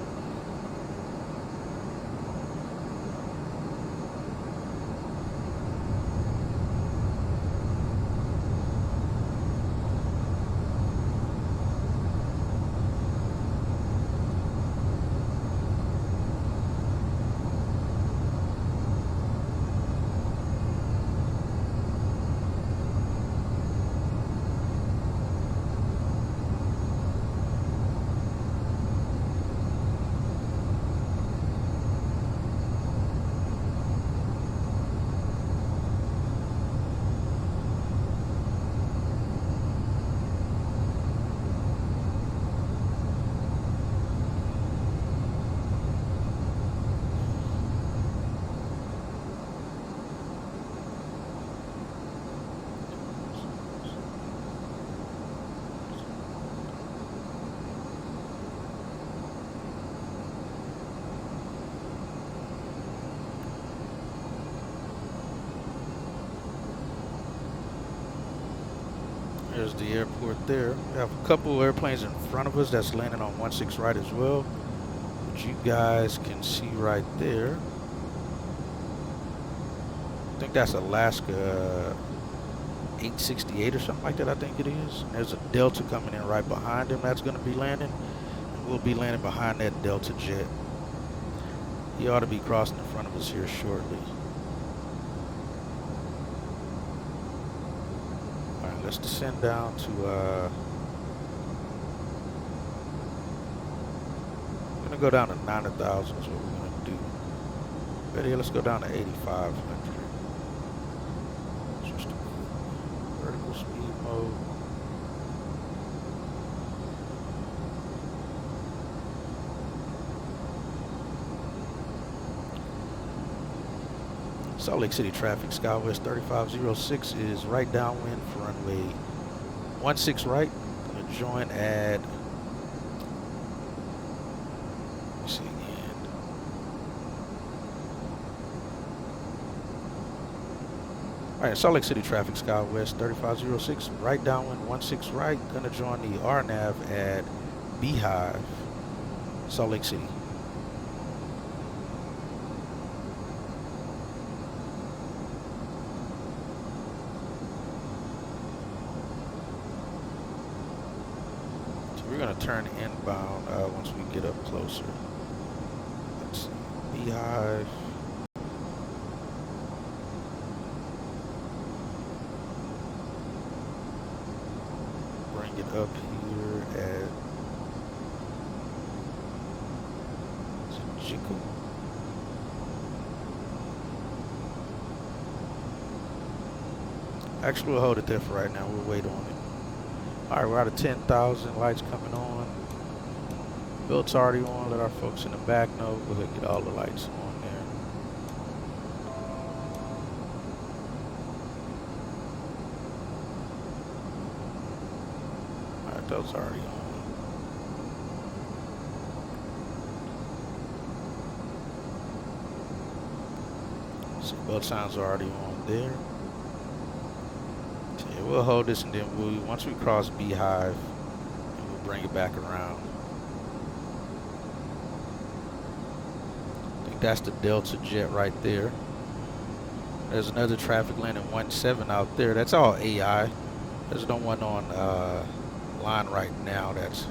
There's the airport there. We have a couple airplanes in front of us that's landing on 16 right as well, which you guys can see right there. I think that's Alaska 868 or something like that, I think it is. There's a Delta coming in right behind him that's going to be landing. And we'll be landing behind that Delta jet. He ought to be crossing in front of us here shortly. Let's descend down to, I'm going to go down to 9,000 is what we're going to do. Ready? Let's go down to 8,500. Switch to vertical speed mode. Salt Lake City traffic, SkyWest 3506 is right downwind for runway 16 right. Gonna join at, let's see again. Alright, Salt Lake City traffic, SkyWest 3506, right downwind 16 right. Gonna join the RNAV at Beehive, Salt Lake City. We're going to turn inbound once we get up closer. Let's see. Beehive. Bring it up here at Jiku. Actually, we'll hold it there for right now. We'll wait on it. Alright, we're out of 10,000, lights coming on. Built's already on, let our folks in the back know. We'll get all the lights on there. Alright, those already on. Belt signs are already on there. So yeah, we'll hold this, and then once we cross Beehive, we'll bring it back around. I think that's the Delta jet right there. There's another traffic lane in 17 out there. That's all AI. There's no one on line right now that's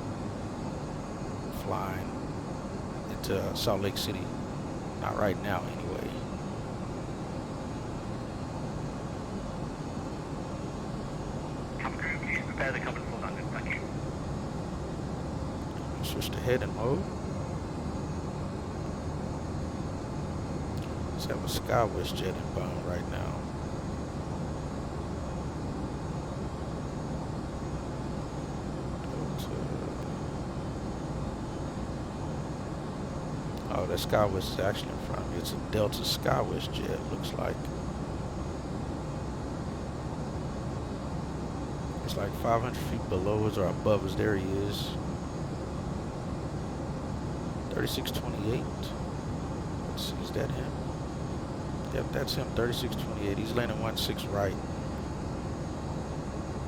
flying into Salt Lake City. Not right now, anyway. Cabin crew, please prepare the cabin for landing. Thank you. Switch to heading mode. Let's have a SkyWest jet inbound right now. Oh, that SkyWest is actually in front of me. It's a Delta SkyWest jet, looks like. It's like 500 feet below us or above us. There he is. 3628. Let's see, is that him? Yep, that's him, 3628. He's landing 16 right.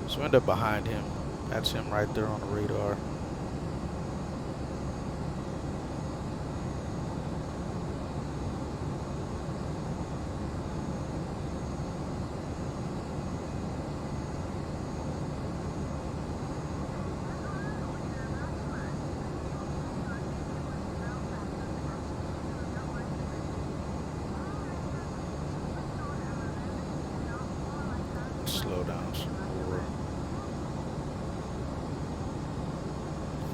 So we end up behind him. That's him right there on the radar. Slow down some more.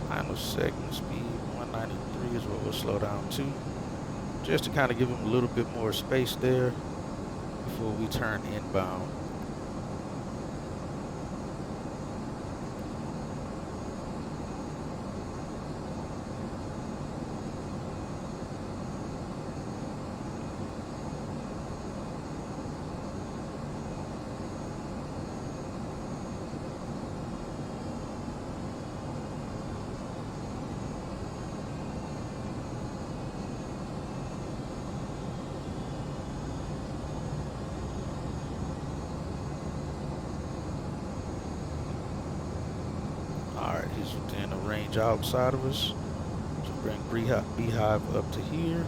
Final segment speed 193 is what we'll slow down to, just to kind of give him a little bit more space there before we turn inbound. Alright, he's within the range outside of us. So bring Beehive up to here.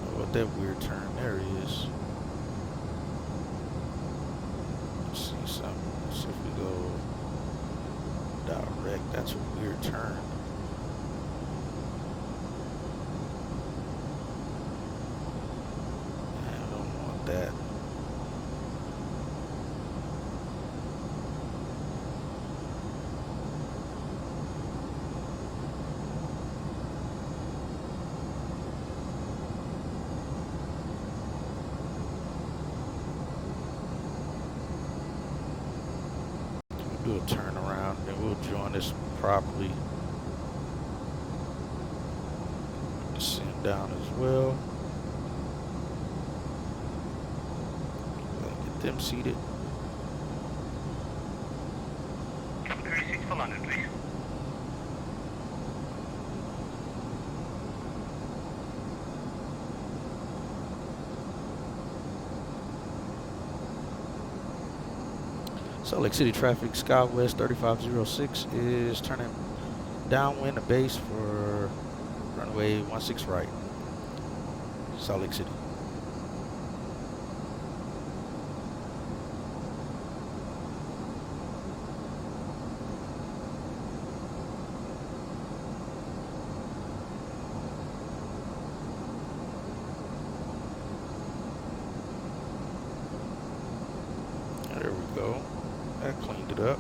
Oh, what that weird turn there is. Let's see something. Let's see if we go direct. That's a weird turn. I don't want that. Do a turnaround, then we'll join this properly. Descend down as well. Get them seated. Cabin crew, seats for landing, please. Salt Lake City traffic, SkyWest 3506 is turning downwind to base for runway 16 right, Salt Lake City. There we go. That cleaned it up.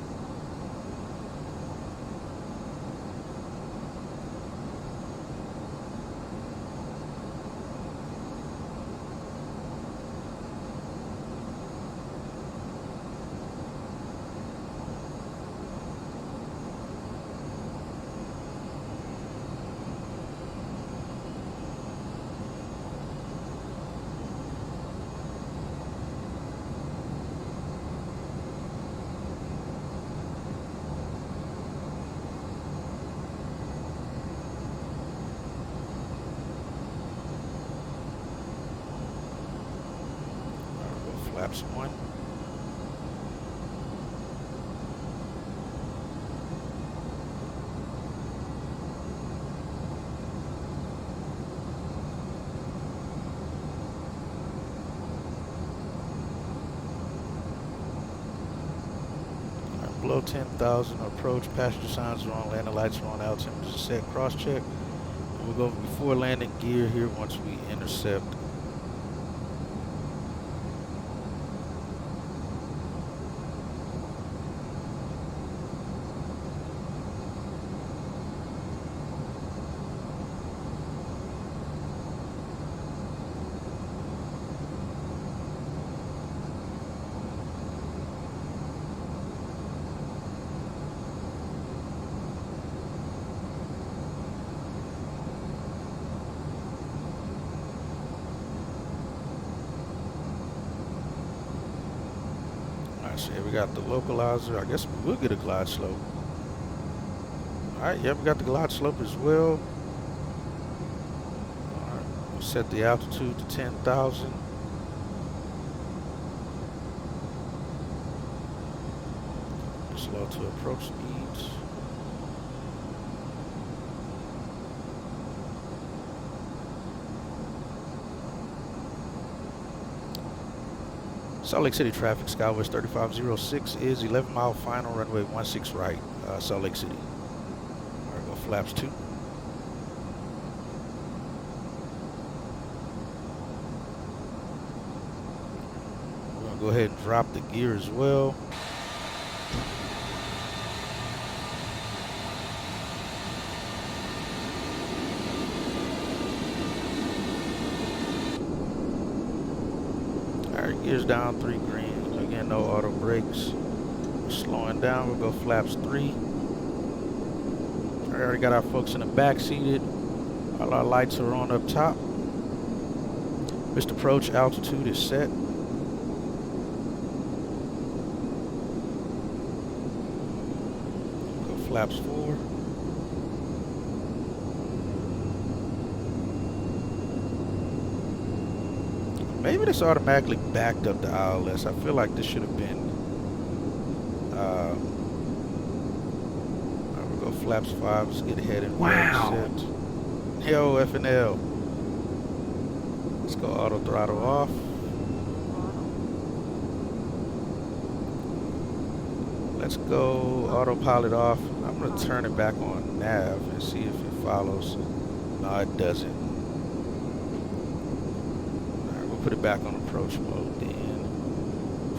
flaps 1. Below 10,000, approach, passenger signs are on, landing lights are on, altimeter is set, cross check. And we'll go over before landing gear here once we intercept. So yeah, we got the localizer. I guess we will get a glide slope. Alright, yeah, we got the glide slope as well. Alright, we'll set the altitude to 10,000. Slow to approach speeds. Salt Lake City traffic, Skywest 3506 is 11 mile final, runway 16 right, Salt Lake City. Alright, go flaps 2. We're going to go ahead and drop the gear as well. Alright, gears down, 3 green. Again, no auto brakes. We're slowing down, we'll go flaps 3. I already got our folks in the back seated. All our lights are on up top. Missed approach, altitude is set. Go flaps 4. Maybe this automatically backed up the ILS. I feel like this should have been. We'll go flaps 5. Let's get ahead and set. Yo, F&L. Let's go auto throttle off. Let's go autopilot off. I'm gonna turn it back on nav and see if it follows. No, it doesn't. Put it back on approach mode, then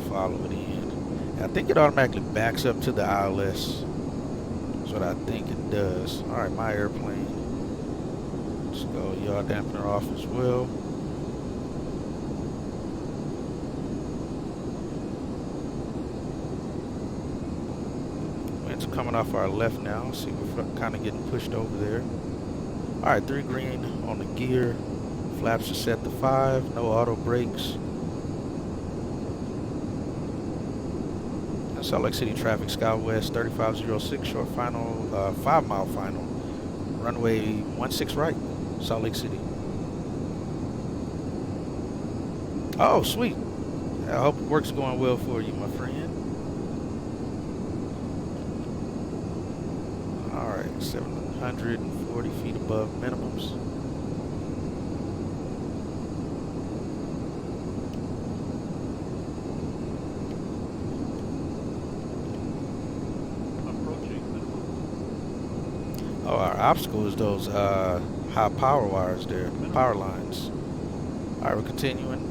follow it in. I think it automatically backs up to the ILS. That's what I think it does. Alright, my airplane. Let's go yaw dampener off as well. Wind's coming off our left now. See, we're kind of getting pushed over there. Alright, 3 green on the gear. Flaps are set to 5, no auto brakes. Salt Lake City traffic, Skywest 3506, short final, 5 mile final. Runway 16 right, Salt Lake City. Oh, sweet. I hope work's going well for you, my friend. Alright, 740 feet above minimums. Oh, our obstacle is those high power wires there, power lines. Alright, we're continuing.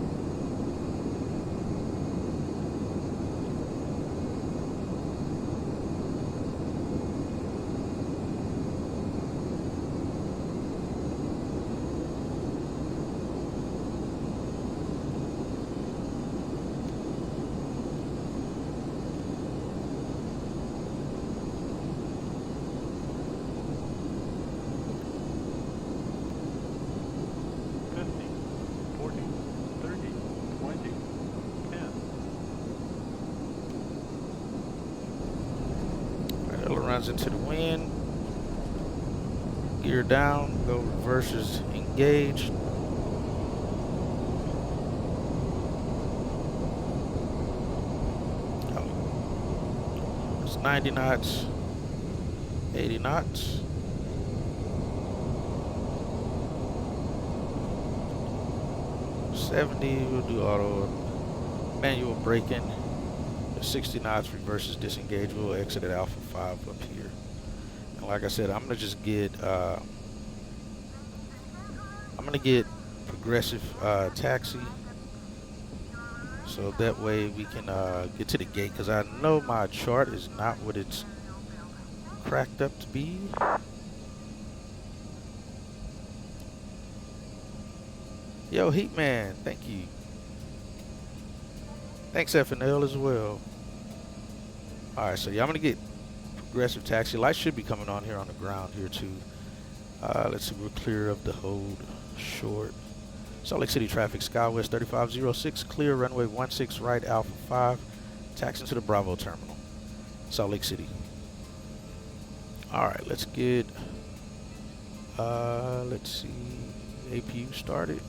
Runs into the wind. Gear down. Go reverses engaged. 90 knots, 80 knots. We'll do auto manual braking. 60 knots, reverses disengage. We'll exit at Alpha 5 up here. And like I said, I'm gonna just get progressive taxi, so that way we can get to the gate, because I know my chart is not what it's cracked up to be. Yo, Heatman, thank you. Thanks, FNL, as well. Alright, so yeah, I'm gonna get progressive taxi. Lights should be coming on here on the ground here too. Let's see, we're clear of the hold short. Salt Lake City traffic, SkyWest 3506, clear, runway 16 right, Alpha 5, taxiing to the Bravo terminal, Salt Lake City. Alright, let's get, let's see, APU started.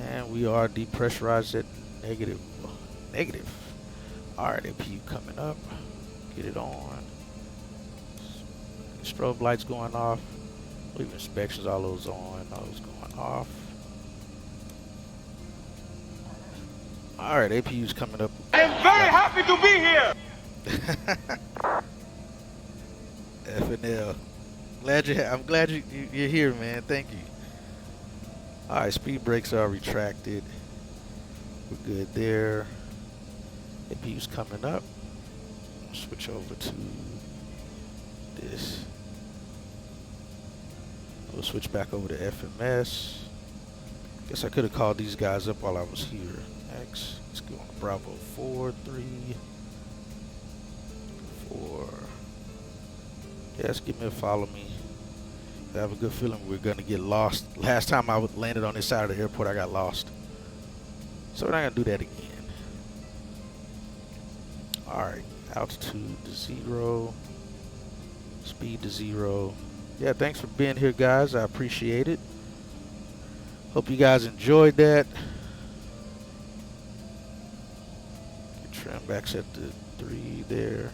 And we are depressurized at negative. Alright, APU coming up. Get it on. Strobe lights going off. Leave inspections, all those on, all those going off. Alright, APU's coming up. I am very happy to be here! FNL. I'm glad you're here, man. Thank you. Alright, speed brakes are retracted. We're good there. APU's coming up. Switch over to this. We'll switch back over to FMS. Guess I could have called these guys up while I was here. Next, let's go on to Bravo 4, 3, 4. Yes, give me a follow me. I have a good feeling we're gonna get lost. Last time I landed on this side of the airport, I got lost. So we're not gonna do that again. Alright, altitude to 0. Speed to 0. Yeah, thanks for being here, guys. I appreciate it. Hope you guys enjoyed that. Get trim back set to 3 there.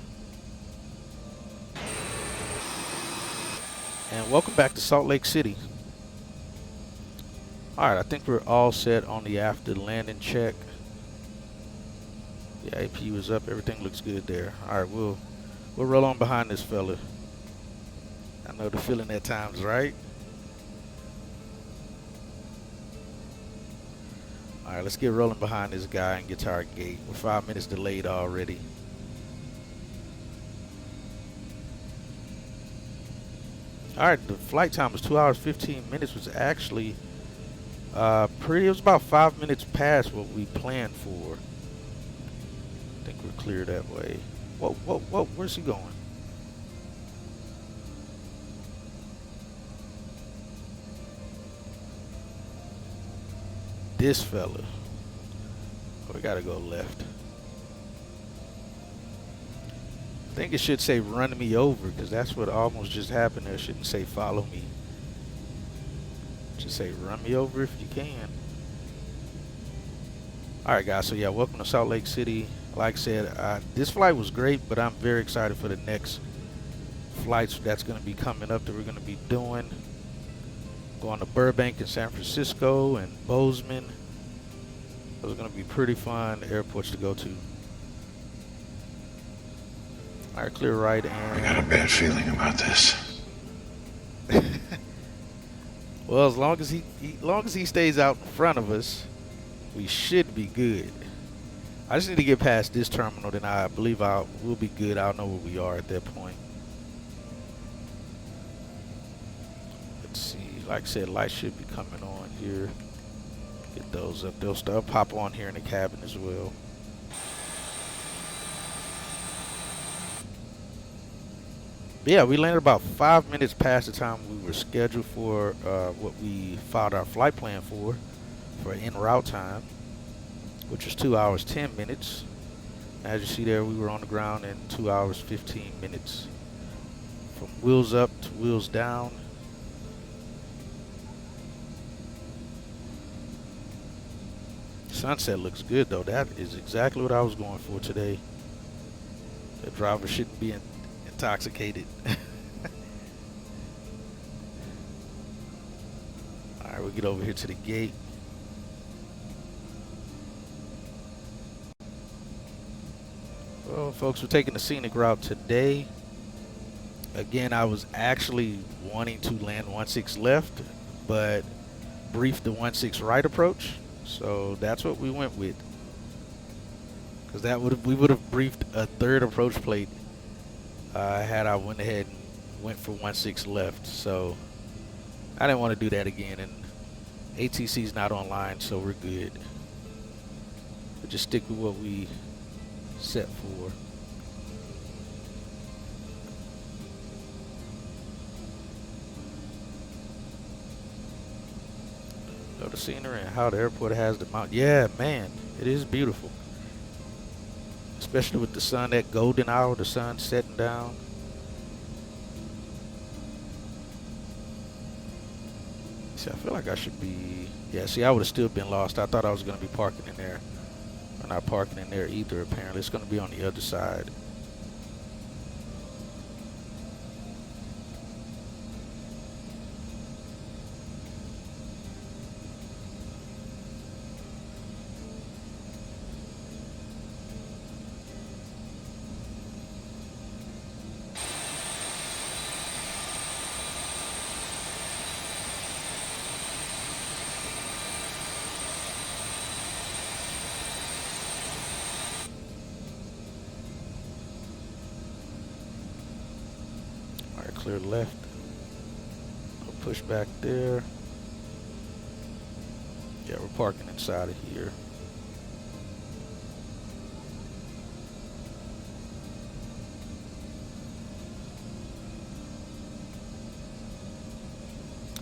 And welcome back to Salt Lake City. Alright, I think we're all set on the after landing check. Yeah, APU is up. Everything looks good there. Alright, we'll roll on behind this fella. I know the feeling at times, right? Alright, let's get rolling behind this guy and get to our gate. We're 5 minutes delayed already. Alright, the flight time was 2 hours 15 minutes, was actually it was about 5 minutes past what we planned for. I think we're clear that way. Whoa, whoa, whoa, where's he going? This fella. Oh, we gotta go left. I think it should say run me over, because that's what almost just happened there. It shouldn't say follow me. It should say run me over if you can. Alright guys, so yeah, welcome to Salt Lake City. Like I said, this flight was great, but I'm very excited for the next flights that's going to be coming up that we're going to be doing. Going to Burbank and San Francisco and Bozeman. Those are going to be pretty fun airports to go to. Alright, clear right, and I got a bad feeling about this. Well, as long as he stays out in front of us, we should be good. I just need to get past this terminal, then I believe we'll be good. I'll know where we are at that point. Let's see. Like I said, lights should be coming on here. Get those up. They'll pop on here in the cabin as well. But yeah, we landed about 5 minutes past the time we were scheduled for what we filed our flight plan for en route time, which was 2 hours 10 minutes. As you see there, we were on the ground in 2 hours 15 minutes. From wheels up to wheels down. Sunset looks good though. That is exactly what I was going for today. The driver shouldn't be intoxicated. Alright, we'll get over here to the gate. Well, folks, we're taking the scenic route today. Again, I was actually wanting to land 16 left, but briefed the 16 right approach. So that's what we went with. Because we would have briefed a third approach plate had I went ahead and went for 16 left. So I didn't want to do that again, and ATC's not online, so we're good. We'll just stick with what we set for. Know the scenery and how the airport has the mountain. Yeah, man, it is beautiful. Especially with the sun, that golden hour, the sun setting down. See, I feel like I should be... Yeah, see, I would have still been lost. I thought I was going to be parking in there. We're not parking in there either, apparently. It's going to be on the other side. Clear left. I'll push back there. Yeah, we're parking inside of here.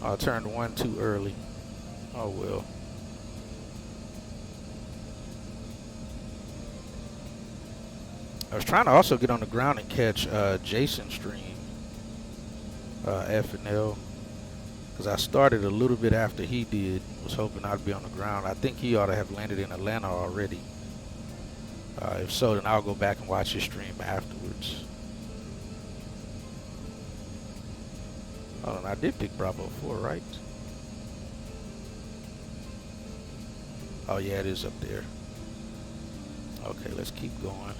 I turned one too early. Oh well. I was trying to also get on the ground and catch Jason's stream. F and L, because I started a little bit after he did. Was hoping I'd be on the ground. I think he ought to have landed in Atlanta already. If so, then I'll go back and watch his stream afterwards. Hold on, I did pick Bravo 4, right? Oh yeah, it is up there. Okay, let's keep going.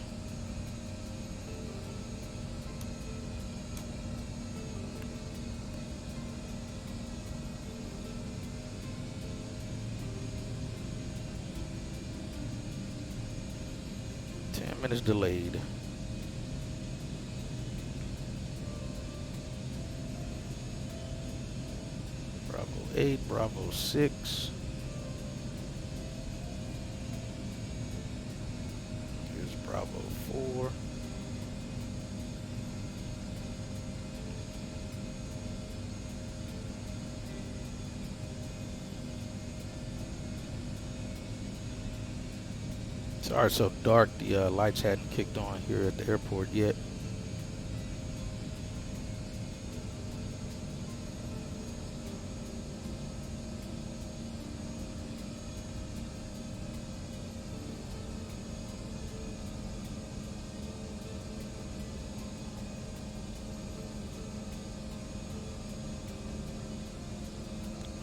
Minutes delayed. Bravo 8, Bravo 6. Here's Bravo 4. Sorry it's so dark, the lights hadn't kicked on here at the airport yet.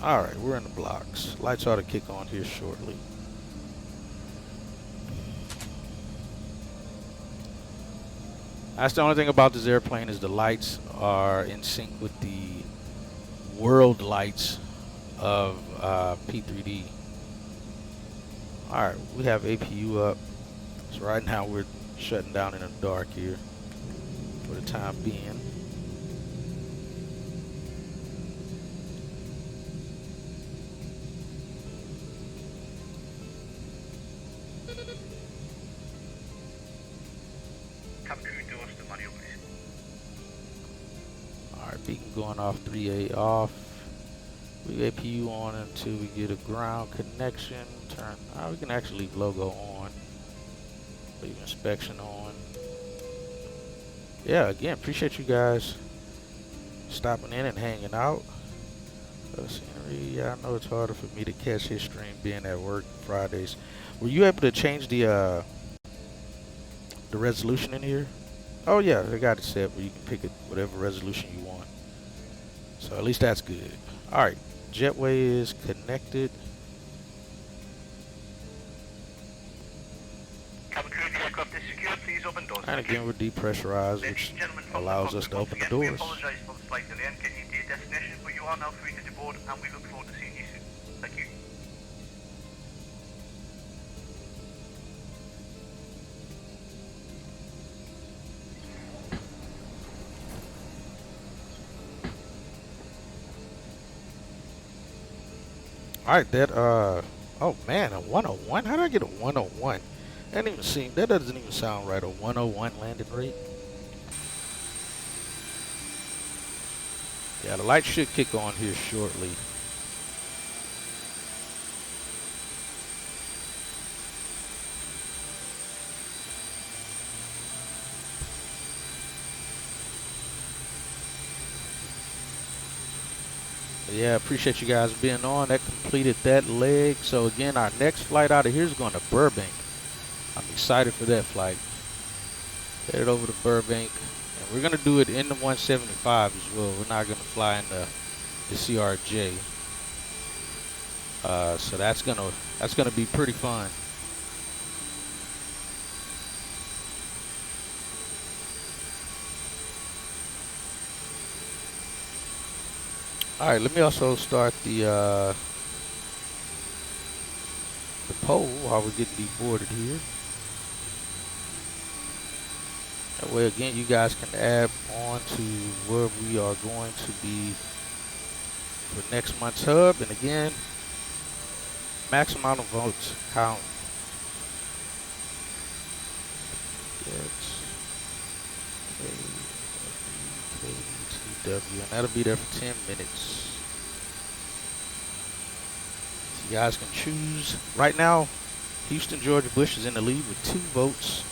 Alright, we're in the blocks. Lights ought to kick on here shortly. That's the only thing about this airplane is the lights are in sync with the world lights of P3D. Alright, we have APU up. So right now we're shutting down in the dark here for the time being. Beacon going off, 3A off. We APU on until we get a ground connection. Turn. We can actually leave logo on. Leave inspection on. Yeah, again, appreciate you guys stopping in and hanging out. Scenery. Yeah, I know it's harder for me to catch his stream being at work Fridays. Were you able to change the resolution in here? Oh yeah, they got it set where you can pick it whatever resolution you want. So at least that's good. Alright, jetway is connected. Cabin crew, the aircraft is secure. Please open doors. And again, we're depressurized, which allows us to open the doors. We apologize for the slight delay in getting you to your destination, but you are now free to deboard, and we look forward to seeing you soon. Thank you. Alright, that oh man, a 101? How did I get a 101? That doesn't even sound right, a 101 landing rate. Yeah, the lights should kick on here shortly. Yeah, appreciate you guys being on. That completed that leg. So again, our next flight out of here is going to Burbank. I'm excited for that flight. Headed over to Burbank, and we're gonna do it in the 175 as well. We're not gonna fly in the CRJ. So that's gonna be pretty fun. All right, let me also start the poll while we're getting deboarded here. That way, again, you guys can add on to where we are going to be for next month's hub. And again, max amount of votes count. KTW, and that'll be there for 10 minutes. So you guys can choose. Right now, Houston, Georgia Bush is in the lead with 2 votes.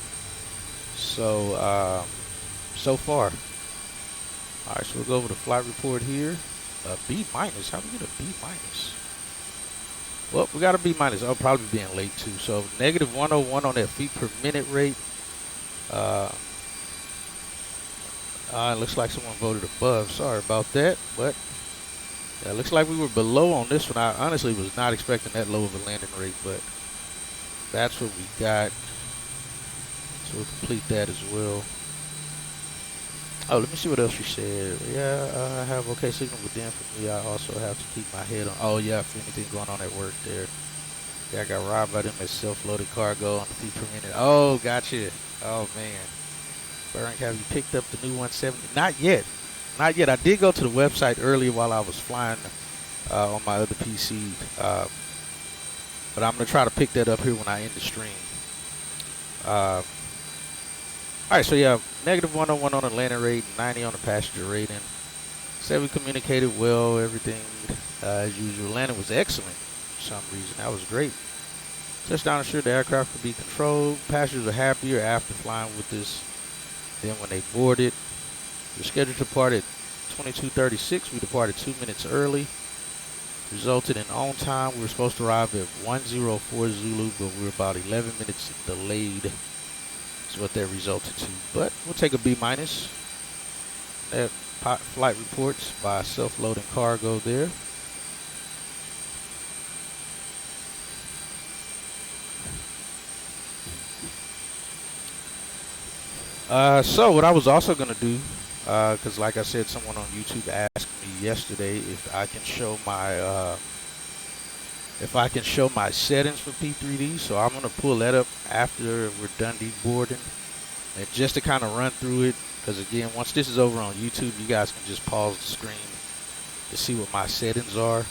So, so far. Alright, so we'll go over the flight report here. B minus. How do we get a B minus? Well, we got a B minus. I'll probably be being late too. So, negative 101 on that feet per minute rate. It looks like someone voted above. Sorry about that. But, yeah, it looks like we were below on this one. I honestly was not expecting that low of a landing rate. But, that's what we got. So we'll complete that as well. Oh, let me see what else you said. Yeah, I have okay signal within for me. I also have to keep my head on. Oh, yeah, for anything going on at work there. Yeah, I got robbed by them at self-loaded cargo on the feet per minute. Oh, gotcha. Oh, man. Burn, have you picked up the new 170? Not yet. Not yet. I did go to the website earlier while I was flying on my other PC. But I'm going to try to pick that up here when I end the stream. Alright, so yeah, negative 101 on the landing rate, 90 on the passenger rating. Said we communicated well, everything as usual. Landing was excellent for some reason. That was great. Touchdown assured the aircraft could be controlled. Passengers are happier after flying with this than when they boarded. We're scheduled to depart at 22:36. We departed 2 minutes early. Resulted in on time. We were supposed to arrive at 104 Zulu, but we were about 11 minutes delayed. Is what that resulted to. But we'll take a B minus. That flight reports by self-loading cargo there. So what I was also going to do, because like I said, someone on YouTube asked me yesterday if I can show my settings for P3D. So I'm going to pull that up after we're done deboarding, and just to kind of run through it, because again, once this is over on YouTube, you guys can just pause the screen to see what my settings are.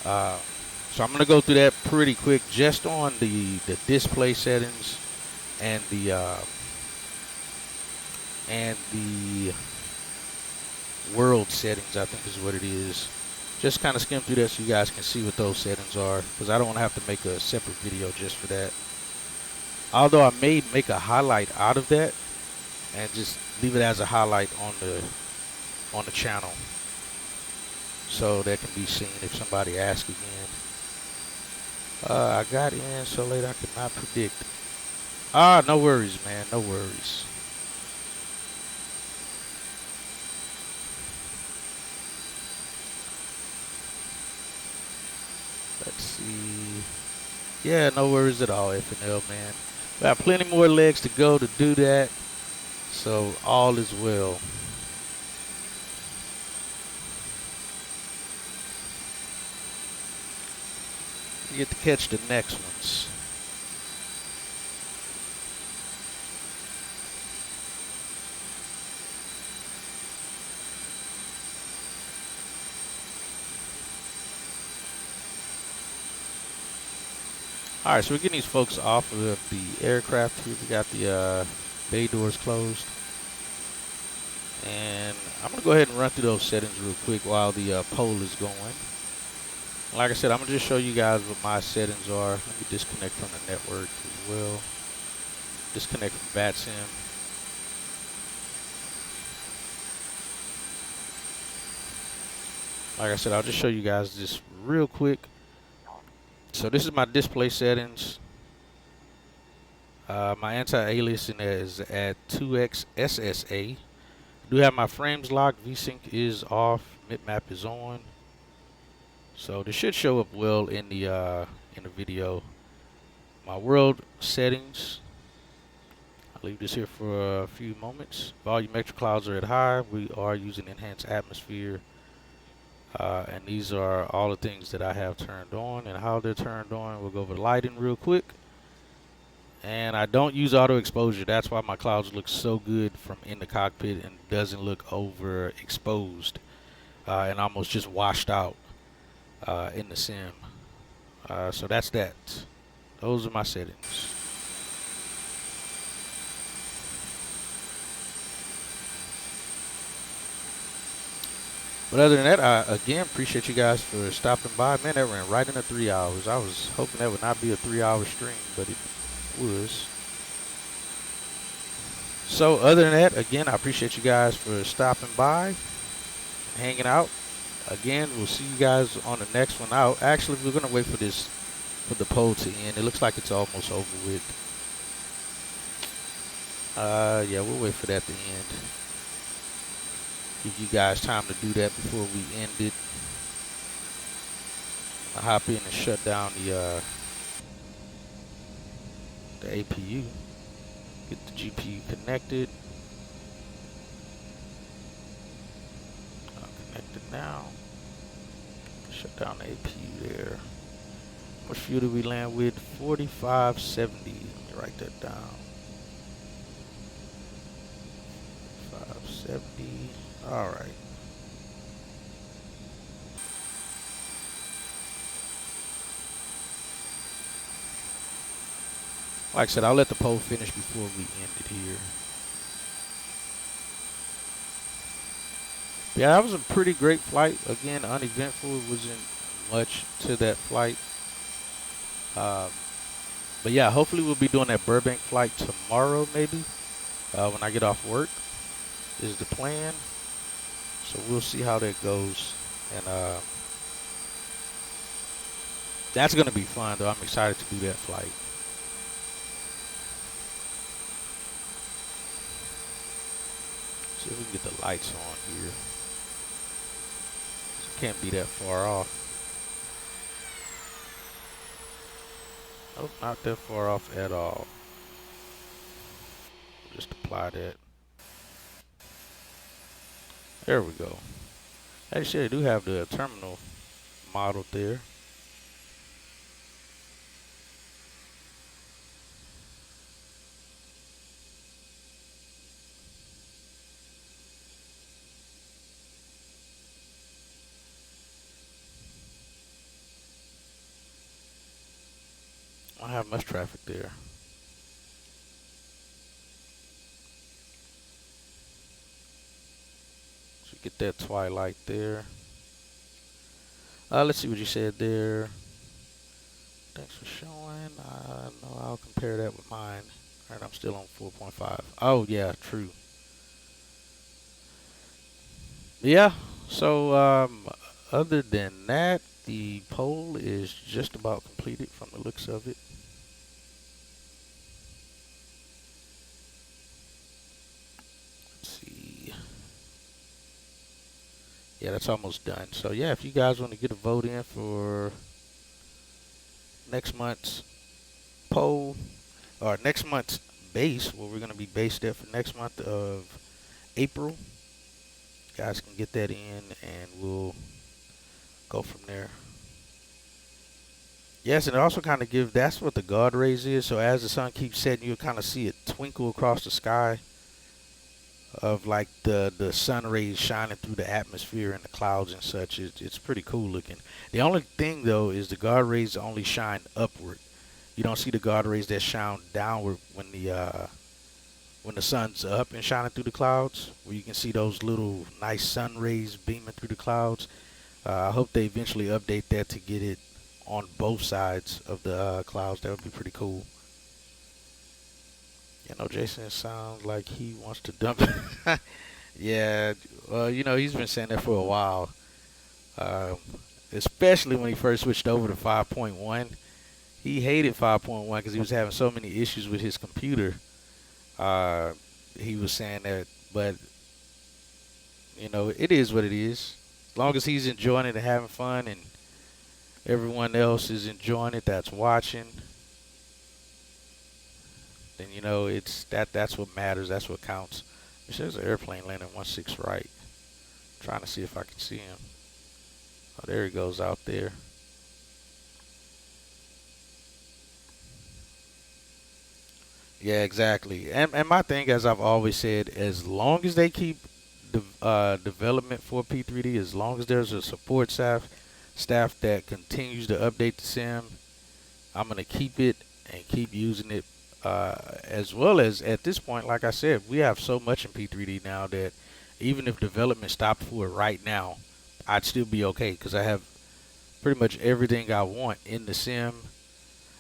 So I'm going to go through that pretty quick, just on the display settings and the world settings, I think is what it is. Just kind of skim through that so you guys can see what those settings are, because I don't want to have to make a separate video just for that. Although I may make a highlight out of that and just leave it as a highlight on the channel. so that can be seen if somebody asks again. I got in so late I could not predict. No worries, man, no worries. Let's see. Yeah, no worries at all, F&L, man. We have plenty more legs to go to do that, so all is well. You get to catch the next ones. Alright, so we're getting these folks off of the aircraft here. We got the bay doors closed. And I'm going to go ahead and run through those settings real quick while the poll is going. Like I said, I'm going to just show you guys what my settings are. Let me disconnect from the network as well. Disconnect from VATSIM. Like I said, I'll just show you guys this real quick. So this is my display settings. My anti-aliasing is at 2x SSA. I do have my frames locked. VSync is off. Mipmap is on. So this should show up well in the video. My world settings. I'll leave this here for a few moments. Volumetric clouds are at high. We are using enhanced atmosphere. And these are all the things that I have turned on and how they're turned on. We'll go over lighting real quick. And I don't use auto exposure. That's why my clouds look so good from in the cockpit and doesn't look overexposed and almost just washed out in the sim. So that's that. Those are my settings. But other than that, I again appreciate you guys for stopping by. Man, that ran right into 3 hours. I was hoping that would not be a 3-hour stream, but it was. So other than that, again, I appreciate you guys for stopping by, hanging out. Again, we'll see you guys on the next one out. Actually, we're gonna wait for the poll to end. It looks like it's almost over with. Yeah, we'll wait for that to end. Give you guys time to do that before we end it. I'll hop in and shut down the APU. Get the GPU connected. Connected now. Shut down the APU there. How much fuel did we land with? 4570. Let me write that down. 570. All right. Like I said, I'll let the poll finish before we end it here. Yeah, that was a pretty great flight. Again, uneventful. It wasn't much to that flight. But yeah, hopefully we'll be doing that Burbank flight tomorrow, maybe, when I get off work, is the plan. So we'll see how that goes. And that's going to be fun, though. I'm excited to do that flight. See if we can get the lights on here. It can't be that far off. Nope, not that far off at all. Just apply that. There we go. Actually, I do have the terminal modeled there. I don't have much traffic there. So get that twilight there. Let's see what you said there. Thanks for showing. No, I'll compare that with mine. Alright, I'm still on 4.5. Oh yeah, true. Yeah, so other than that, the poll is just about completed from the looks of it. Let's see. Yeah, that's almost done. So yeah, if you guys want to get a vote in for next month's poll, or next month's base, where we're going to be based at for next month of April, you guys can get that in and we'll go from there. Yes, and it also kind of gives, that's what the guard rays is. So as the sun keeps setting, you'll kind of see it twinkle across the sky of like the sun rays shining through the atmosphere and the clouds and such. It's pretty cool looking. The only thing though is the guard rays only shine upward. You don't see the guard rays that shine downward when the sun's up and shining through the clouds, where you can see those little nice sun rays beaming through the clouds. I hope they eventually update that to get it on both sides of the clouds. That would be pretty cool. You know, Jason sounds like he wants to dump it. Yeah, well, you know, he's been saying that for a while. Especially when he first switched over to 5.1. He hated 5.1 because he was having so many issues with his computer. He was saying that, but, you know, it is what it is. As long as he's enjoying it and having fun and everyone else is enjoying it that's watching, then, you know, that's what matters. That's what counts. There's an airplane landing 16 right. I'm trying to see if I can see him. Oh, there he goes out there. Yeah, exactly. And my thing, as I've always said, as long as they keep development for P3D, as long as there's a support staff that continues to update the sim, I'm going to keep it and keep using it. As well as at this point, like I said, we have so much in P3D now that even if development stopped for it right now, I'd still be okay because I have pretty much everything I want in the sim,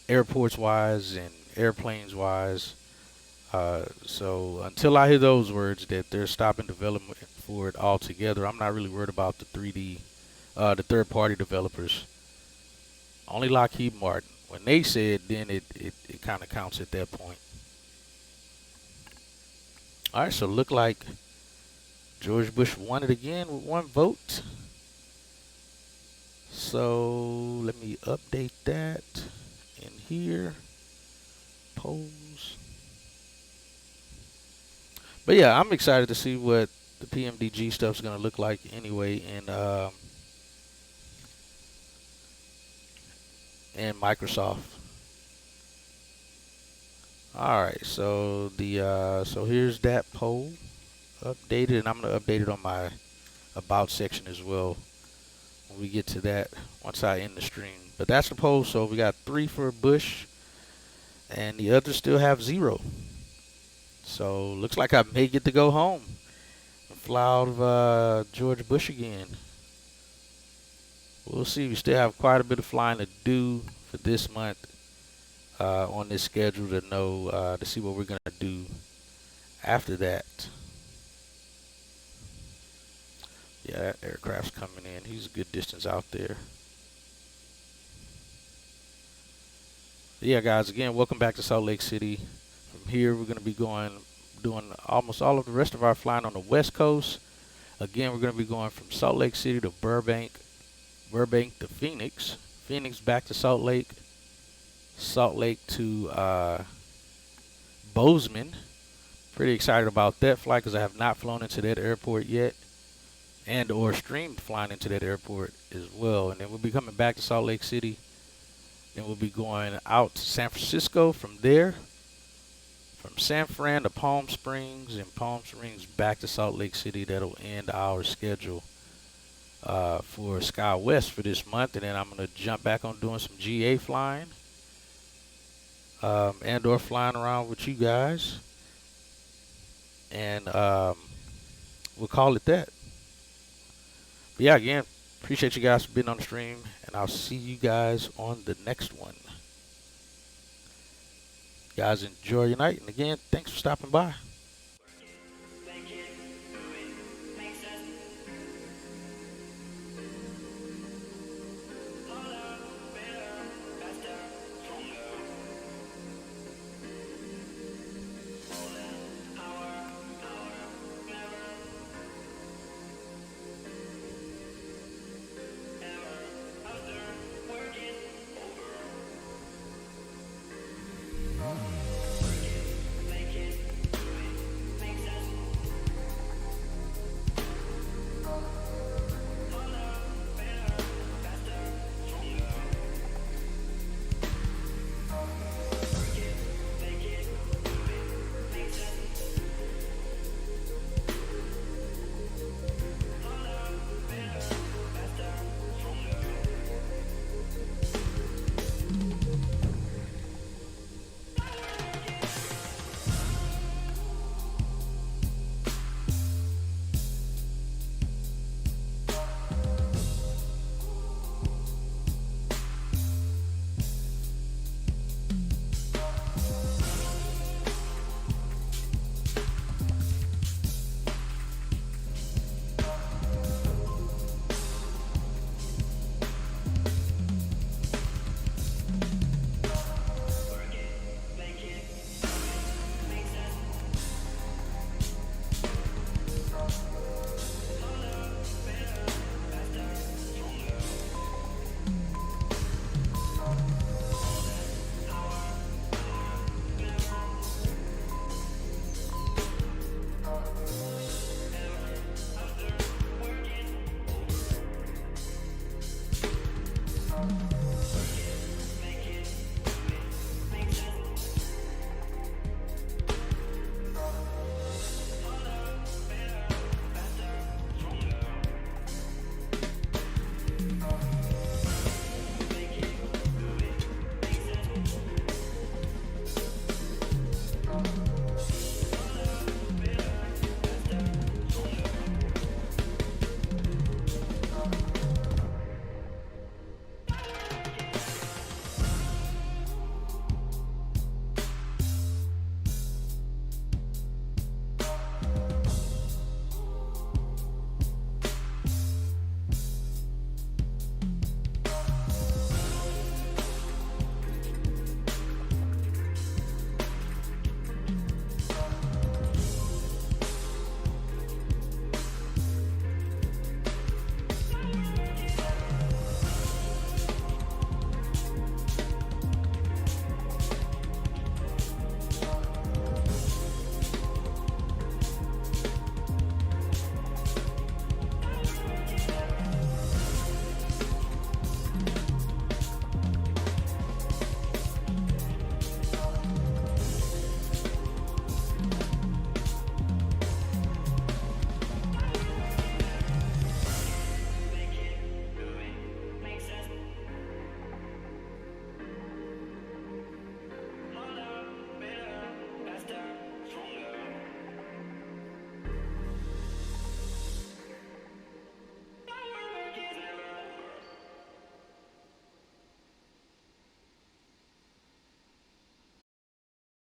airports wise and airplanes wise. So until I hear those words that they're stopping development for it altogether, I'm not really worried about the 3D, the third-party developers. Only Lockheed Martin. When they say it, then it kind of counts at that point. All right, so look like George Bush won it again with 1 vote. So let me update that in here. Polls. But yeah, I'm excited to see what the PMDG stuff's gonna look like anyway in Microsoft. All right, so so here's that poll updated, and I'm gonna update it on my about section as well when we get to that once I end the stream. But that's the poll. So we got 3 for Bush, and the others still have 0. So looks like I may get to go home and fly out of George Bush again. We'll see. We still have quite a bit of flying to do for this month on this schedule to know to see what we're gonna do after that. Yeah, that aircraft's coming in. He's a good distance out there. Yeah, guys, again, welcome back to Salt Lake City. From here, we're going to be doing almost all of the rest of our flying on the West Coast. Again, we're going to be going from Salt Lake City to Burbank, Burbank to Phoenix, Phoenix back to Salt Lake, Salt Lake to Bozeman. Pretty excited about that flight because I have not flown into that airport yet, and or streamed flying into that airport as well. And then we'll be coming back to Salt Lake City. Then we'll be going out to San Francisco from there. From San Fran to Palm Springs, and Palm Springs back to Salt Lake City. That'll end our schedule for SkyWest for this month. And then I'm going to jump back on doing some GA flying and or flying around with you guys. And we'll call it that. But yeah, again, appreciate you guys for being on the stream, and I'll see you guys on the next one. Guys, enjoy your night, and again, thanks for stopping by.